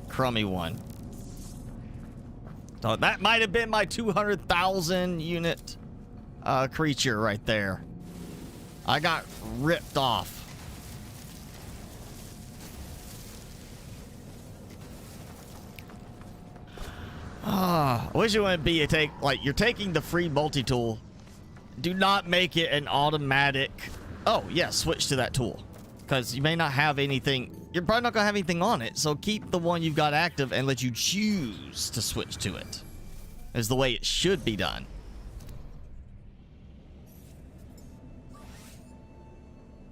crummy one. So that might have been my 200,000 unit creature right there. I got ripped off. I wish it wouldn't be you're taking the free multi-tool. Do not make it an automatic. Oh yeah, switch to that tool, because you may not have anything. You're probably not gonna have anything on it, so keep the one you've got active and let you choose to switch to it. Is the way it should be done.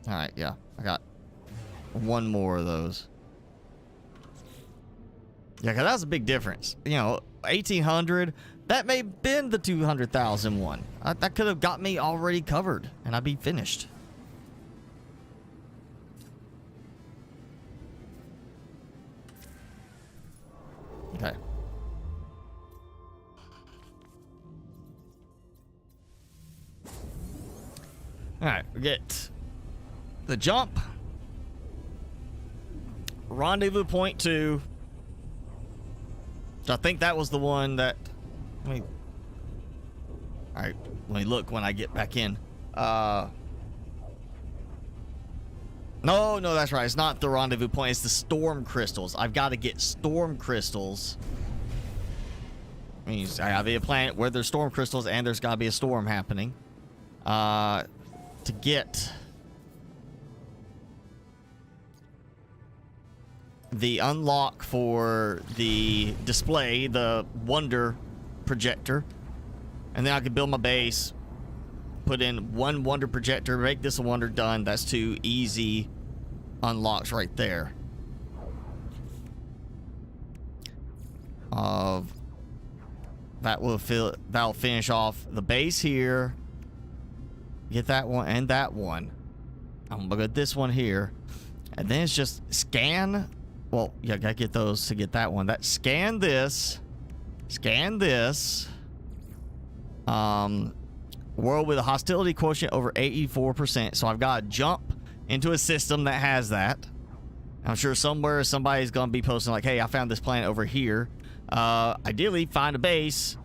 All right, yeah, I got one more of those. Yeah, because that's a big difference. You know, 1,800, that may have been the 200,000 one. That could have got me already covered, and I'd be finished. Okay. Alright, we get the jump. Rendezvous point 2. So I think that was the one that... Alright, let me look when I get back in. No, that's right. It's not the rendezvous point. It's the storm crystals. I've got to get storm crystals. Means I gotta be a planet where there's storm crystals and there's gotta be a storm happening. To get the unlock for the display, the wonder projector, and then I can build my base, put in one wonder projector, make this a wonder, done. That's 2 easy unlocks right there. That'll finish off the base here. Get that one and that one. I'm gonna get this one here, and then it's just scan. Well, yeah, gotta get those to get that one. That scan this. World with a hostility quotient over 84%. So I've got to jump into a system that has that. I'm sure somewhere somebody's gonna be posting like, "Hey, I found this planet over here." Ideally, find a base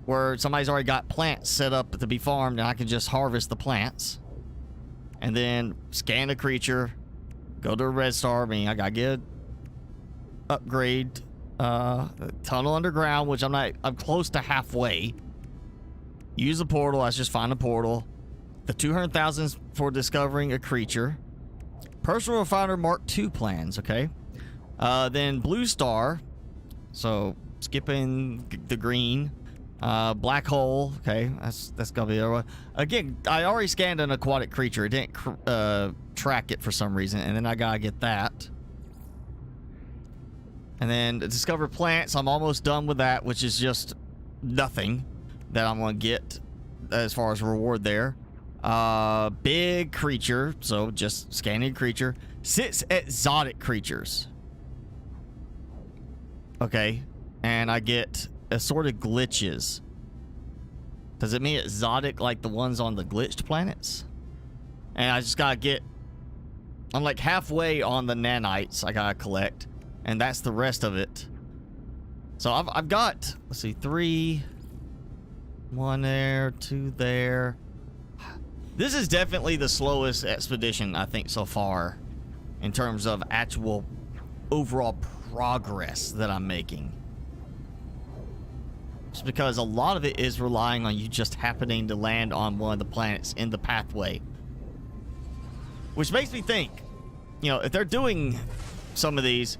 where somebody's already got plants set up to be farmed, and I can just harvest the plants. And then scan a creature, go to a red star. I mean, I gotta get upgrade tunnel underground, which I'm close to halfway. Use a portal. Let's just find a portal. The 200,000 for discovering a creature. Personal refiner Mark II plans. Okay. Then blue star. So skipping the green. Black hole. Okay, that's gonna be the other one. Again, I already scanned an aquatic creature. It didn't track it for some reason, and then I gotta get that. And then discover plants. I'm almost done with that, which is just nothing that I'm gonna get as far as reward there. Big creature, so just scanning creature. 6 exotic creatures. Okay, and I get assorted glitches. Does it mean exotic like the ones on the glitched planets? And I just gotta get... I'm like halfway on the nanites I gotta collect, and that's the rest of it. So I've got, let's see, 3, 1 there, 2 there. This is definitely the slowest expedition I think so far in terms of actual overall progress that I'm making. Just because a lot of it is relying on you just happening to land on one of the planets in the pathway. Which makes me think, you know, if they're doing some of these,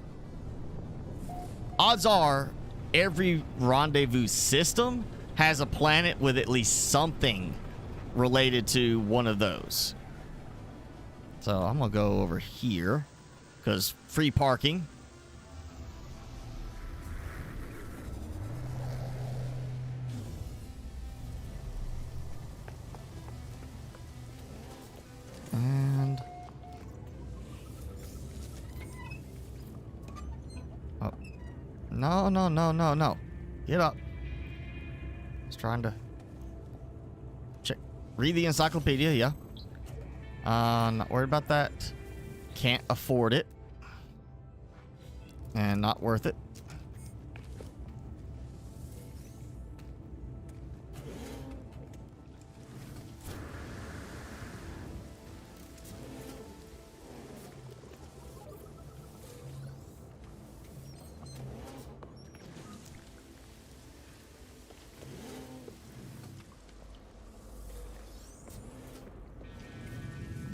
odds are every rendezvous system has a planet with at least something related to one of those. So I'm gonna go over here because free parking. And oh, no. Get up. Just trying to check. Read the encyclopedia, yeah. Not worried about that. Can't afford it. And not worth it.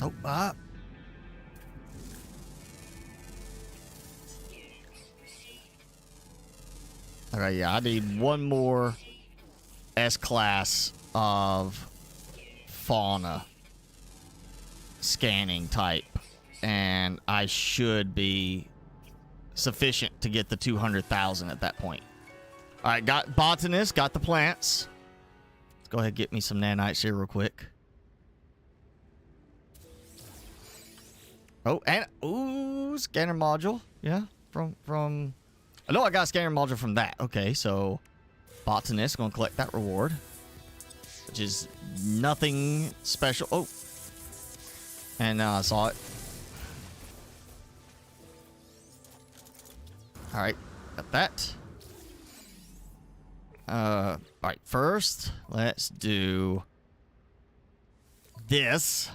Oh, up. Okay, yeah, I need one more S-class of fauna scanning type, and I should be sufficient to get the 200,000 at that point. All right, got botanist, got the plants. Let's go ahead and get me some nanites here real quick. Oh, and ooh, scanner module. Yeah, from. I know I got a scanner module from that. Okay, so botanist gonna collect that reward, which is nothing special. Oh, and now I saw it. All right, got that. All right, first let's do this.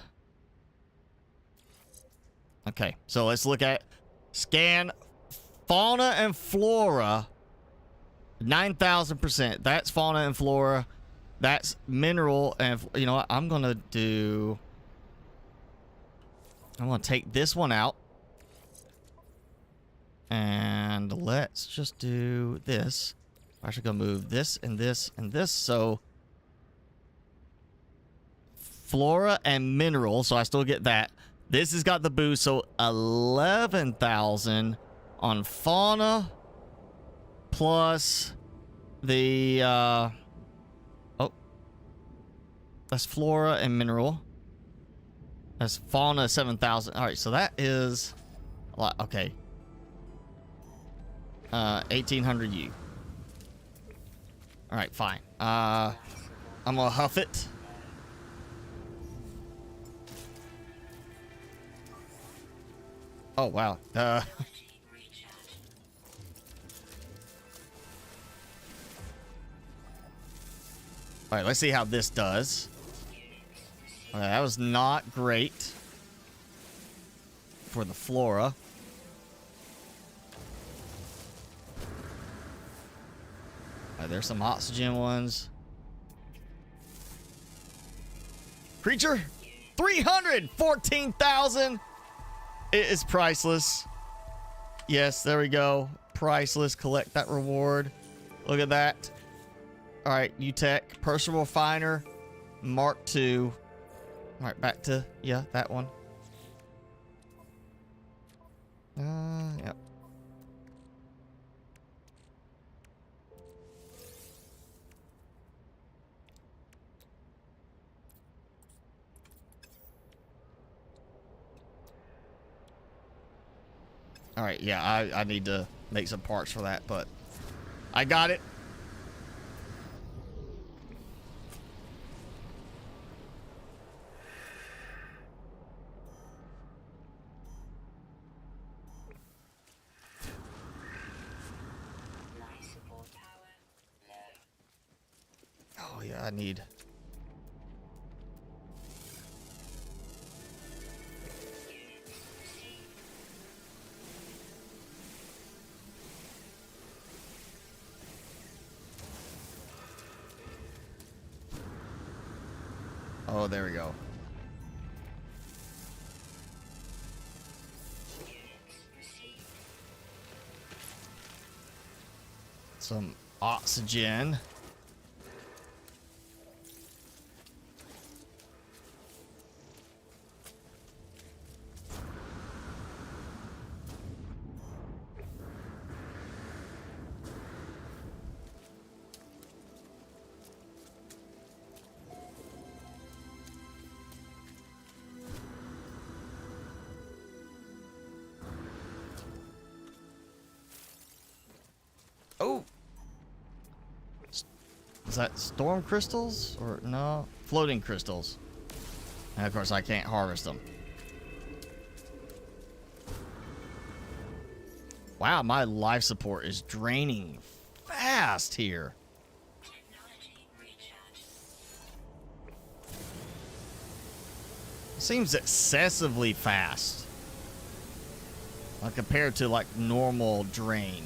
Okay, so let's look at scan fauna and flora. 9,000%. That's fauna and flora. That's mineral. And you know what? I'm going to take this one out. And let's just do this. I'm actually going to move this and this and this. So flora and mineral. So I still get that. This has got the boost, so 11,000 on fauna plus the oh, that's flora and mineral. That's fauna 7,000. All right, so that is a lot. Okay, 1,800 U. All right, fine. I'm gonna huff it. Oh, wow. All right, let's see how this does. Okay, that was not great for the flora. All right, there's some oxygen ones. Creature, 314,000. It is priceless. Yes, there we go. Priceless. Collect that reward. Look at that. All right, UTech. Personal Refiner. Mark II. All right, back to, yeah, that one. Yep. All right, yeah, I need to make some parts for that, but I got it. Oh, yeah, I need... Oh, there we go. Some oxygen. Oh! Is that storm crystals? Or no? Floating crystals. And of course I can't harvest them. Wow, my life support is draining fast here. Technology recharge. Seems excessively fast. Like compared to like normal drain.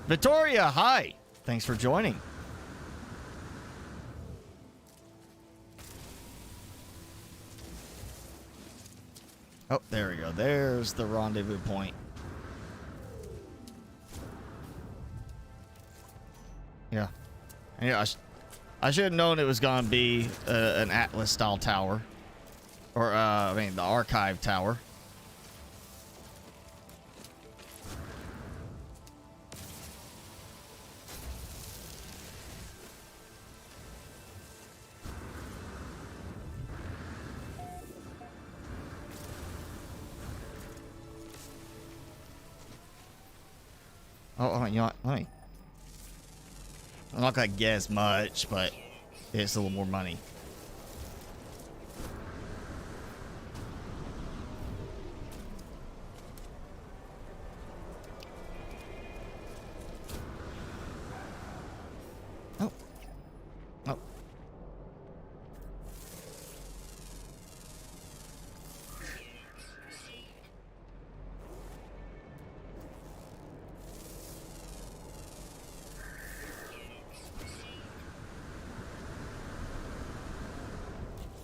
Victoria, hi. Thanks for joining. Oh, there we go. There's the rendezvous point. Yeah. Yeah, I should have known it was going to be an Atlas-style tower. Or, I mean, the archive tower. Oh, you know what? Let me. I'm not gonna guess much, but it's a little more money. Oh. Oh.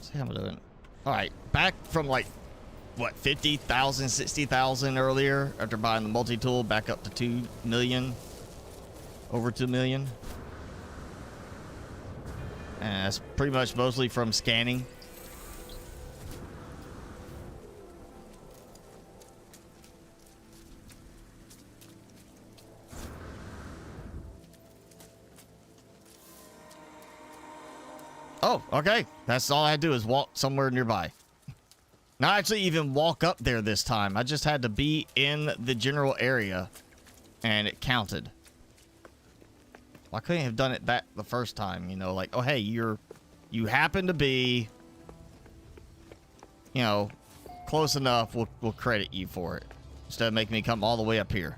See how I'm doing. All right, back from like what 50,000, 60,000 earlier after buying the multi-tool, back up to 2 million, over 2 million. And that's pretty much mostly from scanning. Oh, okay. That's all I had to do is walk somewhere nearby. Not actually even walk up there this time. I just had to be in the general area and it counted. Why couldn't I have done it that the first time? You know, like, oh, hey, you happen to be, you know, close enough. We'll credit you for it instead of making me come all the way up here.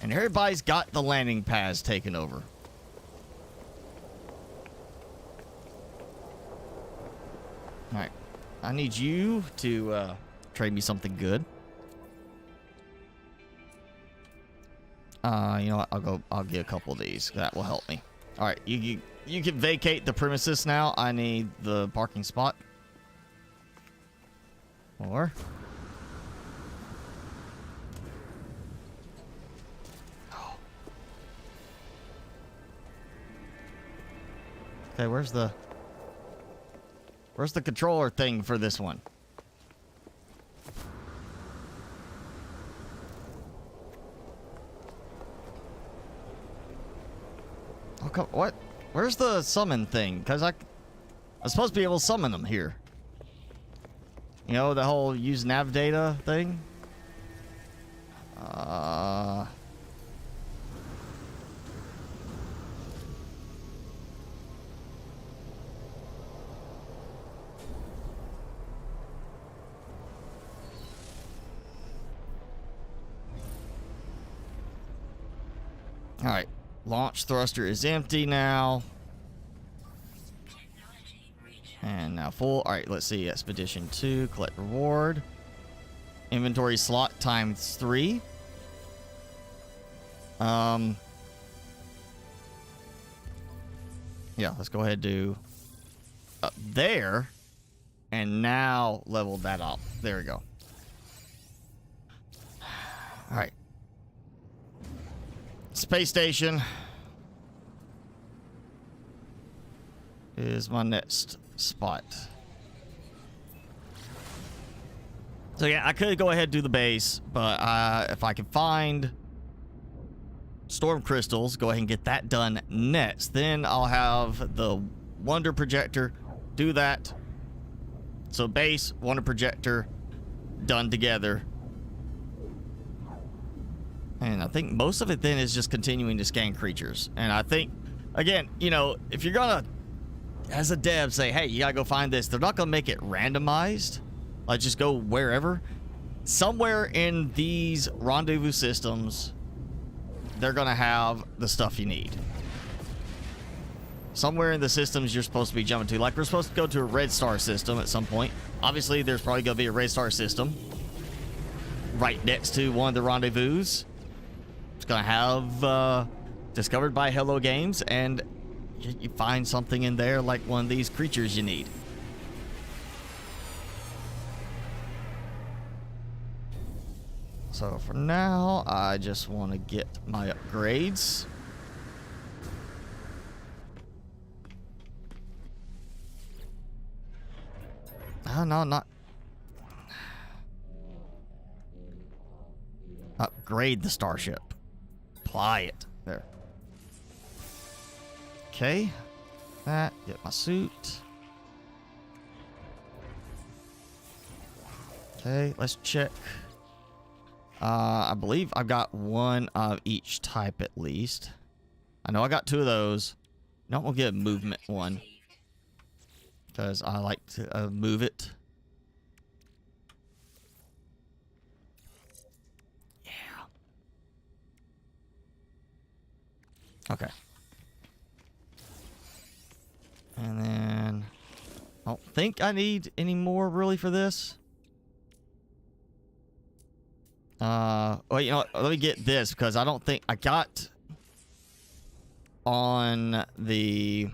And everybody's got the landing pads taken over. All right, I need you to trade me something good. You know what? I'll get a couple of these. That will help me. All right, you can vacate the premises now. I need the parking spot. Or okay, where's the controller thing for this one? Oh, come, what? Where's the summon thing? Because I'm supposed to be able to summon them here. You know, the whole use nav data thing? All right, launch thruster is empty now. And now full. All right, let's see. Expedition 2, collect reward. Inventory slot times 3. Yeah, let's go ahead and do up there. And now level that up. There we go. All right. Space station is my next spot. So yeah, I could go ahead and do the base, but if I can find storm crystals, go ahead and get that done next. Then I'll have the wonder projector, do that. So base, wonder projector, done together. And I think most of it then is just continuing to scan creatures. And I think Again, you know, if you're gonna, as a dev, say, hey, you gotta go find this, they're not gonna make it randomized. Like, just go wherever. Somewhere in these rendezvous systems, they're gonna have the stuff you need. Somewhere in the systems you're supposed to be jumping to. Like, we're supposed to go to a red star system at some point. Obviously, there's probably gonna be a red star system right next to one of the rendezvous. It's gonna have discovered by Hello Games, and you find something in there like one of these creatures you need. So for now, I just want to get my upgrades. Oh, no, not... Upgrade the starship. Apply it. There. Okay. That. Get my suit. Okay, let's check. I believe I've got one of each type at least. I know I got two of those. No, we'll get a movement one, because I like to move it. Yeah. Okay. And then I don't think I need any more really for this. Well, you know what? Let me get this, because I don't think I got on the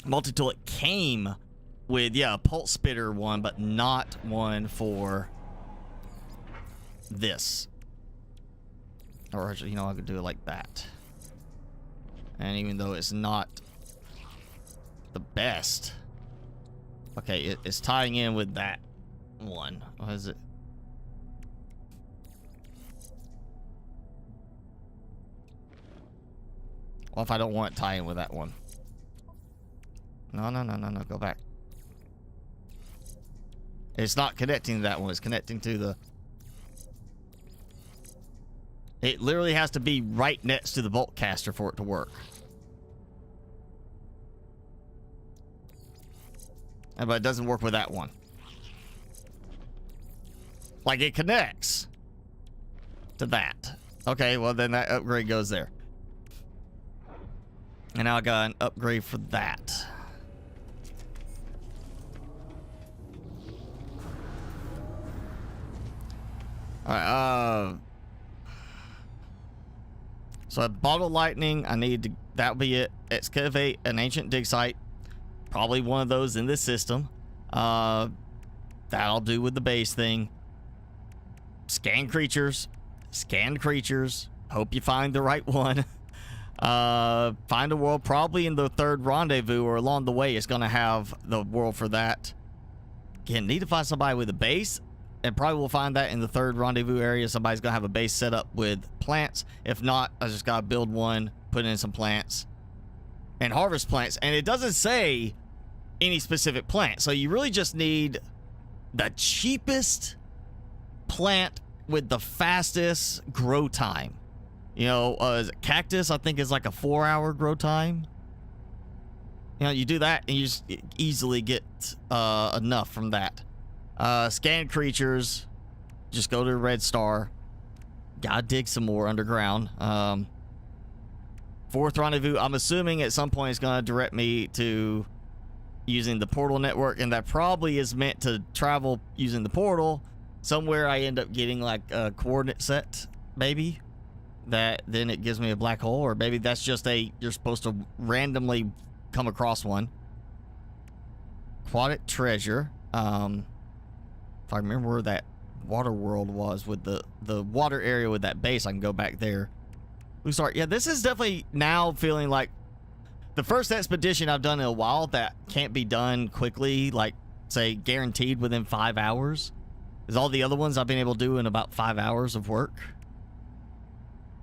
multi-tool. It came with, yeah, a pulse spitter one, but not one for this. Or, you know, I could do it like that. And even though it's not the best, okay, it's tying in with that one. What is it? Well, if I don't want it tie in with that one. No, go back. It's not connecting to that one. It's connecting to the... It literally has to be right next to the bolt caster for it to work. But it doesn't work with that one. Like, it connects to that. Okay, well then that upgrade goes there. And now I got an upgrade for that. Alright, so a bottle lightning, I need to, that'll be it. Excavate an ancient dig site. Probably one of those in this system. That'll do with the base thing. Scan creatures. Scan creatures. Hope you find the right one. Find a world probably in the third rendezvous, or along the way it's gonna have the world for that. Again, need to find somebody with a base, and probably we'll find that in the third rendezvous area. Somebody's gonna have a base set up with plants. If not, I just gotta build one, put in some plants, and harvest plants. And it doesn't say any specific plant, so you really just need the cheapest plant with the fastest grow time. You know, cactus, I think, is like a 4-hour grow time. You know, you do that and you just easily get enough from that. Scan creatures, just go to Red Star. Gotta dig some more underground. Fourth rendezvous, I'm assuming at some point it's gonna direct me to using the portal network, and that probably is meant to travel using the portal. Somewhere I end up getting like a coordinate set, maybe. That then it gives me a black hole, or maybe that's just you're supposed to randomly come across one. Aquatic treasure. If I remember where that water world was with the water area with that base, I can go back there. We start. Yeah, this is definitely now feeling like the first expedition I've done in a while that can't be done quickly, like say guaranteed within 5 hours. Is all the other ones I've been able to do in about 5 hours of work.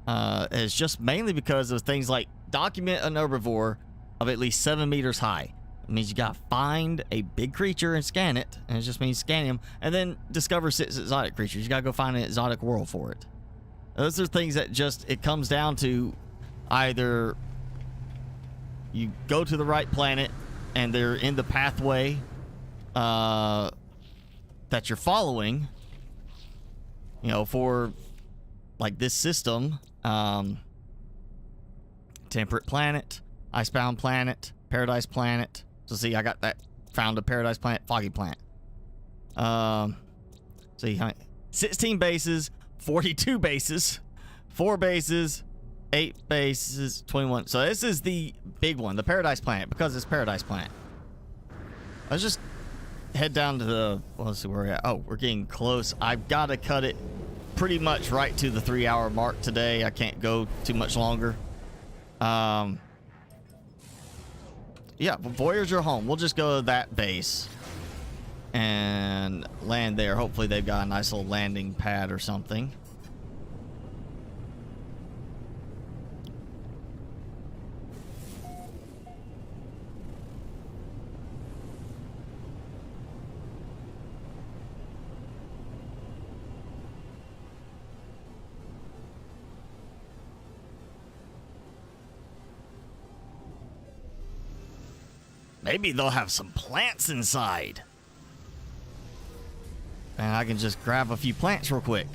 It's just mainly because of things like document an herbivore of at least 7 meters high. It means you gotta find a big creature and scan it, and it just means scan him, and then discover 6 exotic creatures. You gotta go find an exotic world for it. Those are things that just, it comes down to either you go to the right planet, and they're in the pathway that you're following, you know, for like this system, temperate planet, icebound planet, paradise planet. So see, I got that, found a paradise planet, foggy planet. See, 16 bases, 42 bases, 4 bases, 8 bases, 21. So this is the big one, the paradise planet, because it's paradise planet. Let's just head down to the, well, let's see where we're at. Oh, we're getting close. I've got to cut it pretty much right to the 3-hour mark today. I can't go too much longer. Yeah, Voyager home. We'll just go to that base and land there. Hopefully they've got a nice little landing pad or something. Maybe they'll have some plants inside. And I can just grab a few plants real quick.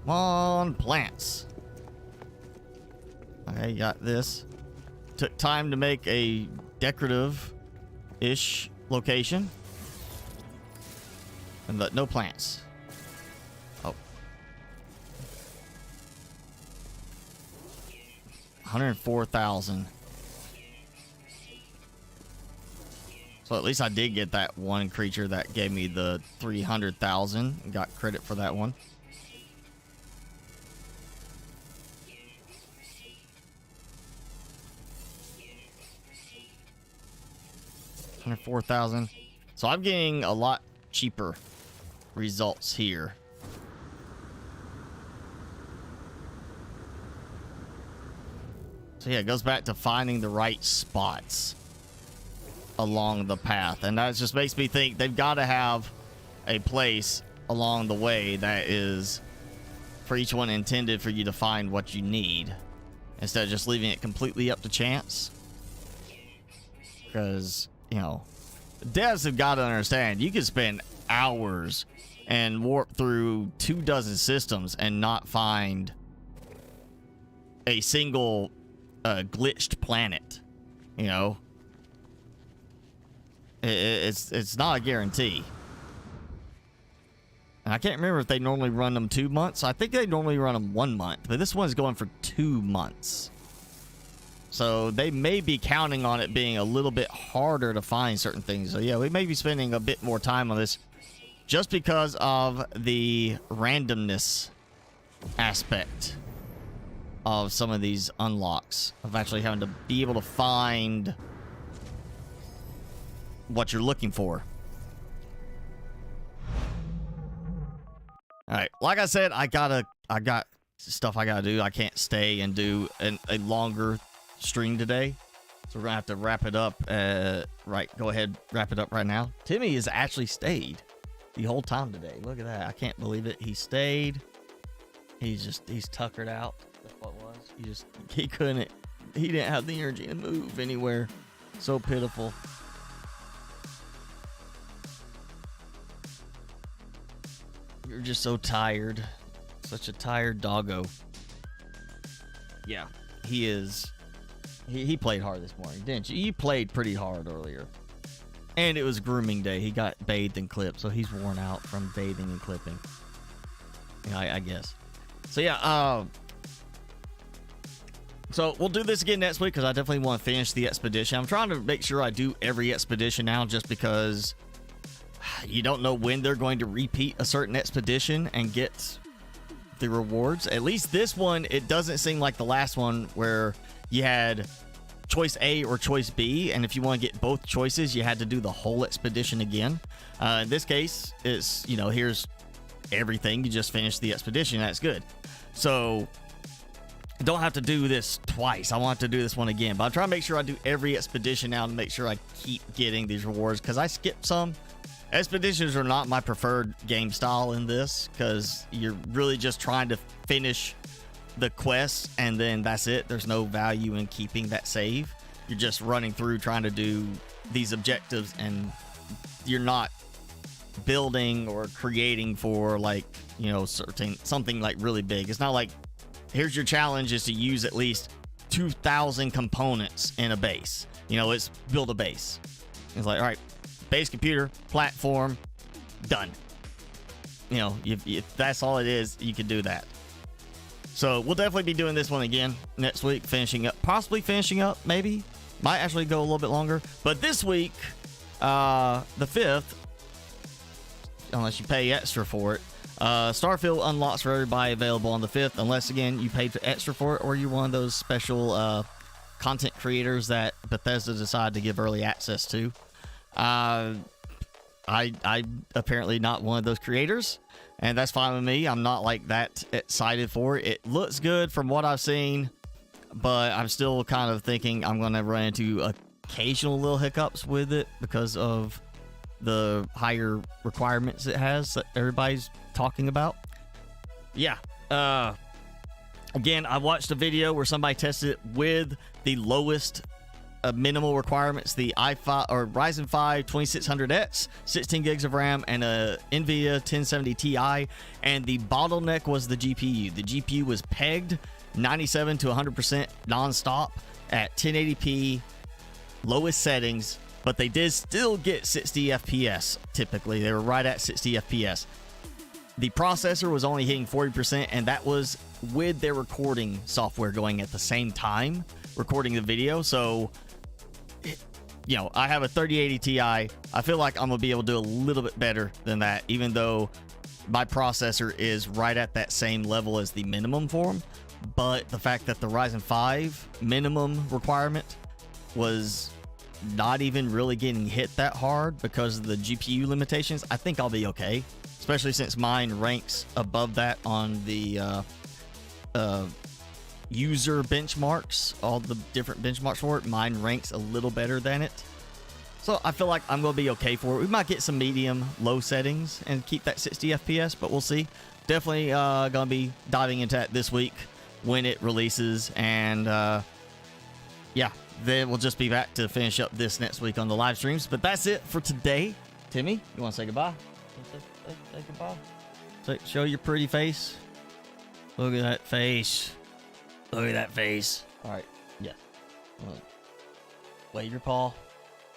Come on, plants. Okay, got this. Took time to make a decorative-ish location. And no plants. Oh. 104,000. So at least I did get that one creature that gave me the 300,000 and got credit for that one. $104,000. So I'm getting a lot cheaper results here. So yeah, it goes back to finding the right spots along the path, and that just makes me think they've got to have a place along the way that is for each one intended for you to find what you need, instead of just leaving it completely up to chance. Because, you know, devs have got to understand, you can spend hours and warp through 24 systems and not find a single glitched planet. You know, it's not a guarantee. And I can't remember if they normally run them 2 months. I think they normally run them 1 month, but this one's going for 2 months. So they may be counting on it being a little bit harder to find certain things. So yeah, we may be spending a bit more time on this just because of the randomness aspect of some of these unlocks, of actually having to be able to find what you're looking for. All right, like I said, I got stuff I gotta do. I can't stay and do a longer stream today, so we're gonna have to wrap it up. Right, go ahead, wrap it up right now. Timmy has actually stayed the whole time today. Look at that! I can't believe it. He stayed. He's tuckered out. That's what it was. He couldn't. He didn't have the energy to move anywhere. So pitiful. You're just so tired. Such a tired doggo. Yeah, he is. He played hard this morning, didn't you? You played pretty hard earlier. And it was grooming day. He got bathed and clipped, so he's worn out from bathing and clipping. Yeah, I guess. So yeah, so we'll do this again next week because I definitely want to finish the expedition. I'm trying to make sure I do every expedition now, just because you don't know when they're going to repeat a certain expedition and get the rewards. At least this one, it doesn't seem like the last one where you had choice A or choice B, and if you want to get both choices, you had to do the whole expedition again. In this case, it's, you know, here's everything. You just finish the expedition. That's good. So don't have to do this twice. I want to do this one again, but I'm trying to make sure I do every expedition now to make sure I keep getting these rewards, because I skipped some. Expeditions are not my preferred game style in this, because you're really just trying to finish the quest, and then that's it. There's no value in keeping that save. You're just running through trying to do these objectives, and you're not building or creating for, like, you know, something like really big. It's not like, here's your challenge is to use at least 2,000 components in a base. You know, it's build a base. It's like, all right, base computer, platform, done. You know, if that's all it is, you can do that. So we'll definitely be doing this one again next week, possibly finishing up, maybe. Might actually go a little bit longer. But this week, the 5th, unless you pay extra for it, Starfield unlocks for everybody available on the 5th, unless, again, you paid extra for it or you're one of those special content creators that Bethesda decided to give early access to. I apparently not one of those creators, and that's fine with me. I'm not like that excited for it. It looks good from what I've seen, but I'm still kind of thinking I'm going to run into occasional little hiccups with it because of the higher requirements it has that everybody's talking about. Yeah. Again, I watched a video where somebody tested it with the lowest minimal requirements, the i5 or Ryzen 5 2600X, 16 gigs of RAM, and a NVIDIA 1070 Ti, and the bottleneck was the GPU. The GPU was pegged 97 to 100% non-stop at 1080p, lowest settings, but they did still get 60 FPS. Typically, they were right at 60 FPS. The processor was only hitting 40%, and that was with their recording software going at the same time, recording the video. So, you know, I have a 3080 Ti. I feel like I'm going to be able to do a little bit better than that, even though my processor is right at that same level as the minimum for them. But the fact that the Ryzen 5 minimum requirement was not even really getting hit that hard because of the GPU limitations, I think I'll be okay. Especially since mine ranks above that on the user benchmarks, all the different benchmarks for it. Mine ranks a little better than it. So I feel like I'm going to be okay for it. We might get some medium, low settings and keep that 60 FPS, but we'll see. Definitely going to be diving into that this week when it releases. And yeah, then we'll just be back to finish up this next week on the live streams. But that's it for today. Timmy, you want to say goodbye? Say goodbye. Show your pretty face. Look at that face. Look at that face. All right. Yeah. Wave your paw.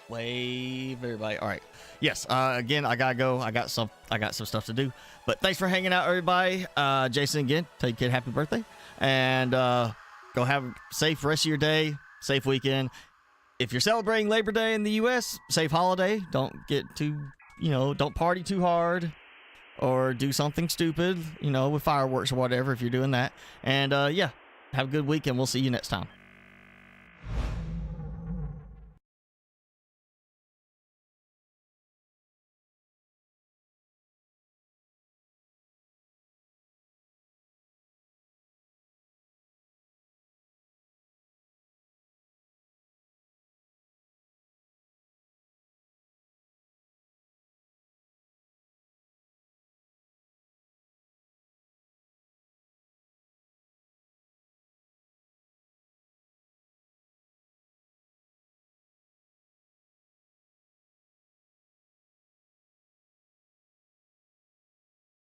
Wave everybody. All right. Yes. Again, I gotta go. I got some stuff to do. But thanks for hanging out, everybody. Jason, again, tell your kid happy birthday, and go have a safe rest of your day. Safe weekend. If you're celebrating Labor Day in the U.S., safe holiday. Don't get too, don't party too hard or do something stupid, with fireworks or whatever if you're doing that. And yeah, have a good weekend. We'll see you next time.